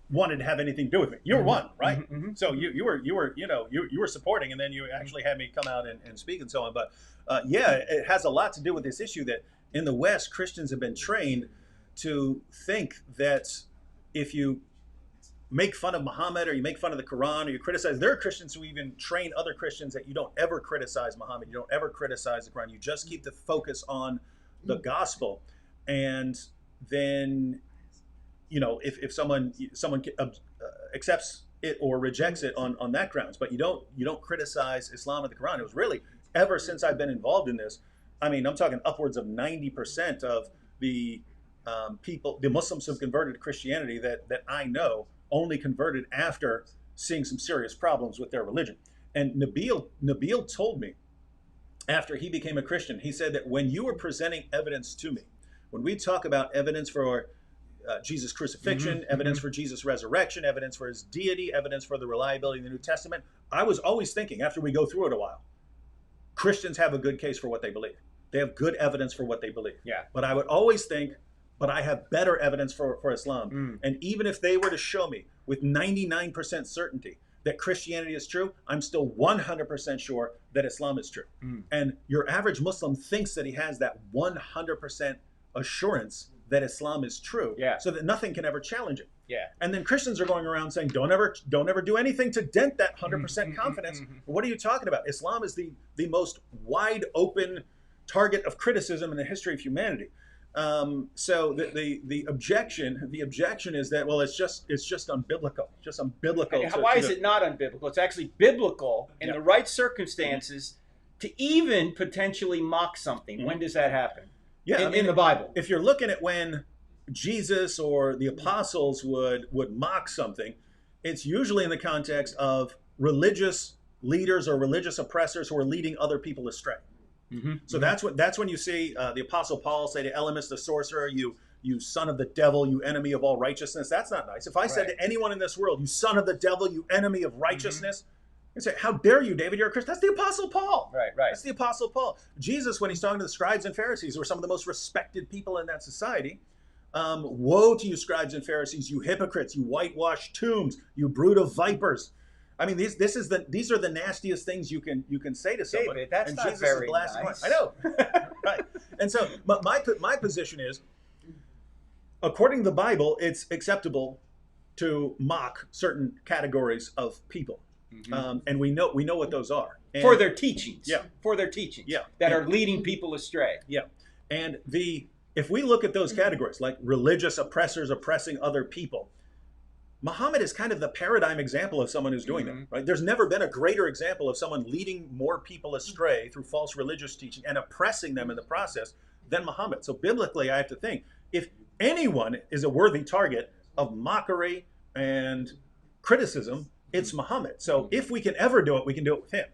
A: wanted to have anything to do with me. You were one, right? So you were supporting, and then you actually had me come out and speak and so on. But it has a lot to do with this issue that in the West, Christians have been trained to think that if you make fun of Muhammad or you make fun of the Quran or you criticize, there are Christians who even train other Christians that you don't ever criticize Muhammad, you don't ever criticize the Quran, you just keep the focus on the gospel. And then if someone accepts it or rejects it on that grounds, but you don't criticize Islam and the Quran. It was really ever since I've been involved in this. I mean, I'm talking upwards of 90% of the people, the Muslims who've converted to Christianity that I know only converted after seeing some serious problems with their religion. And Nabil told me after he became a Christian, he said that when you were presenting evidence to me, when we talk about evidence for Jesus' crucifixion, evidence for Jesus' resurrection, evidence for his deity, evidence for the reliability of the New Testament, I was always thinking, after we go through it a while, Christians have a good case for what they believe. They have good evidence for what they believe. Yeah. But I would always think, but I have better evidence for Islam. And even if they were to show me with 99% certainty that Christianity is true, I'm still 100% sure that Islam is true. And your average Muslim thinks that he has that 100% assurance that Islam is true, so that nothing can ever challenge it. Yeah. And then Christians are going around saying, don't ever do anything to dent that 100% confidence. What are you talking about? Islam is the most wide open target of criticism in the history of humanity. So the objection is that, well, it's just unbiblical, just unbiblical.
I: Why is it not unbiblical? It's actually biblical in the right circumstances to even potentially mock something. When does that happen?
A: Yeah,
I: in the Bible.
A: If you're looking at when Jesus or the apostles would mock something, it's usually in the context of religious leaders or religious oppressors who are leading other people astray. So that's when you see the Apostle Paul say to Elymas the sorcerer, you son of the devil, you enemy of all righteousness. That's not nice. If I said to anyone in this world, you son of the devil, you enemy of righteousness, and say, how dare you, David, you're a Christian. That's the Apostle Paul. Right. That's the Apostle Paul. Jesus, when he's talking to the scribes and Pharisees, who were some of the most respected people in that society, woe to you, scribes and Pharisees, you hypocrites, you whitewashed tombs, you brood of vipers. I mean, these are the nastiest things you can say to someone.
I: David, that's
A: and
I: not
A: Jesus
I: very
A: is blasting
I: nice.
A: I know. Right. And so my position is, according to the Bible, it's acceptable to mock certain categories of people. And we know what those are. And
I: for their teachings.
A: Yeah.
I: For their teachings.
A: Yeah.
I: That are leading people astray.
A: Yeah. And if we look at those categories, like religious oppressors oppressing other people, Muhammad is kind of the paradigm example of someone who's doing that, right? There's never been a greater example of someone leading more people astray through false religious teaching and oppressing them in the process than Muhammad. So biblically, I have to think, if anyone is a worthy target of mockery and criticism, it's Muhammad. So if we can ever do it, we can do it with him.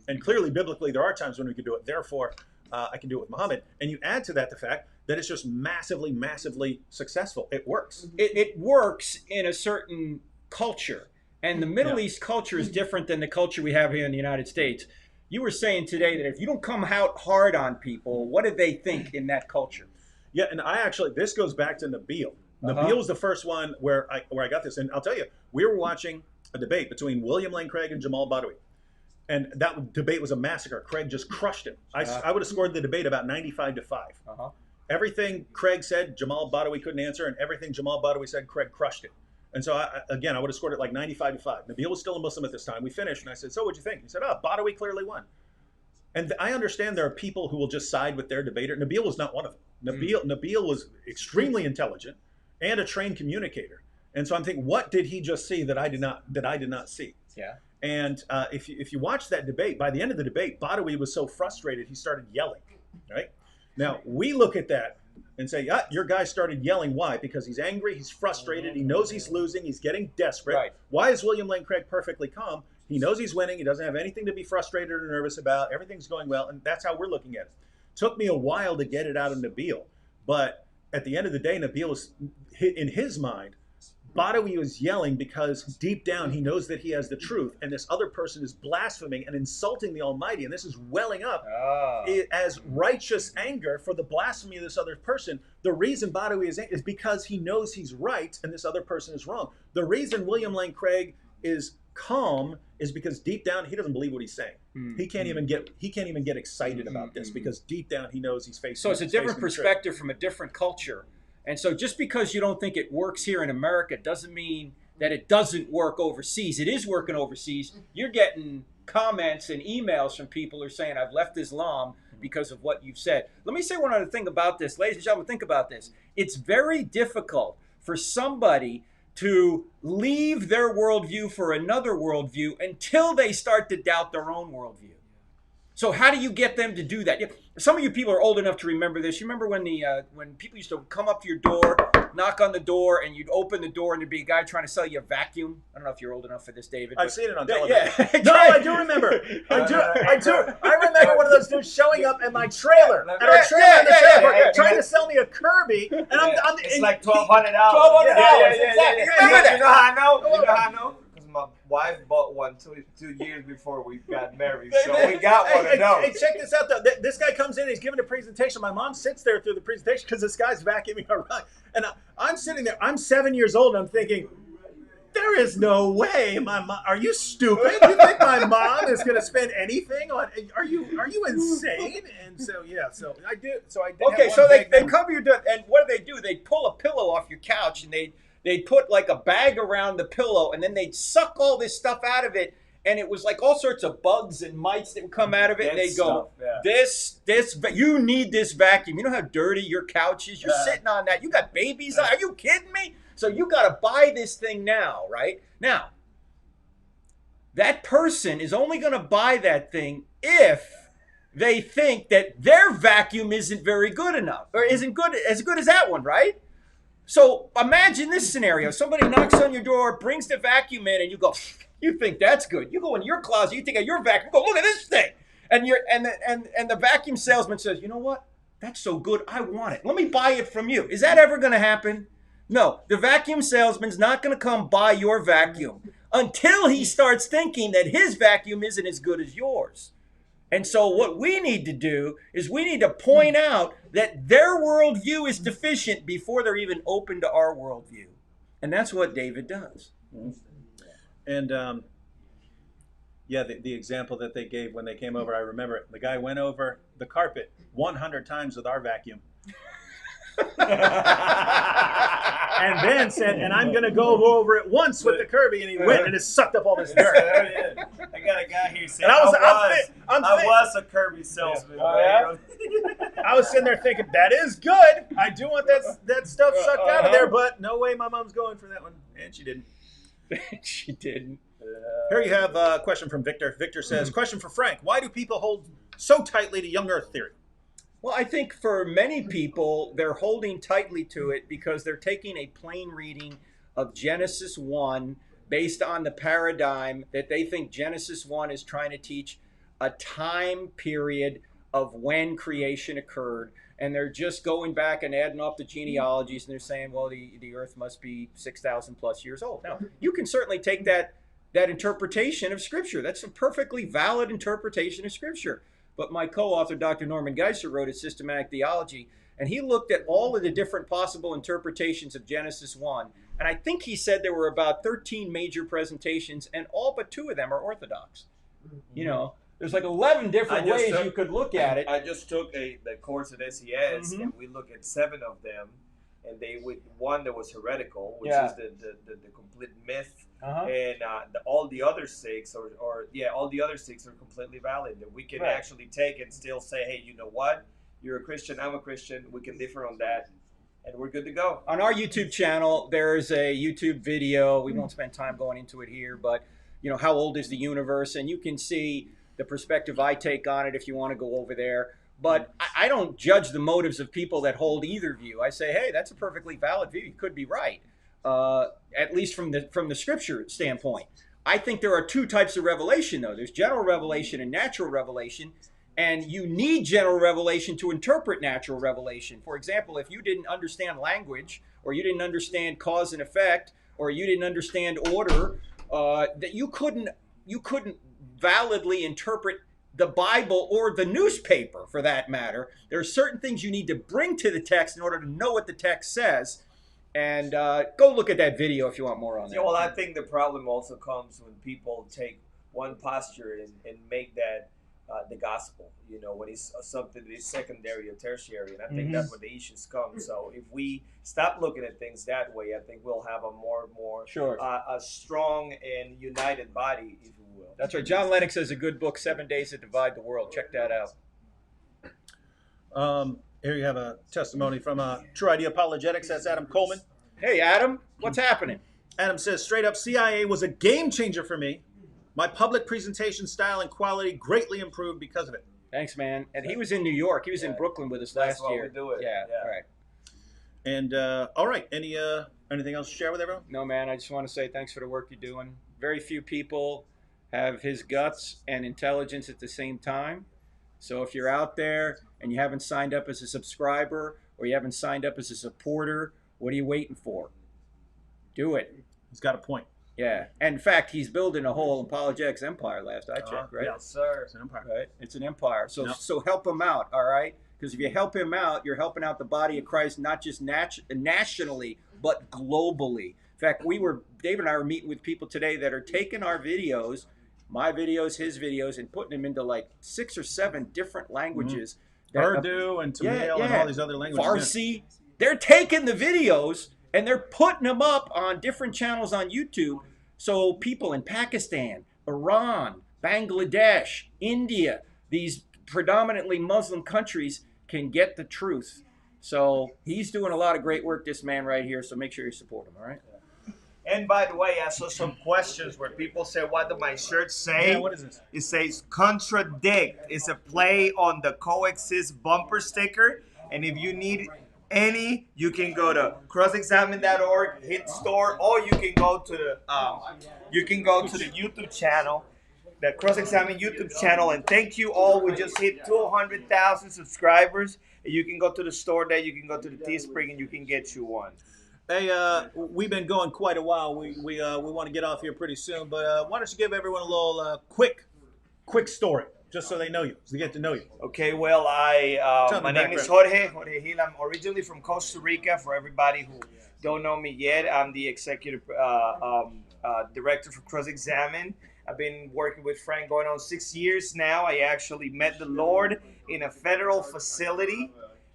A: And clearly, biblically, there are times when we can do it. Therefore, I can do it with Muhammad. And you add to that the fact that it's just massively, massively successful. It works.
I: It works in a certain culture. And the Middle East culture is different than the culture we have here in the United States. You were saying today that if you don't come out hard on people, what do they think in that culture?
A: Yeah, and this goes back to Nabil. Nabil was the first one where I got this. And I'll tell you, we were watching a debate between William Lane Craig and Jamal Badawi. And that debate was a massacre. Craig just crushed him. I would have scored the debate about 95-5. Everything Craig said, Jamal Badawi couldn't answer, and everything Jamal Badawi said, Craig crushed it. And so, I would have scored it like 95-5. Nabil was still a Muslim at this time. We finished, and I said, so what'd you think? He said, Badawi clearly won. And I understand there are people who will just side with their debater. Nabil was not one of them. Nabil was extremely intelligent and a trained communicator. And so I'm thinking, what did he just see that I did not see? Yeah. And if you watch that debate, by the end of the debate, Badawi was so frustrated he started yelling. Right now, we look at that and say, yeah, your guy started yelling. Why? Because he's angry, he's frustrated, he knows he's losing, he's getting desperate.
I: Right.
A: Why is William Lane Craig perfectly calm? He knows he's winning, he doesn't have anything to be frustrated or nervous about, everything's going well, and that's how we're looking at it. Took me a while to get it out of Nabil, but at the end of the day, Nabil was, in his mind, Badawi was yelling because deep down he knows that he has the truth, and this other person is blaspheming and insulting the Almighty, and this is welling up as righteous anger for the blasphemy of this other person. The reason Badawi is because he knows he's right and this other person is wrong. The reason William Lane Craig is calm is because deep down he doesn't believe what he's saying. He can't even get excited about this because deep down he knows he's facing.
I: So it's a different perspective from a different culture. And so just because you don't think it works here in America doesn't mean that it doesn't work overseas. It is working overseas. You're getting comments and emails from people who are saying, I've left Islam because of what you've said. Let me say one other thing about this. Ladies and gentlemen, think about this. It's very difficult for somebody to leave their worldview for another worldview until they start to doubt their own worldview. So how do you get them to do that? Some of you people are old enough to remember this. You remember when when people used to come up to your door, knock on the door, and you'd open the door, and there'd be a guy trying to sell you a vacuum. I don't know if you're old enough for this, David.
A: I've seen it on television.
I: Yeah.
A: No, I do remember. I do. I remember one of those dudes showing up at my trailer, trying to sell me a Kirby, and
C: it's like $1,200.
I: $1,200.
C: Exactly.
I: Remember that?
C: You know how I know? You know how I know? My wife bought one 2 years before we got married, so we got one of those.
A: Hey, check this out, though. This guy comes in, he's giving a presentation. My mom sits there through the presentation because this guy's vacuuming around. And I'm sitting there, I'm 7 years old, and I'm thinking, there is no way my mom, are you stupid? You think my mom is going to spend anything on, are you insane? And so, yeah, so I did.
I: Okay, so they cover your door, and what do? They pull a pillow off your couch, and they'd put like a bag around the pillow, and then they'd suck all this stuff out of it, and it was like all sorts of bugs and mites that would come out of it, and they'd go, you need this vacuum. You know how dirty your couch is? You're sitting on that. You got babies on. Are you kidding me? So you got to buy this thing now, right? Now, that person is only going to buy that thing if they think that their vacuum isn't very good enough, or isn't as good as that one, right? So imagine this scenario. Somebody knocks on your door, brings the vacuum in, and you go, you think that's good. You go in your closet, you think of your vacuum, you go, look at this thing. And the vacuum salesman says, you know what? That's so good, I want it. Let me buy it from you. Is that ever going to happen? No. The vacuum salesman's not going to come buy your vacuum until he starts thinking that his vacuum isn't as good as yours. And so what we need to do is we need to point out that their worldview is deficient before they're even open to our worldview. And that's what David does.
A: And the example that they gave when they came over, I remember it. The guy went over the carpet 100 times with our vacuum. And then said, and I'm going to go over it once with the Kirby, and he went and it sucked up all this dirt.
C: I got a guy here saying, I was a Kirby salesman.
A: I was sitting there thinking, that is good. I do want that stuff sucked out of there, but no way my mom's going for that one. And she didn't.
I: She didn't.
A: Here you have a question from Victor. Victor says, question for Frank. Why do people hold so tightly to young earth theory?
I: Well, I think for many people, they're holding tightly to it because they're taking a plain reading of Genesis 1 based on the paradigm that they think Genesis 1 is trying to teach a time period of when creation occurred. And they're just going back and adding up the genealogies, and they're saying, well, the earth must be 6,000 plus years old. Now, you can certainly take that interpretation of Scripture. That's a perfectly valid interpretation of Scripture. But my co-author, Dr. Norman Geisler, wrote a systematic theology, and he looked at all of the different possible interpretations of Genesis 1. And I think he said there were about 13 major presentations, and all but 2 of them are orthodox. You know, there's like 11 different ways you could look at it.
C: I just took the course at SES, and we look at 7 of them, and one that was heretical, which is the complete myth. And all the other 6 all the other 6 are completely valid. That we can actually take and still say, hey, you know what? You're a Christian, I'm a Christian. We can differ on that, and we're good to go.
I: On our YouTube channel, there's a YouTube video. We won't spend time going into it here, but you know, how old is the universe? And you can see the perspective I take on it if you want to go over there. But I don't judge the motives of people that hold either view. I say, hey, that's a perfectly valid view. You could be right, at least from the scripture standpoint. I think there are two types of revelation, though. There's general revelation and natural revelation. And you need general revelation to interpret natural revelation. For example, if you didn't understand language, or you didn't understand cause and effect, or you didn't understand order, that you couldn't validly interpret the Bible or the newspaper, for that matter. There are certain things you need to bring to the text in order to know what the text says. And go look at that video if you want more on that.
C: Yeah, well, I think the problem also comes when people take one posture and make that the gospel, when it's something that is secondary or tertiary. And I think that's where the issues come. So if we stop looking at things that way, I think we'll have a more a strong and united body, if you will.
I: That's right. John Lennox has a good book, 7 Days That Divide the World. Check that out.
A: Here you have a testimony from True Idea Apologetics. That's Adam Coleman.
I: Hey, Adam, what's happening?
A: Adam says, straight up, CIA was a game changer for me. My public presentation style and quality greatly improved because of it.
I: Thanks, man. And he was in New York. He was in Brooklyn with us last year.
C: That's why we do it.
I: Yeah, right.
A: And all right, anything else to share with everyone?
I: No, man. I just want to say thanks for the work you're doing. Very few people have his guts and intelligence at the same time. So if you're out there and you haven't signed up as a subscriber or you haven't signed up as a supporter, what are you waiting for? Do it.
A: He's got a point.
I: Yeah. And in fact, he's building a whole apologetics empire last I checked, right?
C: Yes, sir.
A: It's an empire.
I: Right? It's an empire. So help him out, all right? Because if you help him out, you're helping out the body of Christ, not just nationally, but globally. In fact, Dave and I were meeting with people today that are taking our videos, my videos, his videos, and putting them into like 6 or 7 different languages.
A: Urdu and Tamil and all these other languages.
I: Farsi. They're taking the videos and they're putting them up on different channels on YouTube. So people in Pakistan, Iran, Bangladesh, India, these predominantly Muslim countries can get the truth. So he's doing a lot of great work, this man right here. So make sure you support him, all right?
C: And by the way, I saw some questions where people say, what do my shirts say?
A: Yeah, what is this?
C: It says contradict. It's a play on the coexist bumper sticker. And if you need any, you can go to crossexamine.org, hit store, or you can go to the YouTube channel, the Cross Examine YouTube channel. And thank you all. We just hit 200,000 subscribers. And you can go to the store there. You can go to the Teespring, and you can get you one.
A: Hey, we've been going quite a while. We want to get off here pretty soon, but why don't you give everyone a little quick story, just so they know you, so they get to know you.
C: Okay, well, my name is Jorge Gil. I'm originally from Costa Rica. For everybody who don't know me yet, I'm the executive director for Cross Examine. I've been working with Frank going on 6 years now. I actually met the Lord in a federal facility,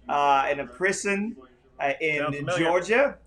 C: in a prison in Georgia.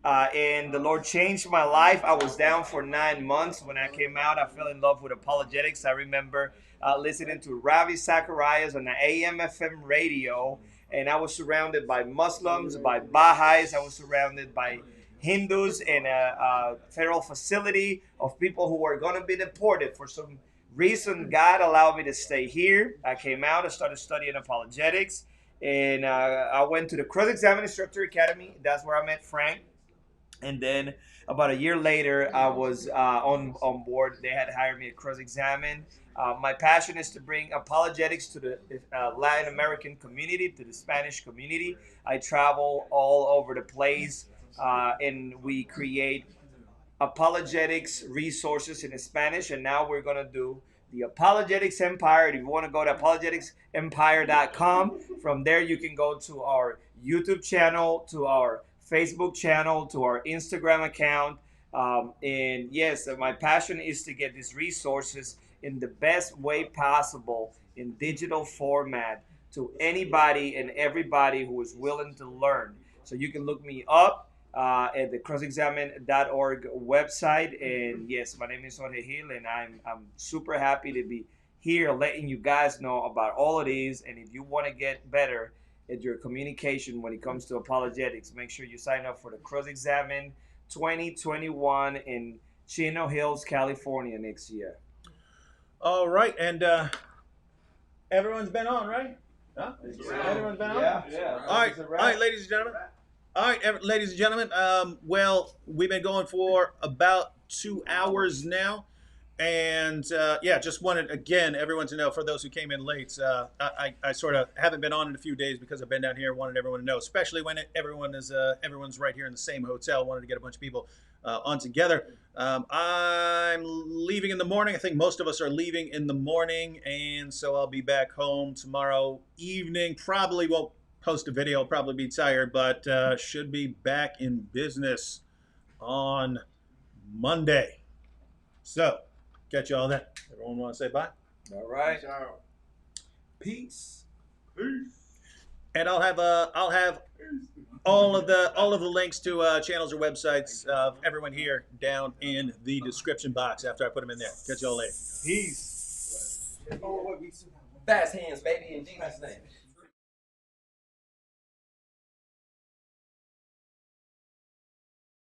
C: And the Lord changed my life. I was down for 9 months. When I came out, I fell in love with apologetics. I remember listening to Ravi Zacharias on the AM/FM radio, and I was surrounded by Muslims, by Baha'is. I was surrounded by Hindus in a federal facility of people who were going to be deported. For some reason, God allowed me to stay here. I came out. I started studying apologetics, and I went to the Cross Examine Instructor Academy. That's where I met Frank. And then about a year later, I was on board. They had hired me at Cross Examine. My passion is to bring apologetics to the Latin American community, to the Spanish community. I travel all over the place, and we create apologetics resources in Spanish. And now we're going to do the Apologetics Empire. If you want to go to apologeticsempire.com, from there you can go to our YouTube channel, to our Facebook channel, to our Instagram account. And yes, my passion is to get these resources in the best way possible in digital format to anybody and everybody who is willing to learn. So you can look me up at the crossexamine.org website. And yes, my name is Jorge Gil, and I'm super happy to be here letting you guys know about all of these. And if you want to get better at your communication when it comes to apologetics, make sure you sign up for the Cross Examine 2021 in Chino Hills, California next year.
A: All right, and everyone's been on, right? Huh?
C: Everyone's been on?
D: Yeah.
A: All right, ladies and gentlemen. All right, ladies and gentlemen. Well, we've been going for about 2 hours now. And yeah, just wanted, again, everyone to know, for those who came in late, I sort of haven't been on in a few days because I've been down here, wanted everyone to know, especially when everyone's right here in the same hotel, wanted to get a bunch of people on together. I'm leaving in the morning. I think most of us are leaving in the morning, and so I'll be back home tomorrow evening. Probably won't post a video, I'll probably be tired, but should be back in business on Monday. So, catch you all then. Everyone want to say bye?
C: All right.
I: Peace.
A: And I'll have all of the links to channels or websites of everyone here down in the description box after I put them in there. Catch y'all later.
C: Peace.
E: Fast hands, baby, in Jesus' name.